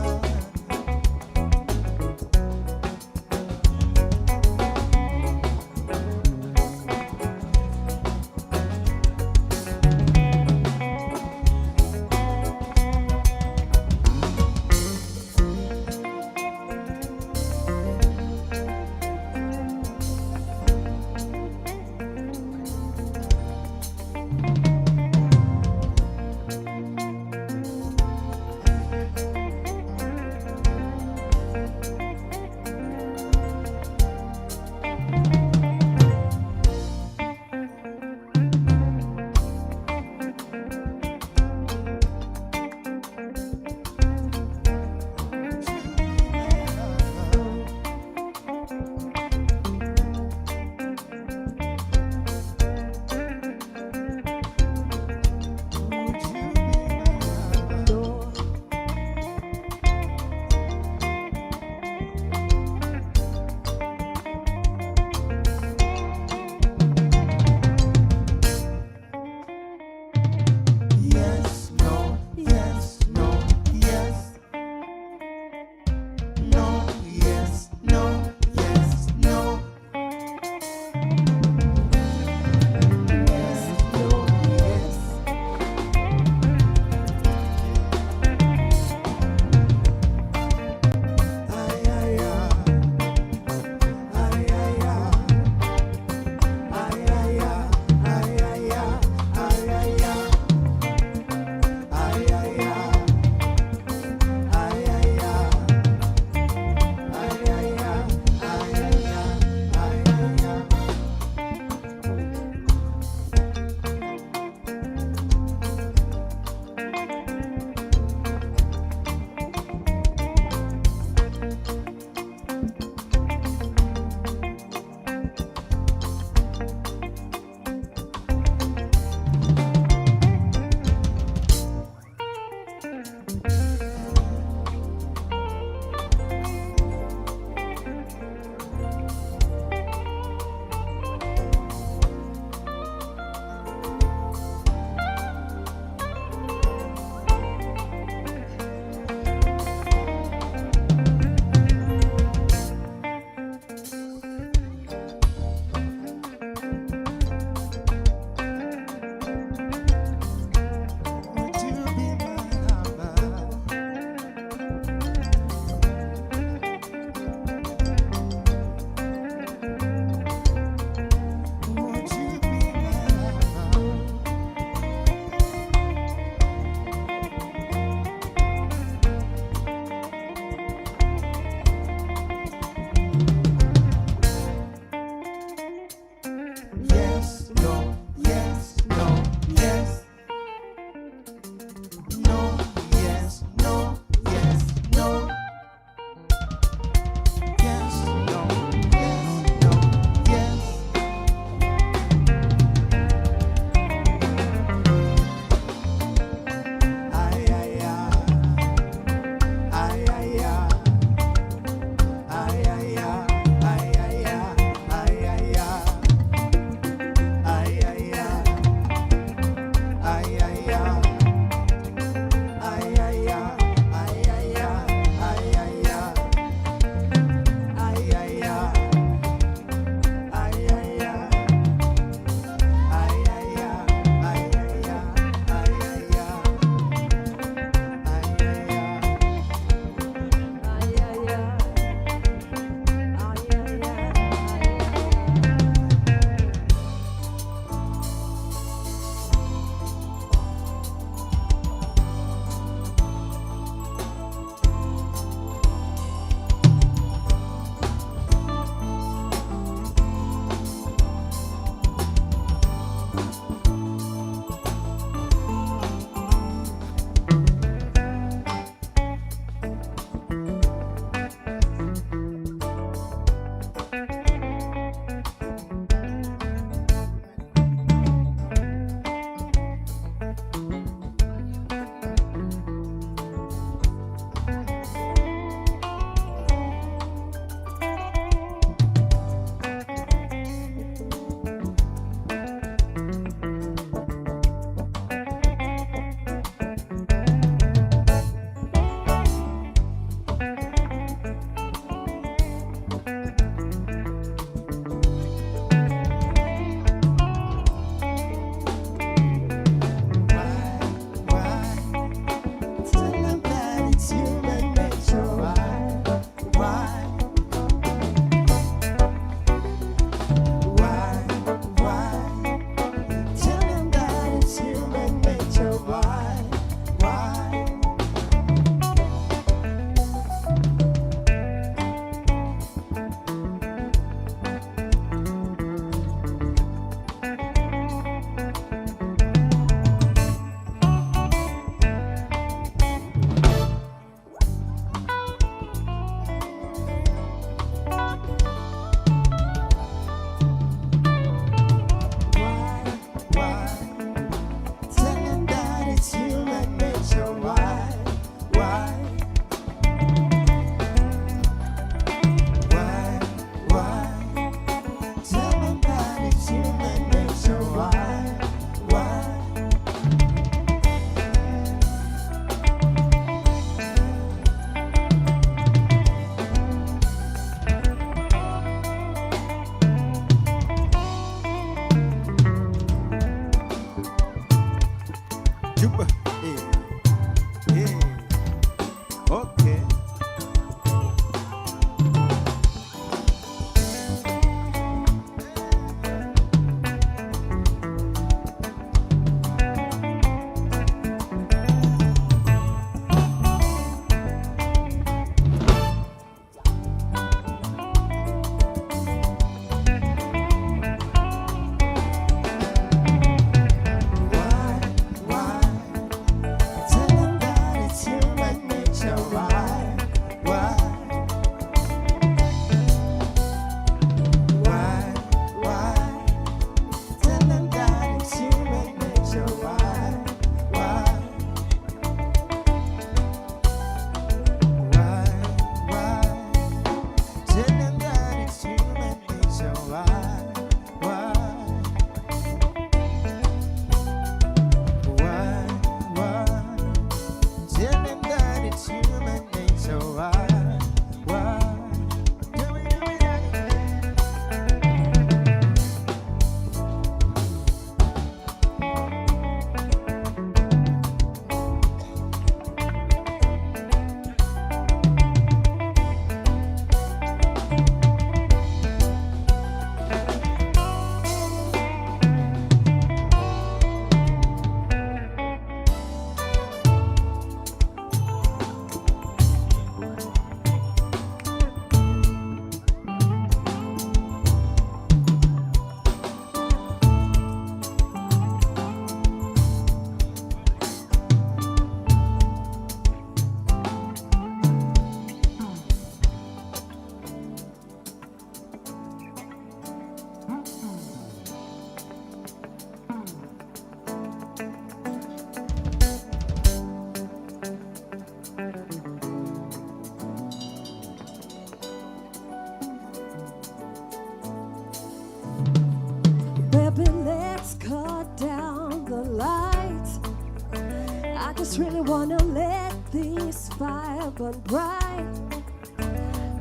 burn bright.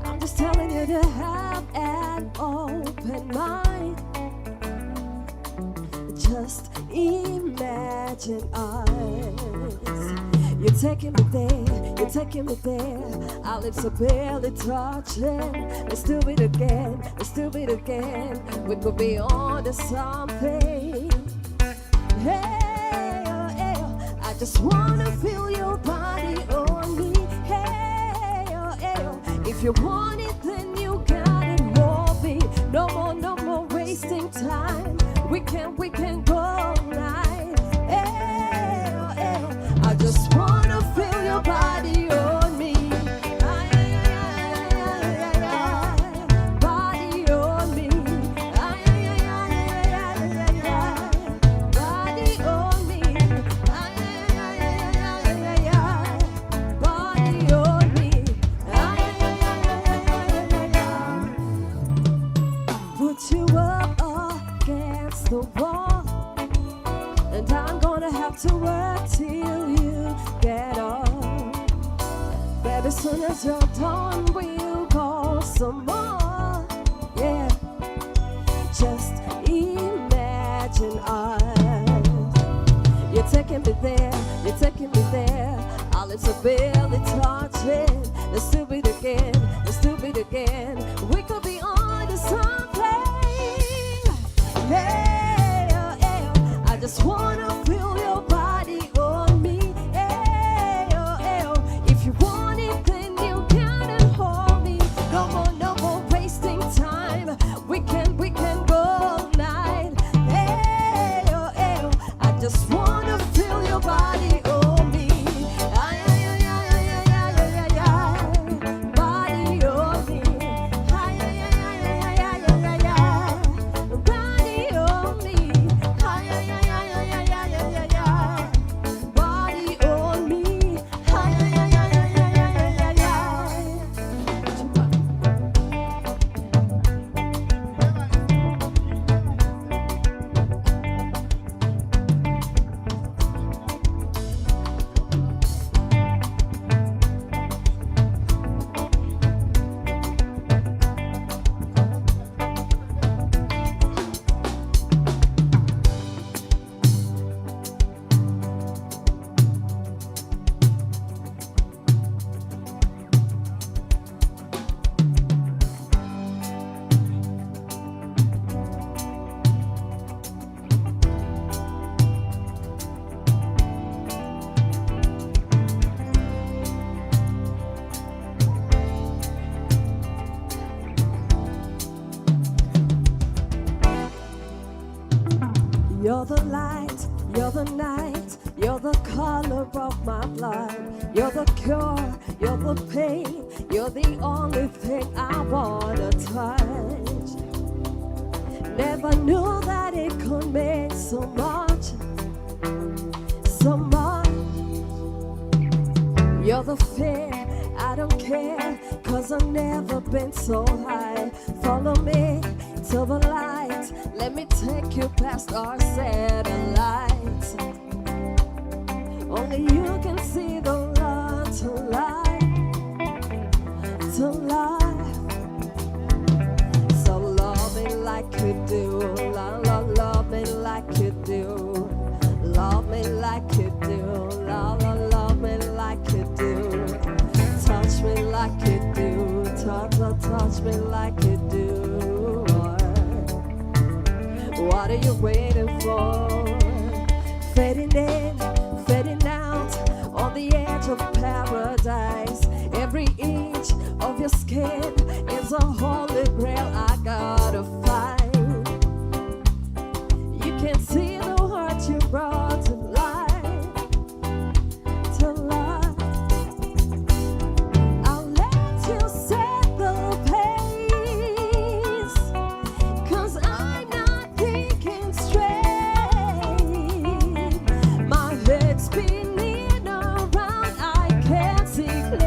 I'm just telling you to have an open mind. Just imagine us. You're taking me there, you're taking me there. Our lips are barely touching. Let's do it again, let's do it again. We could be on to something. Hey, oh, hey, oh. I just wanna feel your body on me. Hey, oh, hey, oh. If you want it, then you got it, hold me. No more wasting time. We can go all night. Hey, oh, hey, oh. I just wanna feel your body on me. Ay, ay, ay, ay, ay, ay. Body on me. Ay, ay, ay, ay, ay, ay, ay. Body on me. Ay, ay, ay, ay, ay, ay. Body on me. Ay, ay, ay, ay, ay, ay. Put you up against the wall, and I'm gonna have to work till you get up. Baby, soon as you're done, we'll go some more. Yeah, just imagine us. You're taking me there, you're taking me there. Our lips are barely touching. Let's do it again, let's do it again. We could be on to something. Hey, oh, hey, oh. I just wanna feel your body on me. Hey, oh, if you want it, then you gotta hold me. No more wasting time. We can go all night. Hey, oh, I just wanna feel your body on me. Ay, ay, ay, ay, ay, ay, ay, ay, ay. Body on me. Ay, ay, ay, ay, ay, ay, ay, ay. Body on me. Ay, ay, ay, ay, ay, ay, ay, ay, ay. Body on me. Ay, ay, ay, ay, ay, ay, ay, ay. You're the light, you're the night, you're the color of my blood. You're the cure, you're the pain, you're the only thing I wanna touch. Never knew that it could mean so much, so much. You're the fear, I don't care, 'cause I've never been so high. Follow me to the light, let me take you past our satellites. Only you can see the love to life, to life. So love me like you do, love me like you do. Love me like you do, love me like you do. Touch me like you do, touch me like you do. What are you waiting for? Fading in, fading out, on the edge of paradise. Every inch of your skin is a holy grail I gotta find. You can see the heart you brought to life, to life. I'll let you set the pace, 'cause I'm not thinking straight. My head's spinning around, I can't see clear.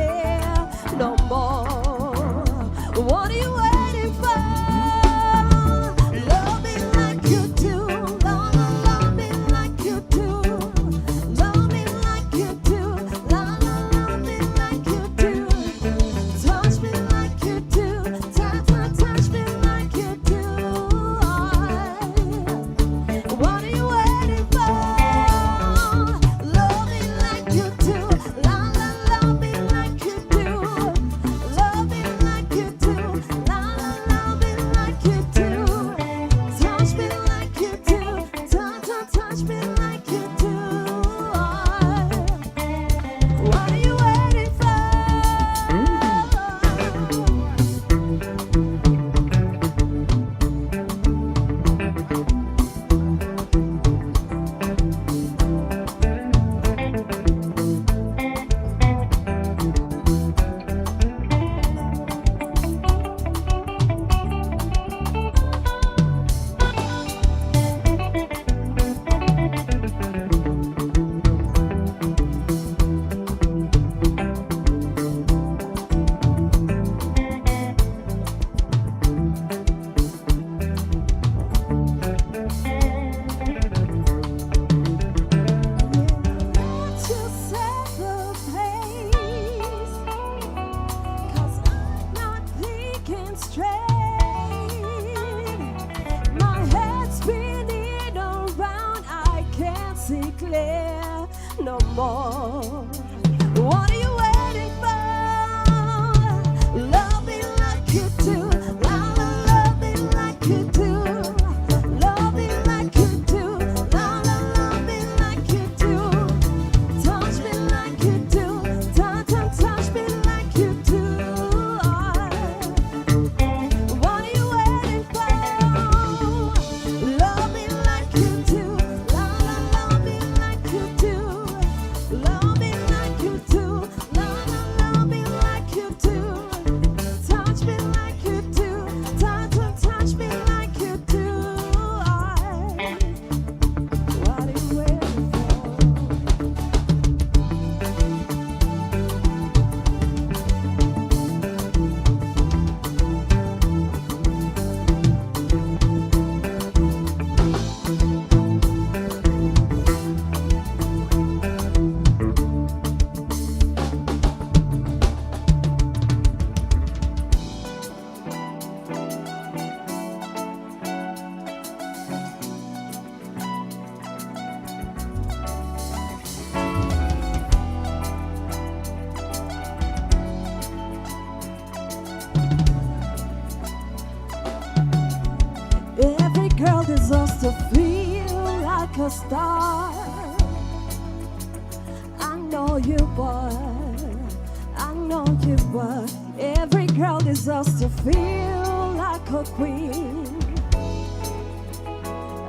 you what? Every girl deserves to feel like a queen.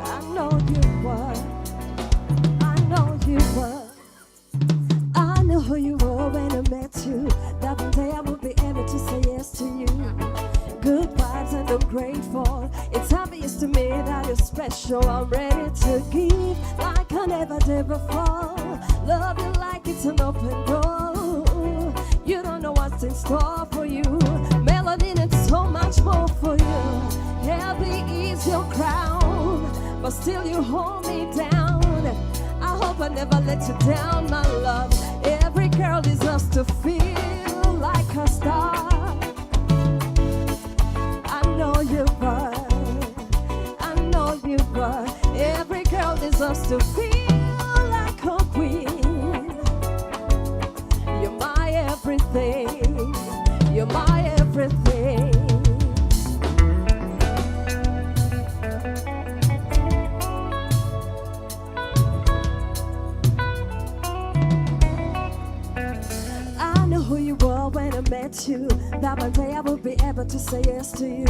I know you what? I know you what? I know who you were when I met you. That one day I would be able to say yes to you. Good vibes and I'm grateful. It's obvious to me that you're special. I'm ready to give like I never did before. Love you like it's an open door. You don't know what's in store for you. Melanin and so much more for you. Heavy is your crown, but still you hold me down. I hope I never let you down, my love. Every girl deserves to feel like a star. I know you were. I know you were. Every girl deserves to feel like a queen. You're my everything. You're my everything. I know who you were when I met you. That one day I will be able to say yes to you.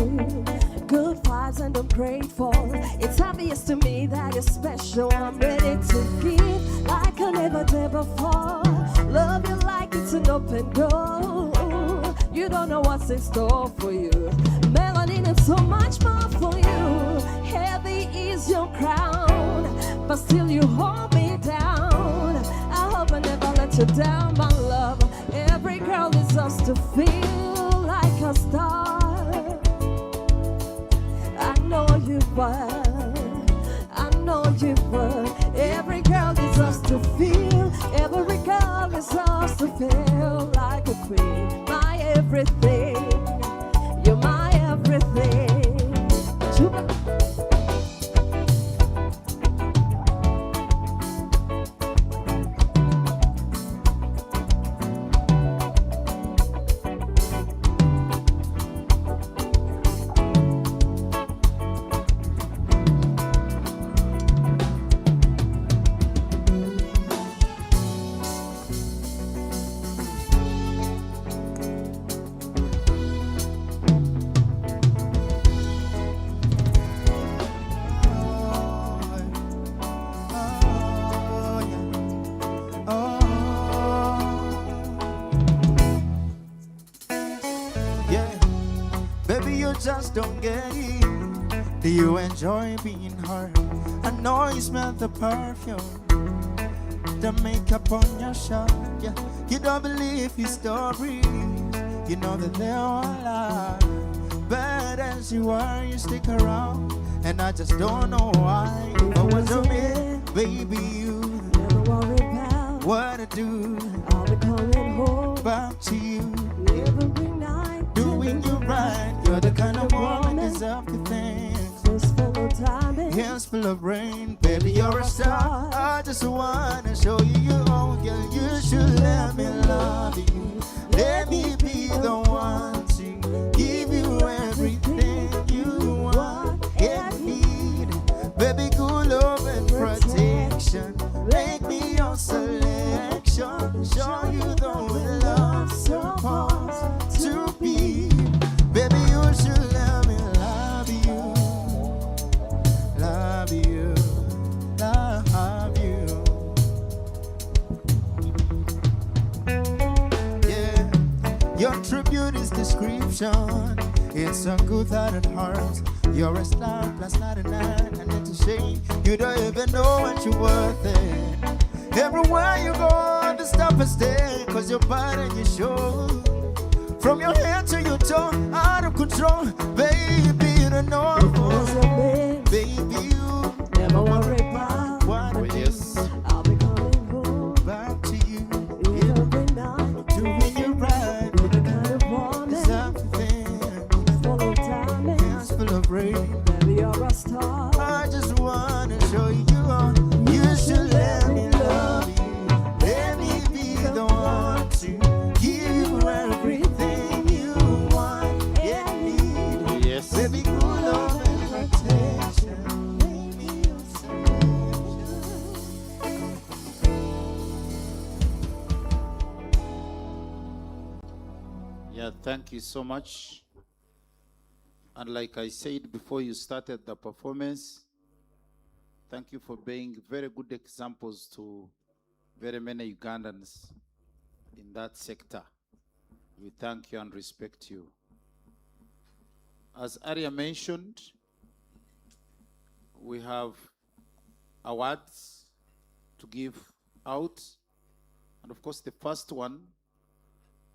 Good vibes and I'm grateful. It's obvious to me that you're special. I'm ready to give like I never did before. Love you like it's an open door. You don't know what's in store for you. Melanin and so much more for you. Heavy is your crown, but still you hold me down. I hope I never let you down, my love. Every girl deserves to feel like a star. I know you were. I know you were. Every girl deserves to feel. Every girl deserves to feel like a queen. My everything. You're my everything. Just don't get it. Do you enjoy being hurt? I know you smell the perfume, the makeup on your shirt. Yeah, you don't believe his stories. You know that they're all lies. Bad as you are, you stick around, and I just don't know why. But what's your man, baby? You never worry about what I do. I'll be coming home back to you every night, doing you right. You're the kind of woman that deserves to think. Fist full of diamonds, hands full of rain. Baby, you're a star. I just wanna show you your own. Girl, you should let me love you. Let me be the one to give you everything you want and need. Baby, good love and protection. Make me your selection. Show you the way love's supposed to be. Baby, you should let me love you. Love you. Love you. Yeah. Your tribute is description. It's a good thought and heart. You're a star plus 99, and it's a shame you don't even know what you're worth it. Everywhere you go, to stop and stay, cause you're bad and you show. From your head to your toe, out of control. Baby, you don't know. Baby, you never worry about what I do. I'll be coming home back to you every night, doing you right. You're the kind of woman is everything. Full of diamonds, hands full of rain. Baby, you're a star. I just wanna show you all. You should let me love you. Let me be the one to give you everything you want and need. Yes. Baby, good love Yeah, thank you so much. And like I said before you started the performance, thank you for being very good examples to very many Ugandans in that sector. We thank you and respect you. As Arya mentioned, we have awards to give out. And of course, the first one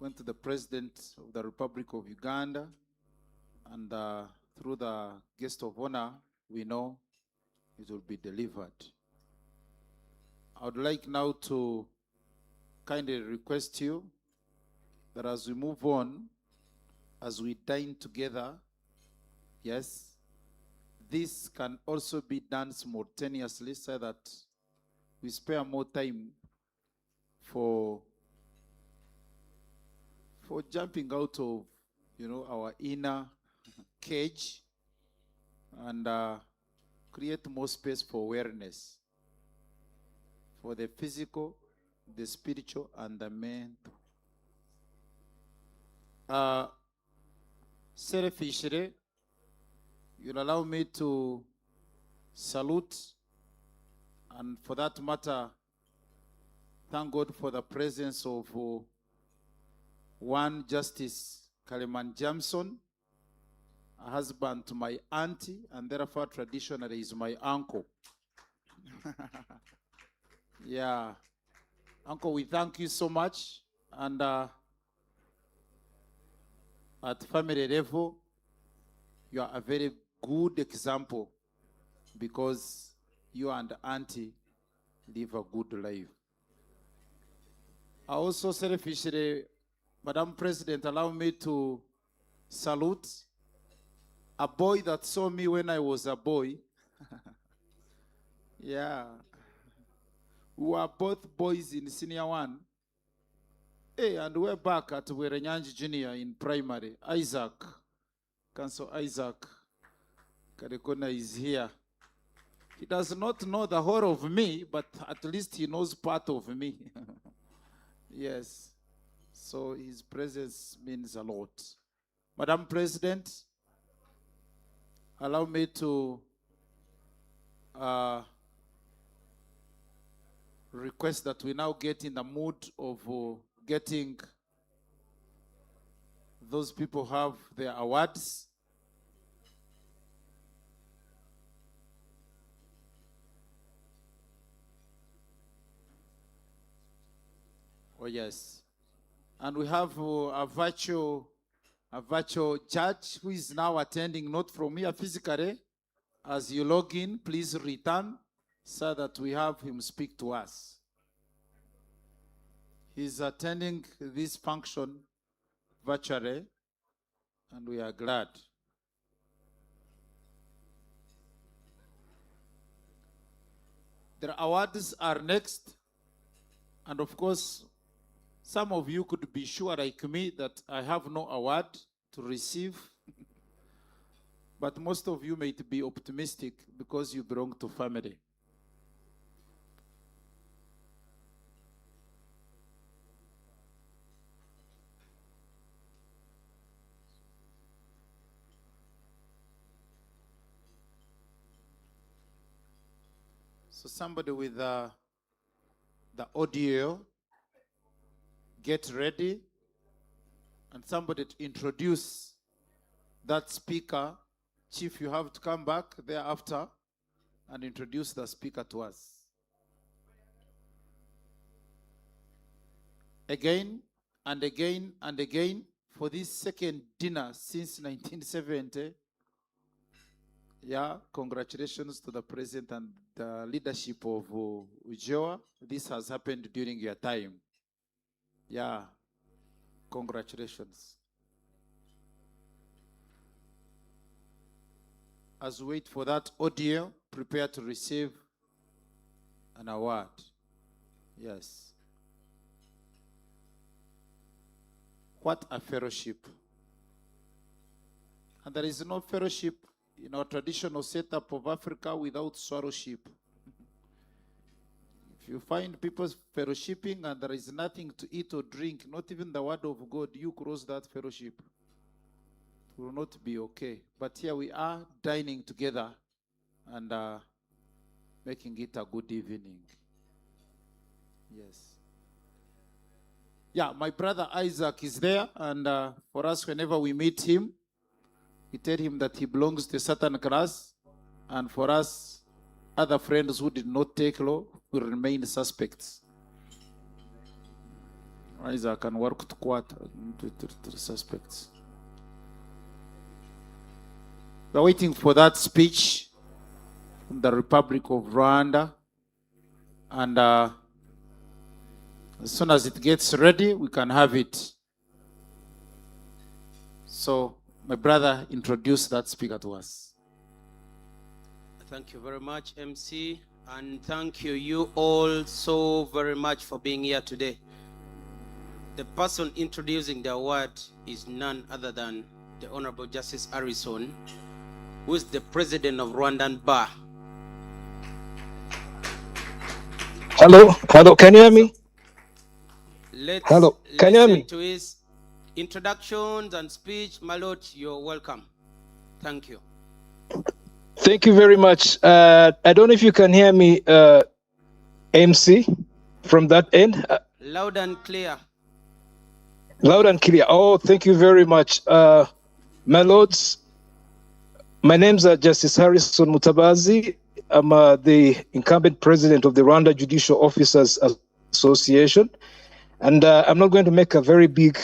went to the President of the Republic of Uganda. And through the guest of honor, we know it will be delivered. I would like now to kindly request you that as we move on, as we dine together, yes, this can also be done simultaneously so that we spare more time for jumping out of, our inner cage and create more space for awareness for the physical, the spiritual, and the mental. Selfishly, you'll allow me to salute, and for that matter, thank God for the presence of one Justice Kaleman Jamson, a husband to my auntie, and therefore traditionally is my uncle. Yeah. Uncle, we thank you so much. And at family level, you are a very good example because you and auntie live a good life. I also selfishly, Madam President, allow me to salute a boy that saw me when I was a boy. Yeah. We were both boys in senior one. Hey, and we're back at Werenyanji Junior in primary. Isaac, Council Isaac Kadekona is here. He does not know the whole of me, but at least he knows part of me. Yes. So his presence means a lot. Madam President, allow me to request that we now get in the mood of getting those people have their awards. Oh yes. And we have a virtual judge who is now attending, not from here physically. As you log in, please return so that we have him speak to us. He's attending this function virtually, and we are glad. The awards are next, and of course, some of you could be sure, like me, that I have no award to receive. But most of you might be optimistic because you belong to family. So somebody with the audio, get ready, and somebody to introduce that speaker. Chief, you have to come back thereafter and introduce the speaker to us. Again and again and again, for this second dinner since 1970, yeah, congratulations to the President and the leadership of UJOA. This has happened during your time. Yeah, congratulations. As we wait for that audio, prepare to receive an award. Yes. What a fellowship. And there is no fellowship in our traditional setup of Africa without swallowship. If you find people fellowshipping and there is nothing to eat or drink, not even the word of God, you cross that fellowship. It will not be okay. But here we are dining together and making it a good evening. Yes. Yeah, my brother Isaac is there, and for us, whenever we meet him, we tell him that he belongs to a certain class, and for us, other friends who did not take law will remain suspects. Isaac can work to court to suspects. We're waiting for that speech from the Republic of Rwanda, and as soon as it gets ready, we can have it. So, my brother, introduce that speaker to us. Thank you very much, MC, and thank you all so very much for being here today. The person introducing the award is none other than the Honorable Justice Harrison, who is the president of Rwandan Bar. Hello, can you hear me? Let's Hello, can you hear listen me? to his introductions and speech. My lord, you're welcome. Thank you. Thank you very much. I don't know if you can hear me, MC, from that end. Loud and clear. Loud and clear. Oh, thank you very much. My lords, my name's Justice Harrison Mutabazi. I'm the incumbent president of the Rwanda Judicial Officers Association. And I'm not going to make a very big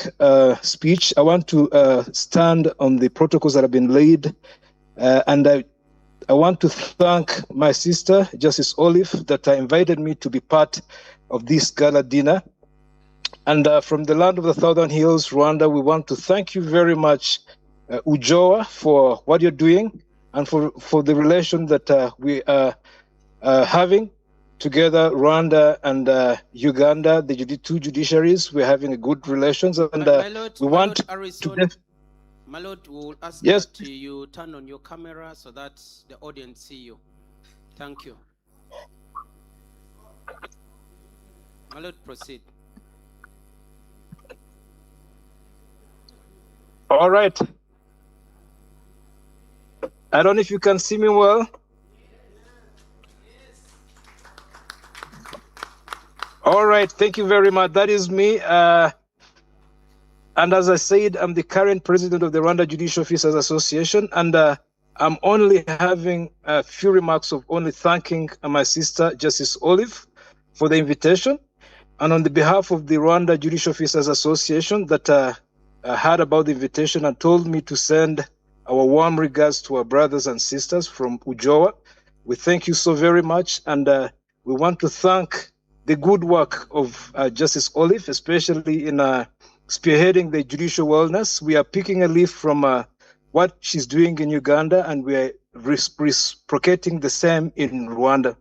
speech. I want to stand on the protocols that have been laid. And I want to thank my sister, Justice Olive, that invited me to be part of this gala dinner. And from the land of the Southern Hills, Rwanda, we want to thank you very much, Ujoa, for what you're doing and for the relation that we are having together, Rwanda and Uganda, the two judiciaries. We're having a good relations, and we want to. My lord, we will ask Yes. that you turn on your camera so that the audience see you. Thank you. My lord, proceed. All right. I don't know if you can see me well. All right, thank you very much. That is me. And as I said, I'm the current president of the Rwanda Judicial Officers Association, and I'm only having a few remarks of only thanking my sister, Justice Olive, for the invitation. And on the behalf of the Rwanda Judicial Officers Association that heard about the invitation and told me to send our warm regards to our brothers and sisters from Ujoa. We thank you so very much, and we want to thank the good work of Justice Olive, especially in spearheading the judicial wellness. We are picking a leaf from what she's doing in Uganda, and we are reciprocating the same in Rwanda.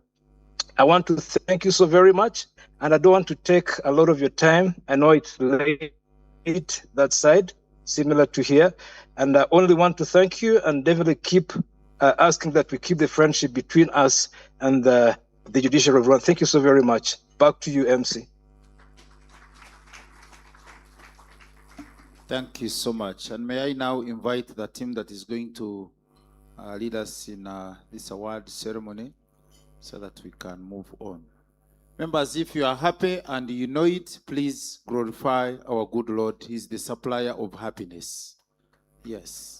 I want to thank you so very much, and I don't want to take a lot of your time. I know it's late that side, similar to here, and I only want to thank you and definitely keep asking that we keep the friendship between us and the judiciary of Rwanda. Thank you so very much. Back to you, MC. Thank you so much. And may I now invite the team that is going to lead us in this award ceremony so that we can move on. Members, if you are happy and you know it, please glorify our good Lord. He's the supplier of happiness. Yes.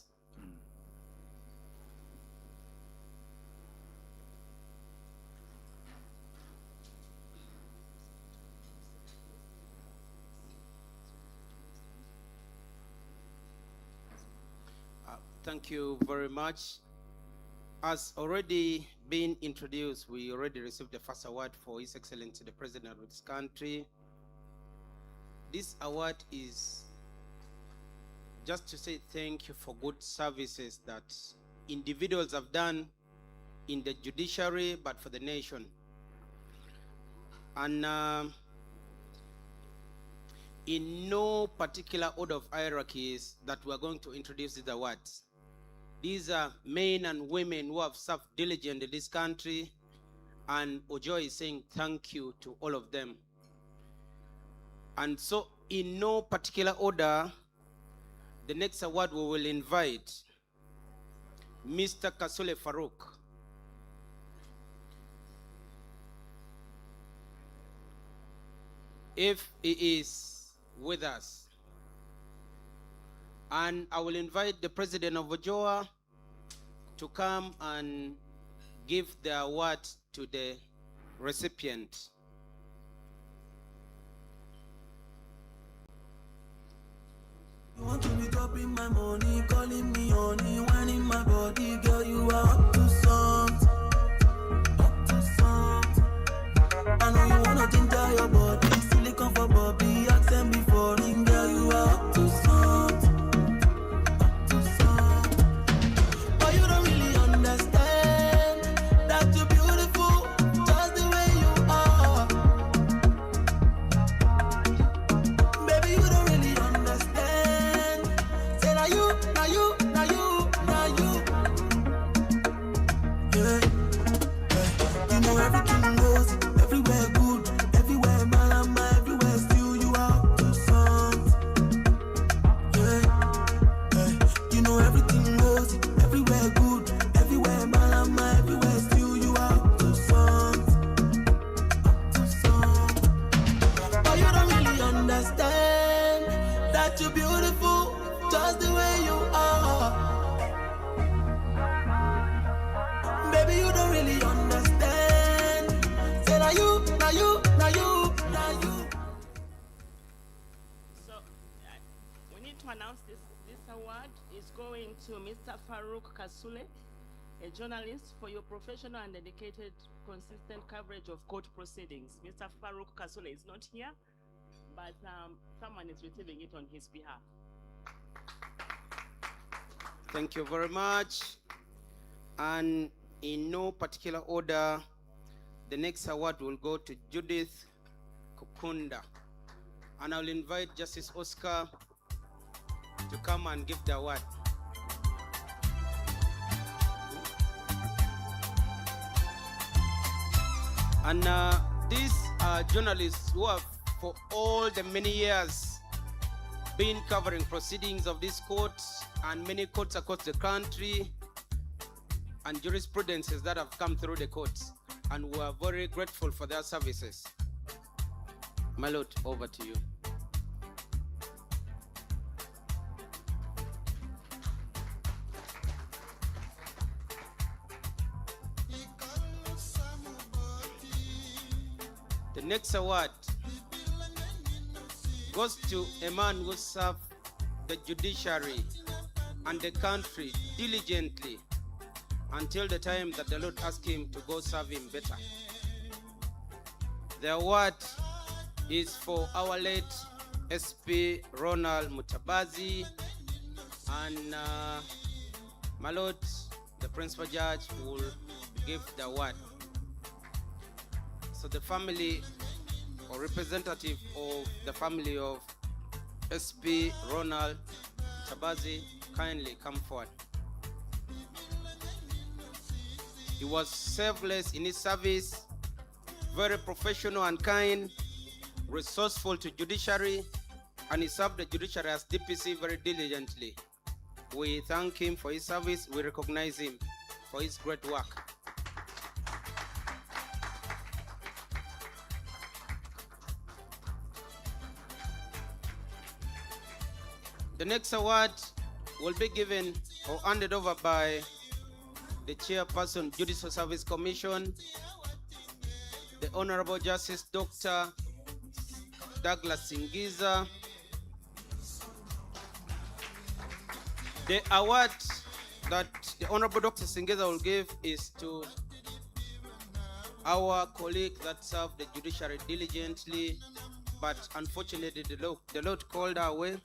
Thank you very much. As already been introduced, we already received the first award for His Excellency the President of this country. This award is just to say thank you for good services that individuals have done in the judiciary, but for the nation. And in no particular order of hierarchies that we're going to introduce these awards. These are men and women who have served diligently in this country And Ojo is saying thank you to all of them. And so, in no particular order, the next award we will invite Mr. Kasule Farouk. If he is with us. And I will invite the president of Ojoa to come and give the award to the recipient. You want to be dropping my money, calling me honey, whining my body, girl, you are up to something, up to something. I know you wanna ginger your body, silicone for Bobby, accent before ring, girl, you are up to something, up to something. But you don't really understand that you're beautiful, just the way you are. Baby, you don't really understand. Say now you, now you, now you, now you. Yeah, yeah. You know everything goes everywhere good, everywhere malama, everywhere still you are up to something. Yeah, yeah. You know everything goes everywhere good, everywhere malama, everywhere still you are up to something, up to something. But you don't really understand that you're beautiful, just the way you are. Baby, you don't really understand. Say now you, now you, now you, now you. So we need to announce this award is going to Mr. Farouk Kasule, a journalist, for your professional and dedicated, consistent coverage of court proceedings. Mr. Farouk Kasule is not here, but someone is receiving it on his behalf. Thank you very much. And in no particular order, the next award will go to Judith Kukunda. And I'll invite Justice Oscar to come and give the award. And these are journalists who have, for all the many years, been covering proceedings of this court and many courts across the country and jurisprudences that have come through the courts. And we are very grateful for their services. My Lord, over to you. The next award goes to a man who served the judiciary and the country diligently until the time that the Lord asked him to go serve him better. The award is for our late SP Ronald Mutabazi, and my Lord, the principal judge, will give the award. So the family or representative of the family of SP Ronald Mutabazi, kindly come forward. He was selfless in his service, very professional and kind, resourceful to judiciary, and he served the judiciary as DPC very diligently. We thank him for his service. We recognize him for his great work. The next award will be given or handed over by the chairperson, Judicial Service Commission, the Honorable Justice Dr. Douglas Singiza. The award that the Honorable Dr. Singiza will give is to our colleague that served the judiciary diligently, but unfortunately the Lord called her away,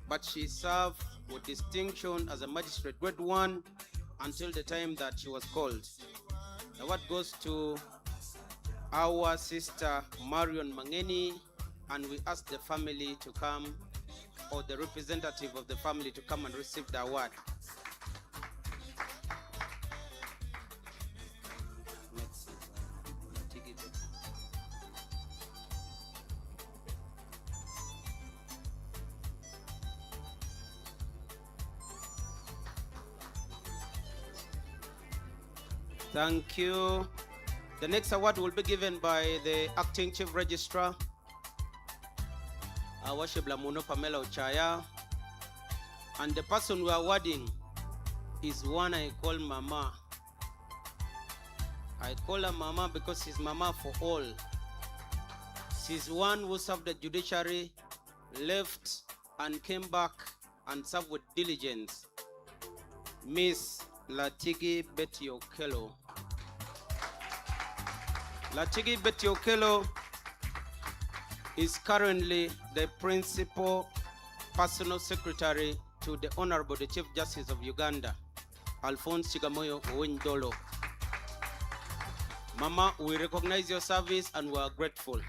but she served with distinction as a magistrate grade 1 until the time that she was called. The award goes to our sister Marion Mangeni, and we ask the family to come, or the representative of the family to come and receive the award. Thank you. The next award will be given by the Acting Chief Registrar, Worship Lamuno Pamela Ochaya. And the person we are awarding is one I call Mama. I call her Mama because she's Mama for all. She's one who served the judiciary, left and came back and served with diligence. Miss Latigi Betty Okello. Latigi Betty Okello is currently the principal personal secretary to the Honorable the Chief Justice of Uganda, Alphonse Chigamoyo Owendolo. Mama, we recognize your service and we are grateful.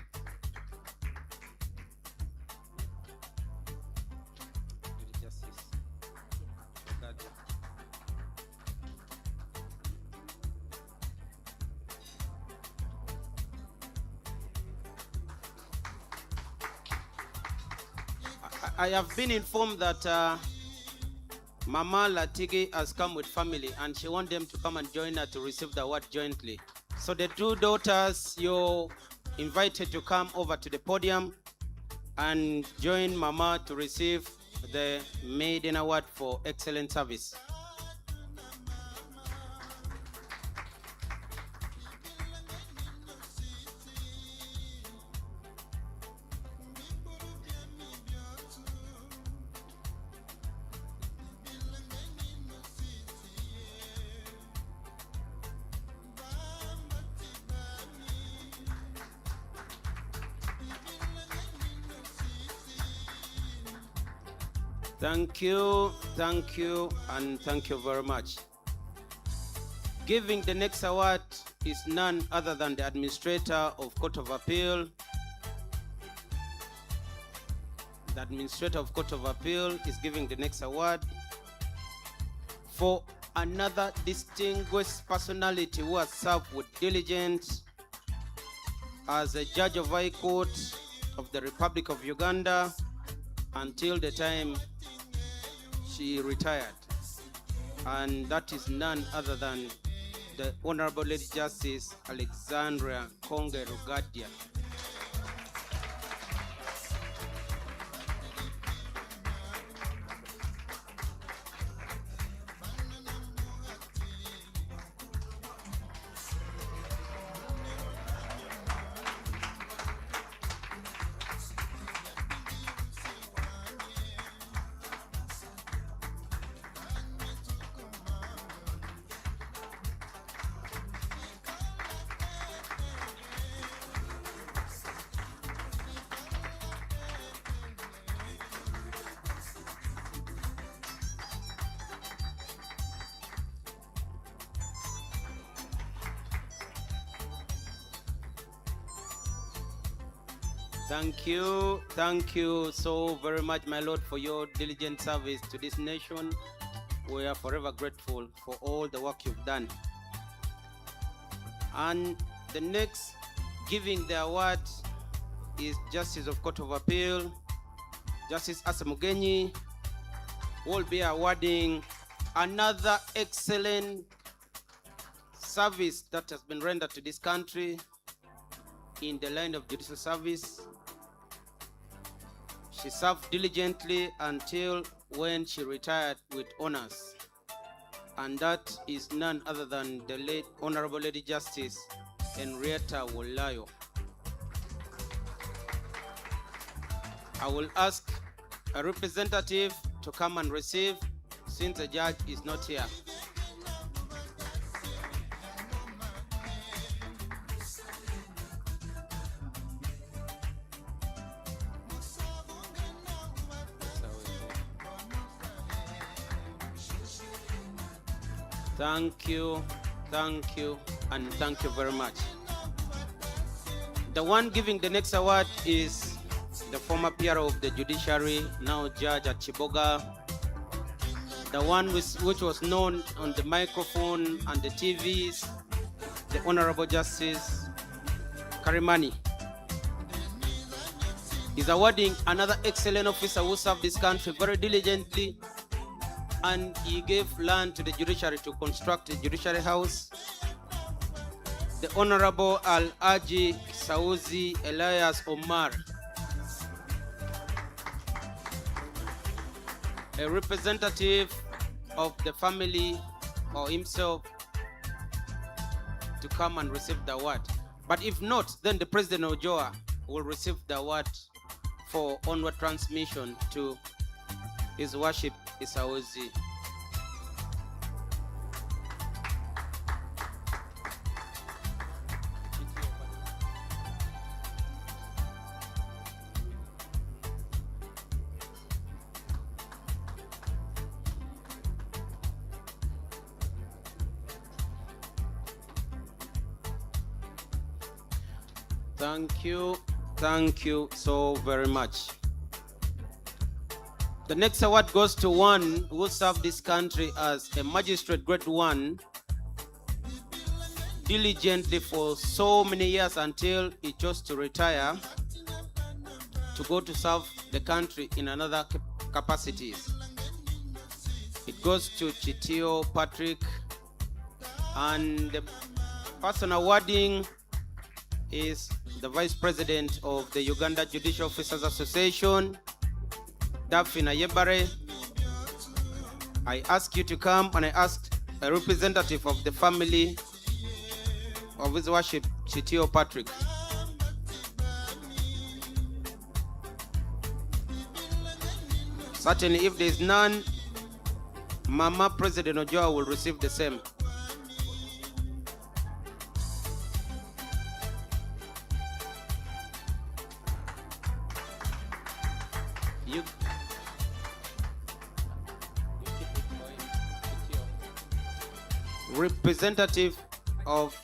I have been informed that Mama Latigi has come with family and she wants them to come and join her to receive the award jointly. So the two daughters, you're invited to come over to the podium and join Mama to receive the Maiden Award for excellent service. Thank you, and thank you very much. Giving the next award is none other than the Administrator of Court of Appeal. The Administrator of Court of Appeal is giving the next award for another distinguished personality who has served with diligence as a Judge of High Court of the Republic of Uganda until the time she retired, and that is none other than the Honorable Lady Justice Alexandria Konge Rugadia. Thank you so very much, my Lord, for your diligent service to this nation. We are forever grateful for all the work you've done. And the next giving the award is Justice of Court of Appeal, Justice Asa Mugenyi, who will be awarding another excellent service that has been rendered to this country in the line of judicial service. She served diligently until when she retired with honors. And that is none other than the late Honorable Lady Justice Henrietta Wolayo. I will ask a representative to come and receive since the judge is not here. Thank you, and thank you very much. The one giving the next award is the former PRO of the Judiciary, now Judge at Chiboga. The one which was known on the microphone and the TVs, the Honorable Justice Karimani, is awarding another excellent officer who served this country very diligently, and he gave land to the judiciary to construct a judiciary house. the Honorable Al-Aji Sauzi Elias Omar, a representative of the family or himself to come and receive the award. But if not, then the President of Joa will receive the award for onward transmission to His Worship Isauzi. Thank you so very much. The next award goes to one who served this country as a magistrate grade 1 diligently for so many years until he chose to retire to go to serve the country in another capacities. It goes to Chitio Patrick, and the person awarding is the Vice President of the Uganda Judicial Officers Association, Dafina Yebare. I ask you to come, and I asked a representative of the family of His Worship Chitio Patrick. Certainly, if there is none, Mama President Ojoa will receive the same. Representative of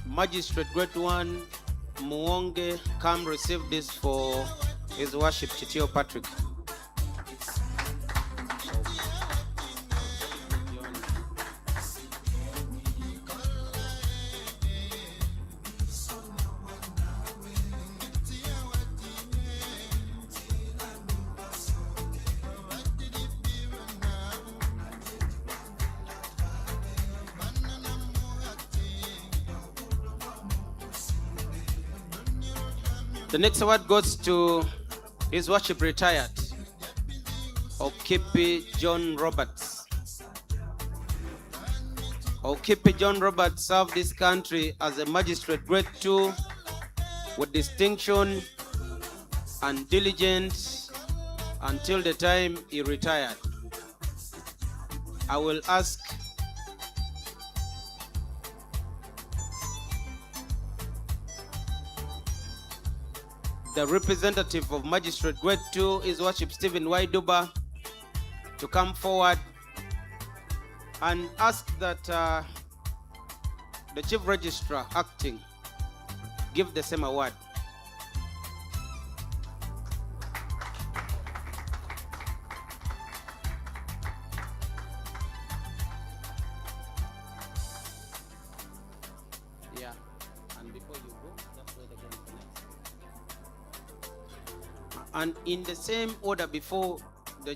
Magistrate Grade 1 Muonge, come receive this for His Worship Chitio Patrick. The next award goes to His Worship Retired, Okipi John Roberts. Okipi John Roberts served this country as a magistrate grade 2 with distinction and diligence until the time he retired. I will ask the representative of Magistrate Grade 2, His Worship Stephen Waiduba, to come forward and ask that the Chief Registrar acting give the same award. Yeah, and before you go, just wait again for next. And in the same order before the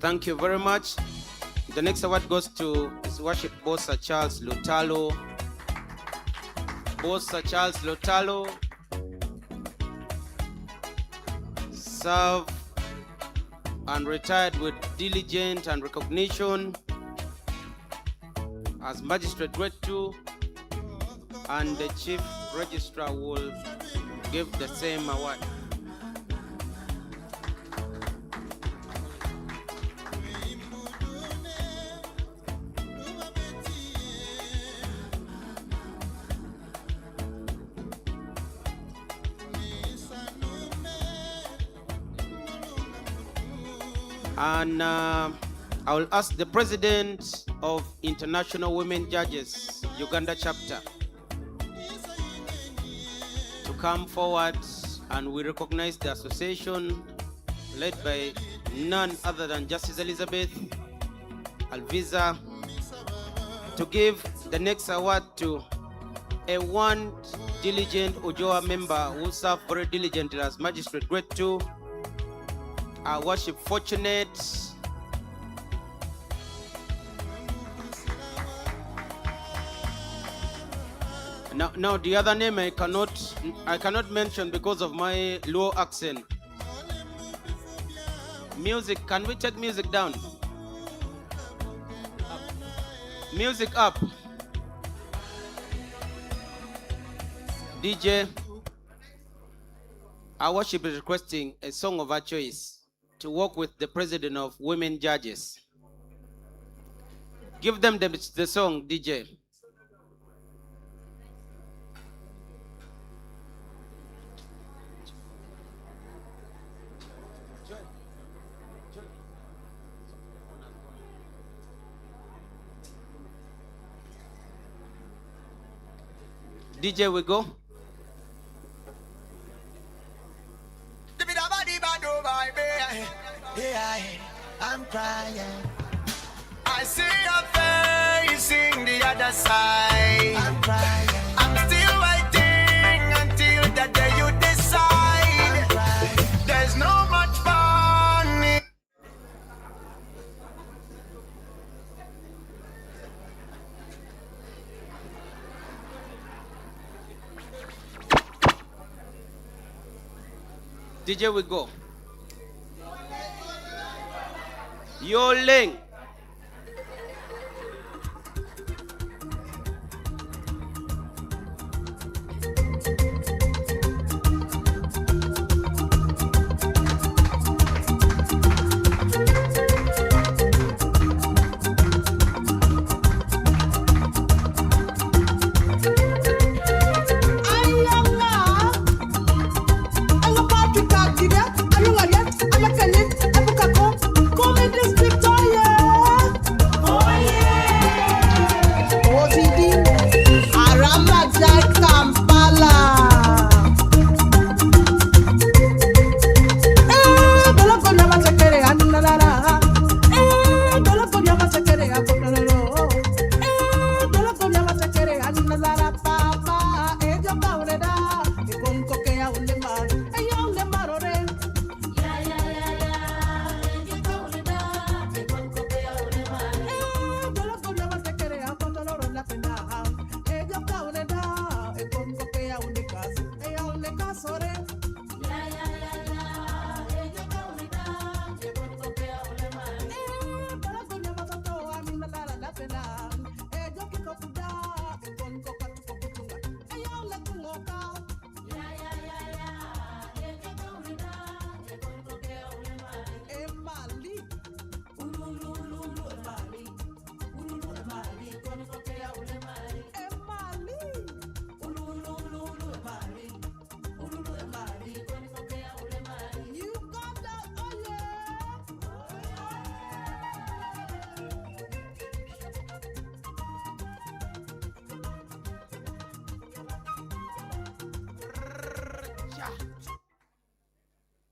Thank you very much. The next award goes to His Worship Bossa Charles Lutalo. Bossa Charles Lutalo served and retired with diligence and recognition as Magistrate Grade 2, and the Chief Registrar will give the same award. And I will ask the President of International Women Judges, Uganda chapter, to come forward, and we recognize the association led by none other than Justice Elizabeth Alviza, to give the next award to a one diligent Ojoa member who served very diligently as magistrate grade 2. Our worship Fortunate. Now the other name I cannot mention because of my low accent. Music, can we take music down? Music up. DJ, our worship is requesting a song of our choice to work with the president of women judges. Give them the song, DJ. DJ, we go. I'm crying. I see your facing the other side. I'm crying. I'm still waiting until the day you decide. I'm crying. There's no much fun in DJ, we go. Yoling.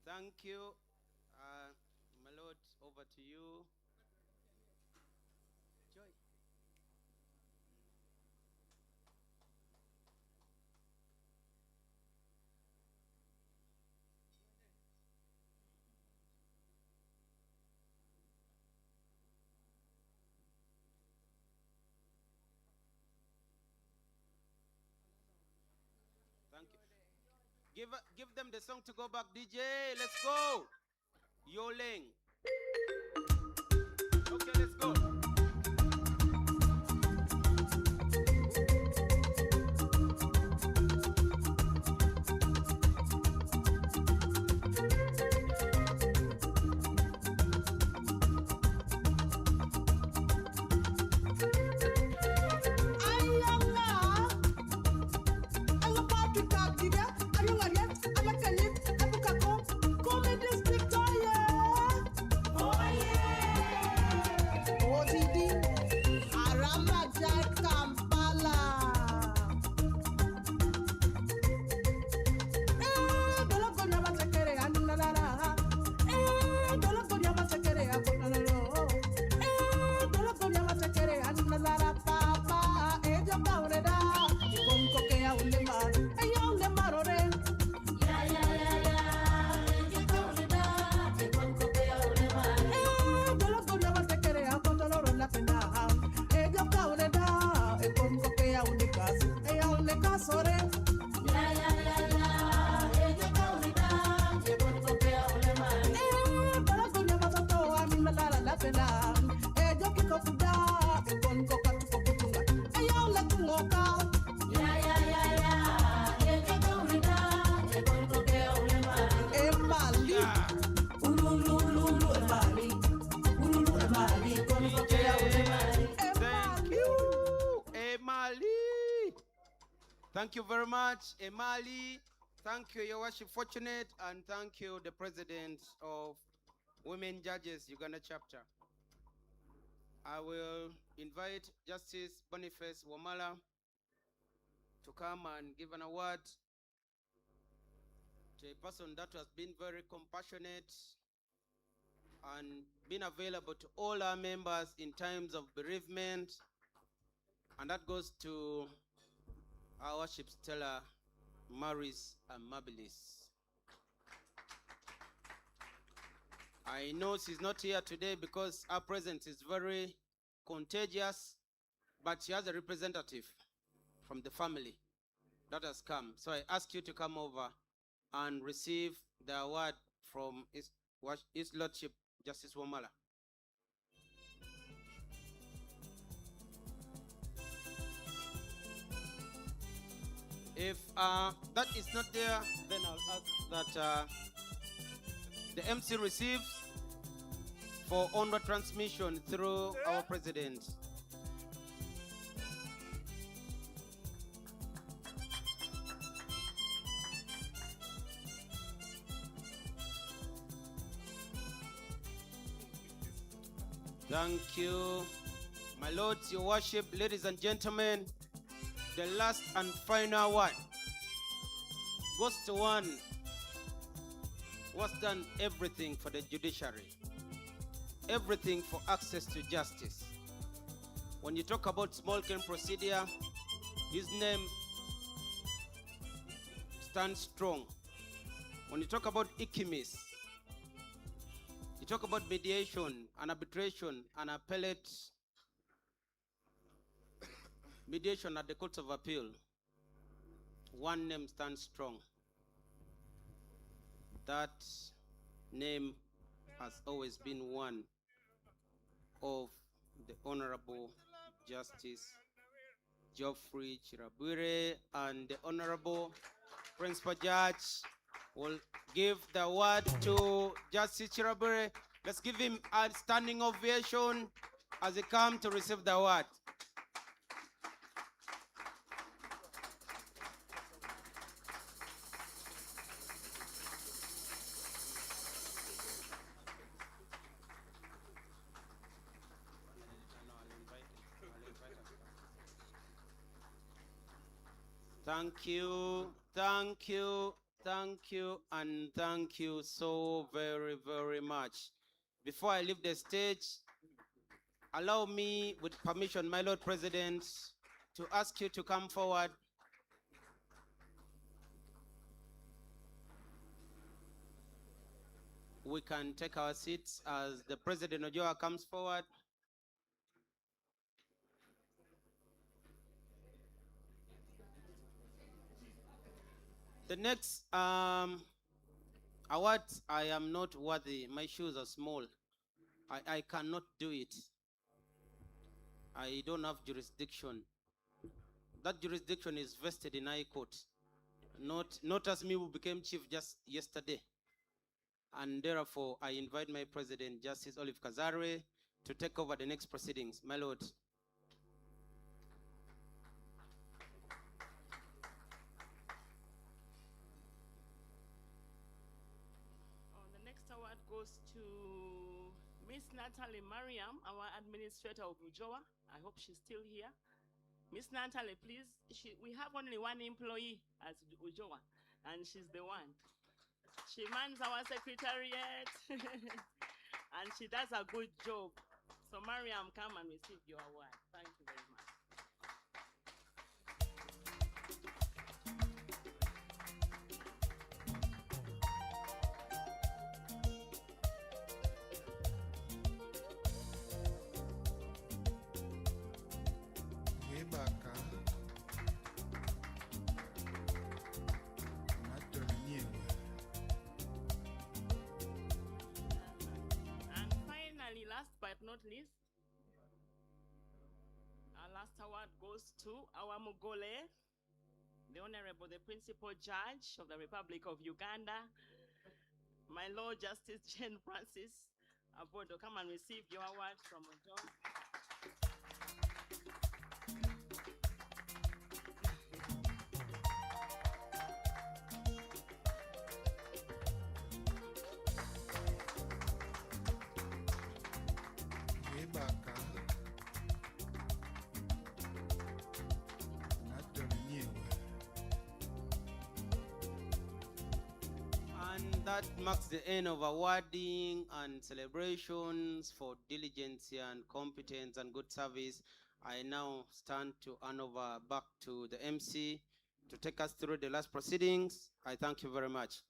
Thank you. My Lord, over to you. Joy. Thank you. Give them the song to go back, DJ. Let's go. Yoling. Okay, let's go. Thank you very much, Emali. Thank you, Your Worship Fortunate, and thank you, the President of Women Judges Uganda chapter. I will invite Justice Boniface Wamala to come and give an award to a person that has been very compassionate and been available to all our members in times of bereavement. And that goes to our worship Stella, Maris, and Mabilis. I know she's not here today because our presence is very contagious, but she has a representative from the family that has come. So I ask you to come over and receive the award from His Lordship Justice Wamala. If that is not there, then I'll ask that the MC receives for honor transmission through our president. Thank you, my lords, your worship, ladies and gentlemen. The last and final one goes to one who has done everything for the judiciary, everything for access to justice. When you talk about small claim procedure, his name stands strong. When you talk about IKIMIS, you talk about mediation and arbitration and appellate mediation at the courts of appeal, one name stands strong. That name has always been one of the Honorable Justice Geoffrey Chirabwire, and the Honorable Principal Judge will give the award to Justice Chirabwire. Let's give him a standing ovation as he comes to receive the award. Thank you, thank you, thank you, and thank you so very, very much. Before I leave the stage, allow me, with permission, my Lord President, to ask you to come forward. We can take our seats as the President Ojoa comes forward. The next award, I am not worthy. My shoes are small. I cannot do it. I don't have jurisdiction. That jurisdiction is vested in High Court. Not as me who became chief just yesterday. And therefore, I invite my President, Justice Olive Kazarwe, to take over the next proceedings. My Lord. The next award goes to Miss Natalie Mariam, our administrator of Ujoa. I hope she's still here. Miss Natalie, please. We have only one employee as Ujoa, and she's the one. She mans our secretariat, and she does a good job. So Mariam, come and receive your award. Thank you very much. And finally, last but not least, our last award goes to our Mugole, the Honorable, the Principal Judge of the Republic of Uganda, my Lord Justice Jane Francis Abodo. Come and receive your award from Ujo. That marks the end of awarding and celebrations for diligence and competence and good service. I now stand to hand over back to the MC to take us through the last proceedings. I thank you very much.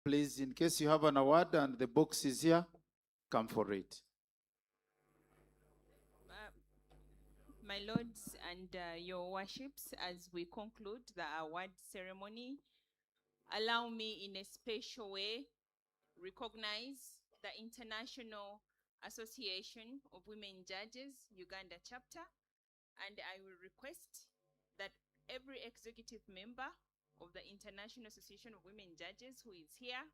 Please, in case you have an award and the box is here, come for it. My lords and your worships, as we conclude the award ceremony, allow me in a special way recognize the International Association of Women Judges, Uganda chapter, and I will request that every executive member of the International Association of Women Judges who is here,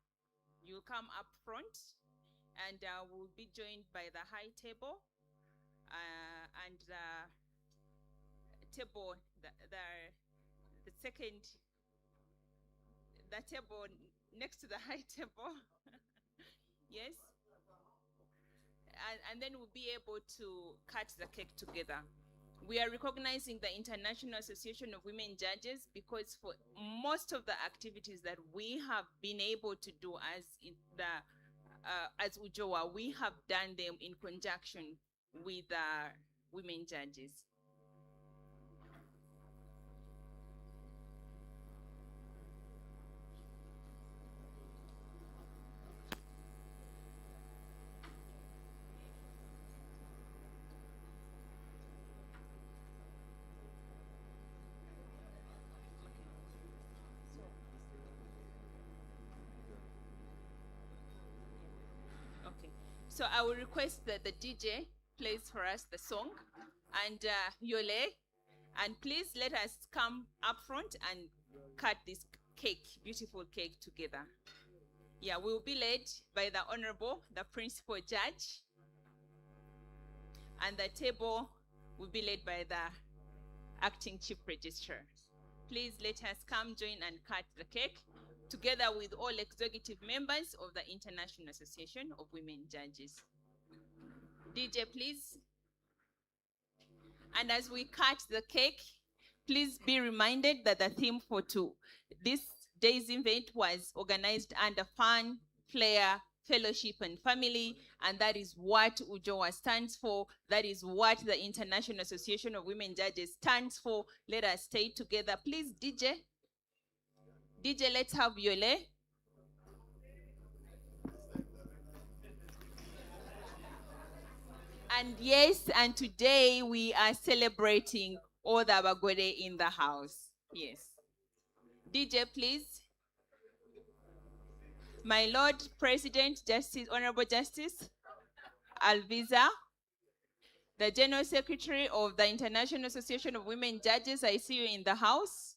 you'll come up front, and we'll be joined by the high table and the table, the table next to the high table. Yes. And then we'll be able to cut the cake together. We are recognizing the International Association of Women Judges because for most of the activities that we have been able to do as UJOA, we have done them in conjunction with women judges. So I will request that the DJ plays for us the song, and Yole, and please let us come up front and cut this cake, beautiful cake together. Yeah, we will be led by the Honorable, the Principal Judge, and the table will be led by the Acting Chief Registrar. Please let us come join and cut the cake together with all executive members of the International Association of Women Judges. DJ, please. And as we cut the cake, please be reminded that the theme for this day's event was organized under Fun, Flair, Fellowship, and Family, and that is what UJOA stands for. That is what the International Association of Women Judges stands for. Let us stay together. Please, DJ. DJ, let's have Yole. And yes, and today we are celebrating all the Abagwede in the house. Yes. DJ, please. My Lord President, Justice, Honorable Justice Alviza, the General Secretary of the International Association of Women Judges, I see you in the house.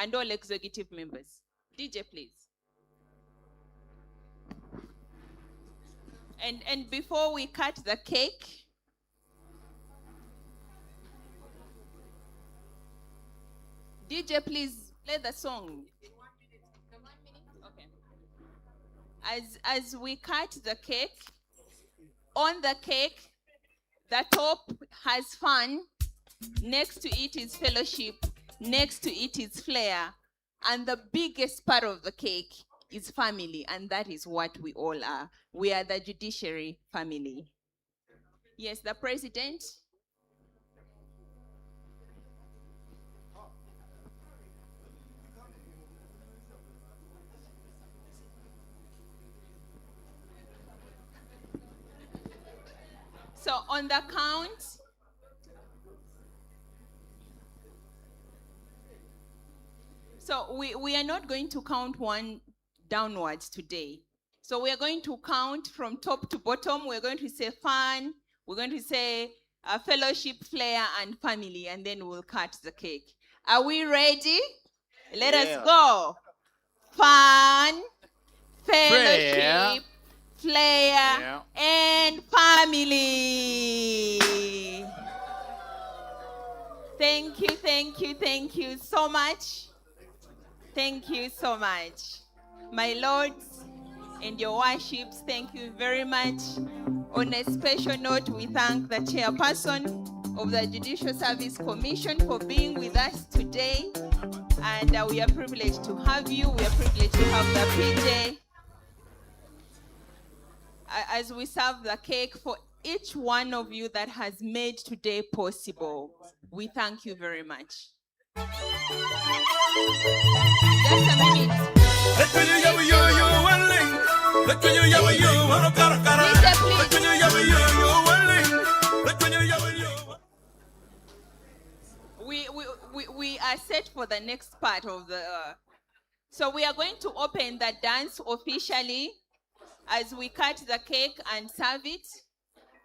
And all executive members. DJ, please. And before we cut the cake, DJ, please play the song. Okay. As we cut the cake, on the cake, the top has fun, next to it is fellowship, next to it is flair, and the biggest part of the cake is family, and that is what we all are. We are the judiciary family. Yes, the president. So on the count, so we are not going to count one downwards today. So we are going to count from top to bottom. We're going to say fun, we're going to say fellowship, flair, and family, and then we'll cut the cake. Are we ready? Let us go. Fun, fellowship, flair, and family. Thank you, thank you, thank you so much. Thank you so much. My lords and your worships. Thank you very much. On a special note, we thank the chairperson of the Judicial Service Commission for being with us today. And we are privileged to have you. We are privileged to have the PJ. As we serve the cake for each one of you that has made today possible, we thank you very much. Just a minute. We are set for the next part of the... so we are going to open the dance officially. As we cut the cake and serve it,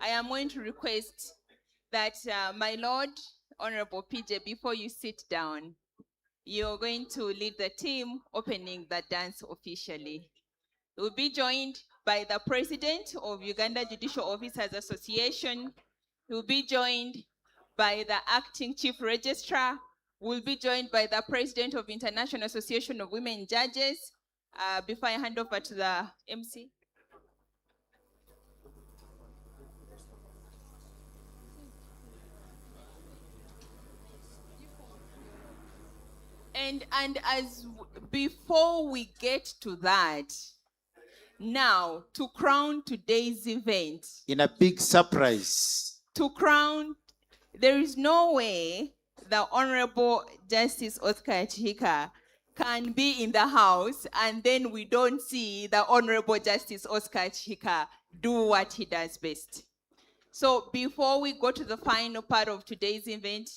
I am going to request that my Lord, Honorable PJ, before you sit down, you're going to lead the team opening the dance officially. We'll be joined by the President of Uganda Judicial Officers Association. We'll be joined by the Acting Chief Registrar. We'll be joined by the President of International Association of Women Judges. Before I hand over to the MC. And before we get to that, now to crown today's event. In a big surprise. To crown, there is no way the Honorable Justice Oscar Chihika can be in the house and then we don't see the Honorable Justice Oscar Chihika do what he does best. So before we go to the final part of today's event,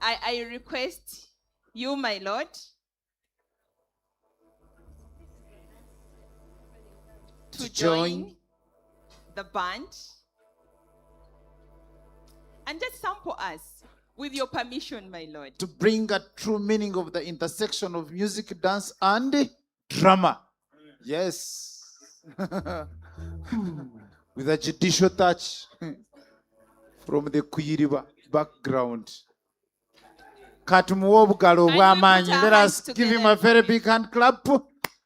I request you, my Lord, to join the band and just sample us with your permission, my Lord. To bring a true meaning of the intersection of music, dance, and drama. Yes. With a judicial touch from the Kuyiriba background. Katumuobugalo Wamanyi. Let us give him a very big hand clap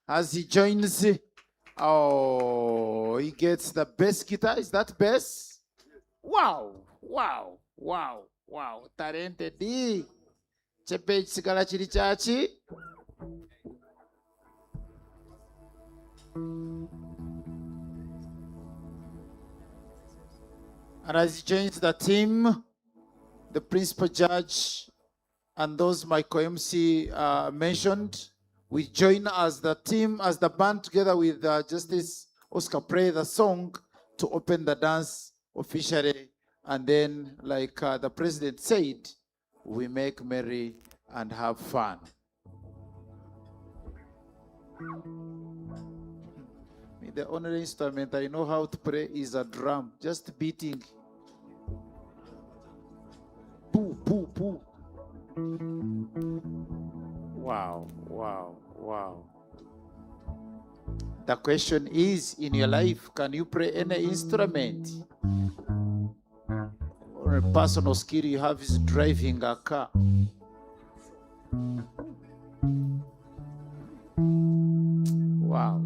as he joins. Oh, he gets the bass guitar. Is that bass? Wow, wow, wow, wow. Talented. Chepe chisigala chiri chachi. And as he joins the team, the principal judge and those my co-MC mentioned, we join as the team, as the band, together with Justice Oscar, play the song to open the dance officially. And then, like the president said, we make merry and have fun. The only instrument I know how to play is a drum, just beating. Poo, poo, poo. Wow, wow, wow. The question is, in your life, can you play any instrument? Or a personal skill you have is driving a car. Wow.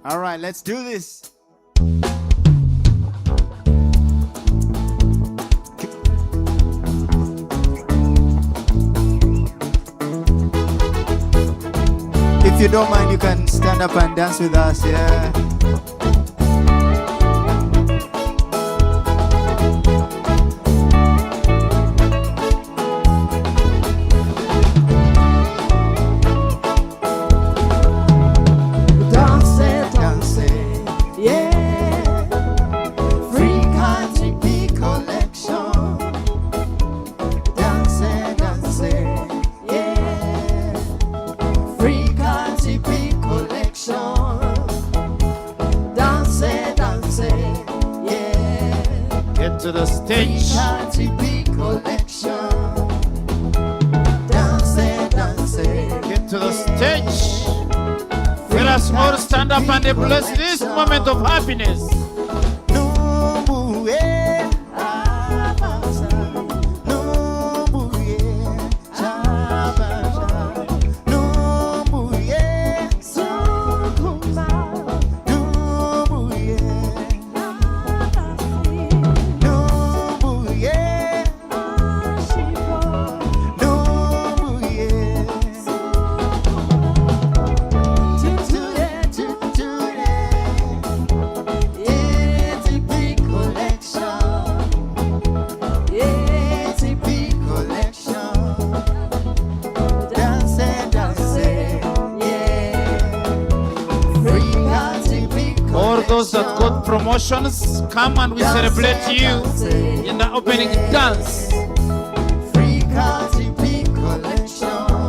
All right, let's do this. you don't mind, you can stand up and dance with us, yeah. Danse, danse, yeah. Free country P collection. Danse, danse, yeah. Free country P collection. Danse, danse, yeah. Get to the Free stage. country P collection. Danse, danse. Get to the stage. Let us all stand up and bless this moment of happiness. All those that got promotions, come and we celebrate you in the opening dance.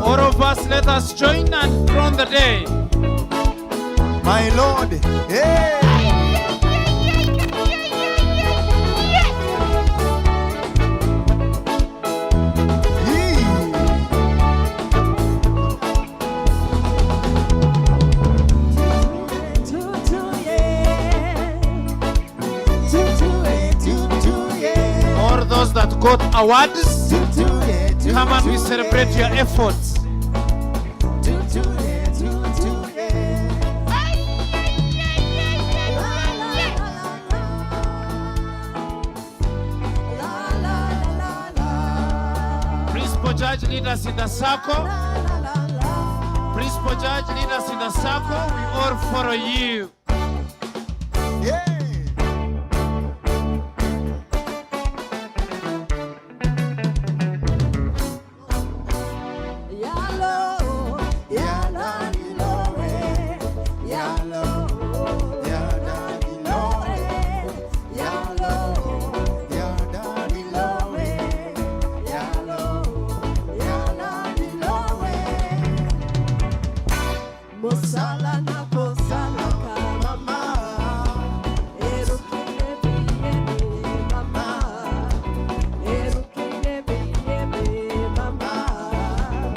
All of us, let us join and crown the day. My Lord, yeah. All those that got awards, come and we celebrate your efforts. Principal Judge, lead us in the circle. Principal Judge, lead us in the circle. We all follow you. Mosala na kosala ka mama, erukile biye mama, erukile biye mama.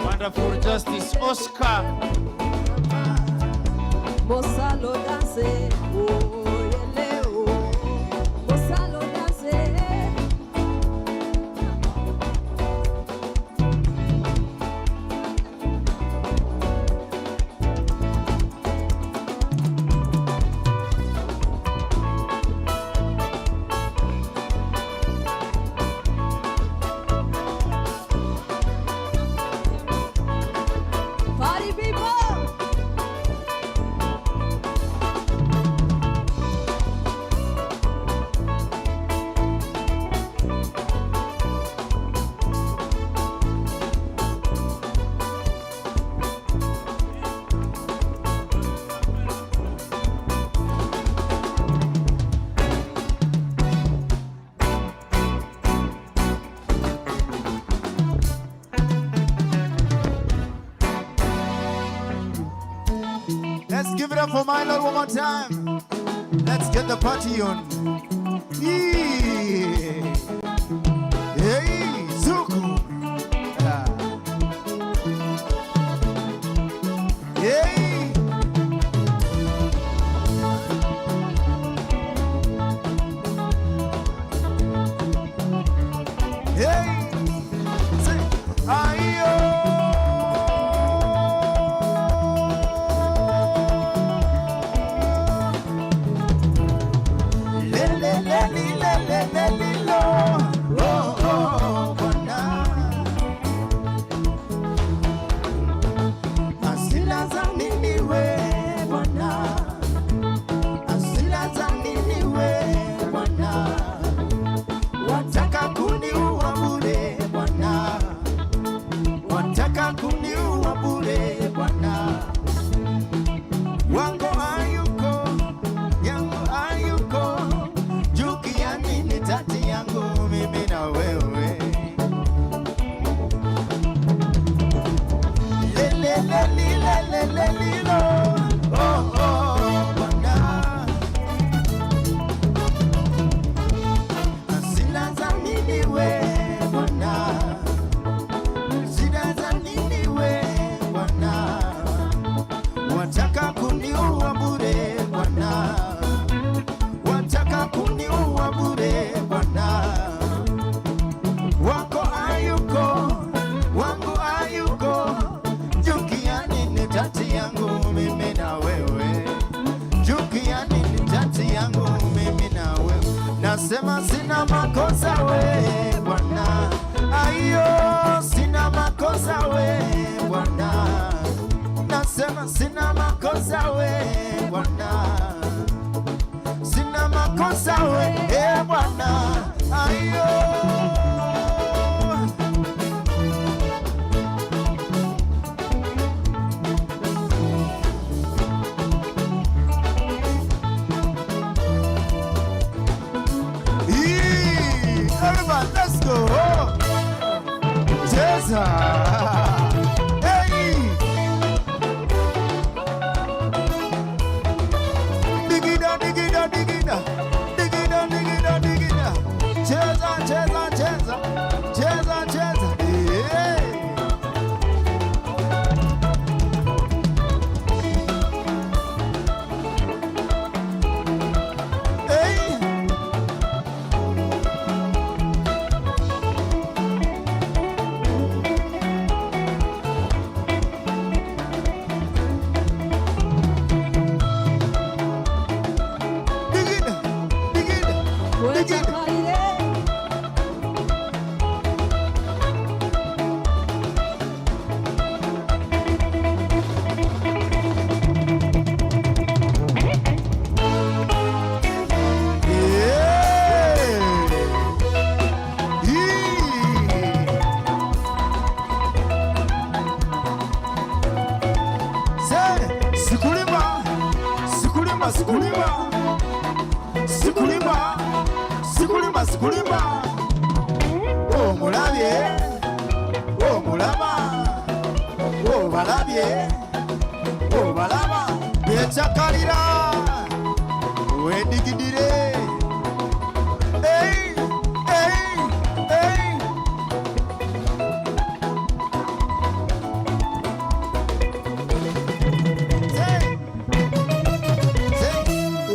Wonderful Justice Oscar. Mosalo danse, oh yele oh, mosalo danse. Party people! Let's give it up for my Lord one more time. Let's get the party on. Yeah. Hey, Zuku. Ah. Hey. Hey. Say, ayo. sina makosa we Bwana, ayo sina makosa we Bwana, nasema sina makosa we Bwana, sina makosa we Bwana, ayo. Everybody, let's go. Jesus. Hey. Digida, digida, digida. Digida, digida, digida. Cheza, cheza, cheza. Cheza, cheza. Hey. Hey. Sikulimba, oh mulabye, oh mulaba, oh balabye, oh balaba, byechakalira, wedigidire, hey, hey, hey.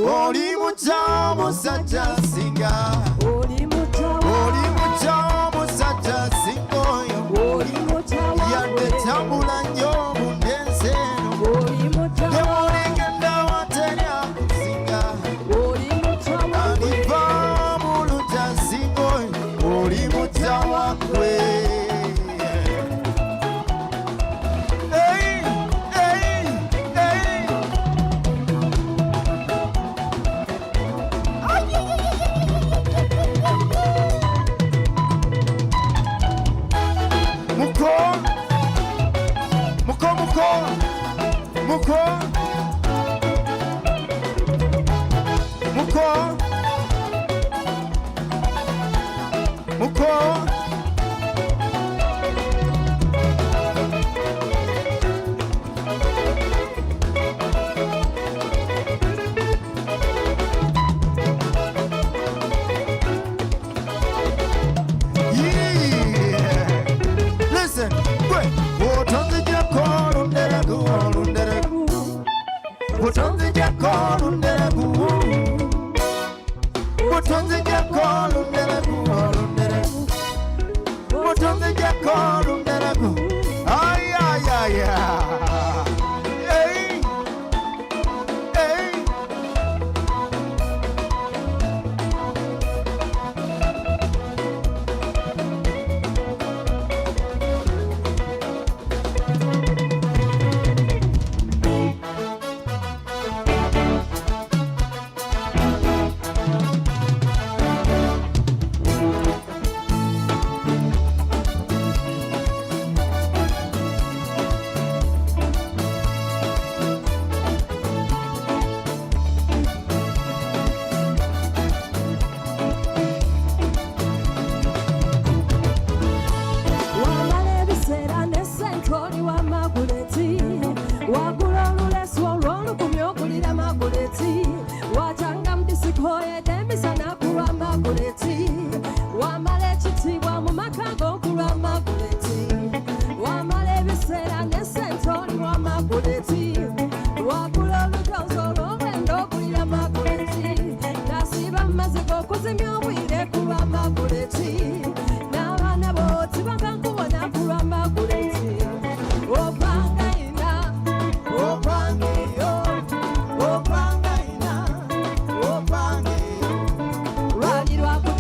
Oli mucha musajja singa, oli mucha musajja singoyo, yadde tambula nnyo mu nsi eno, temuligenda waterya kusinga, aliva mu luggya singoyo, oli mucha wakwe. Hey, hey, hey. Listen, wait, what on the jackal on the what on the jackal on the what on the jackal on the what on the jackal on the ay ay ay ay. Hey, hey.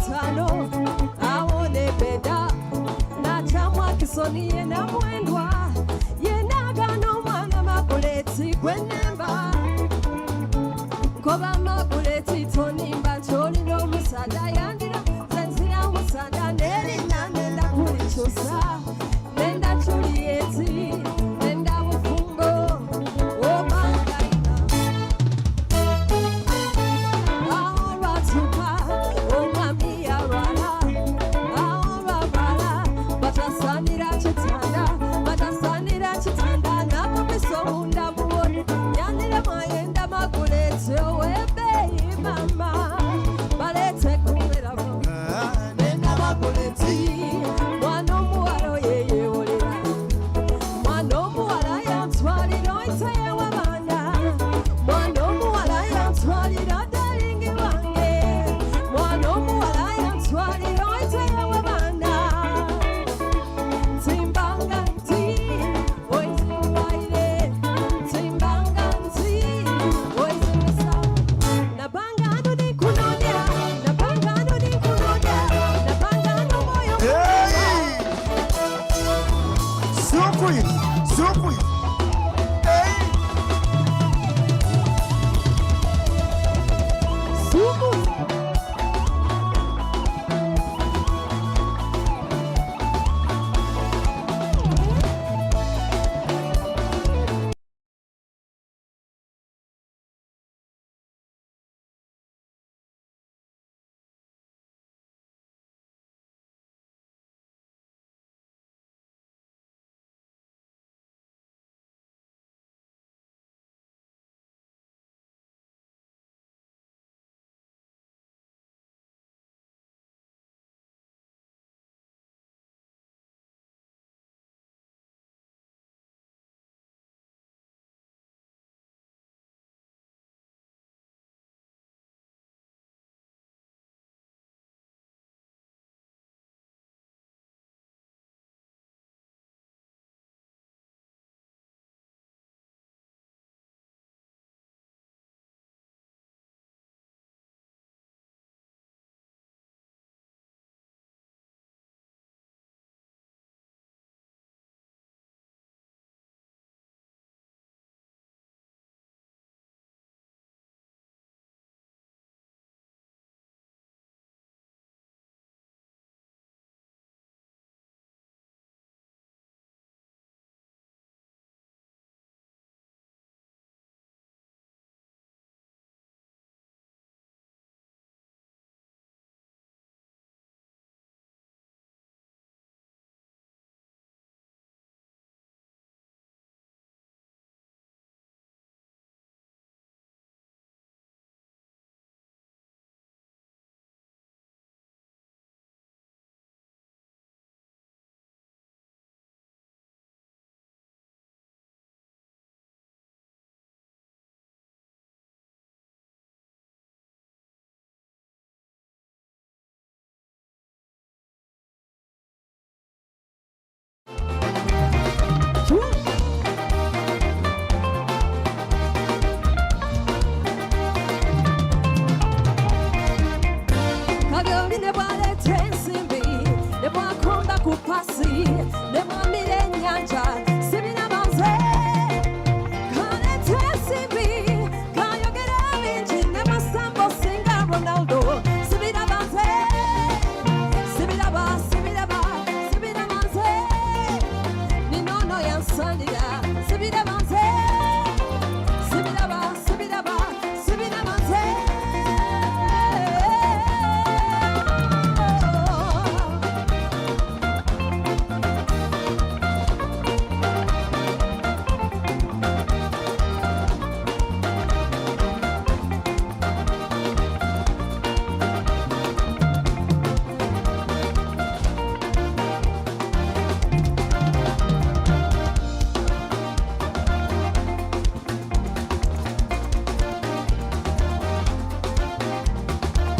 Tano Samusoni yena mwendwa yena gano mwana Maguleti gwenemba koba Maguleti tonimba tolino musada yandira zenzira musada nerinnya nenda kulikyusa nenda Julieti nenda bufumbo obangayina awatuka omwami yalwala awalwala batasanira kitanda nakubisa omunda muwoni yandira mayenda Maguleti owebeeyi mama balete kumeramu nenda Maguleti mwana omuwala oyeyewolera mwana omuwala yantwalira oyitaye w'abaana mwana omuwala yantwalira dalingi wange mwana omuwala yantwalira oyitaye w'abaana timbanga nti oyiziwaire timbanga nti oyiziwisa nabanga ndudi kunonya nabanga ndudi kunonya nabanga n'omwoyo Sukwi. suku Kagambi ne bwaleta ensimbi ne bwakonda ku pasi ne mwamira ennyanja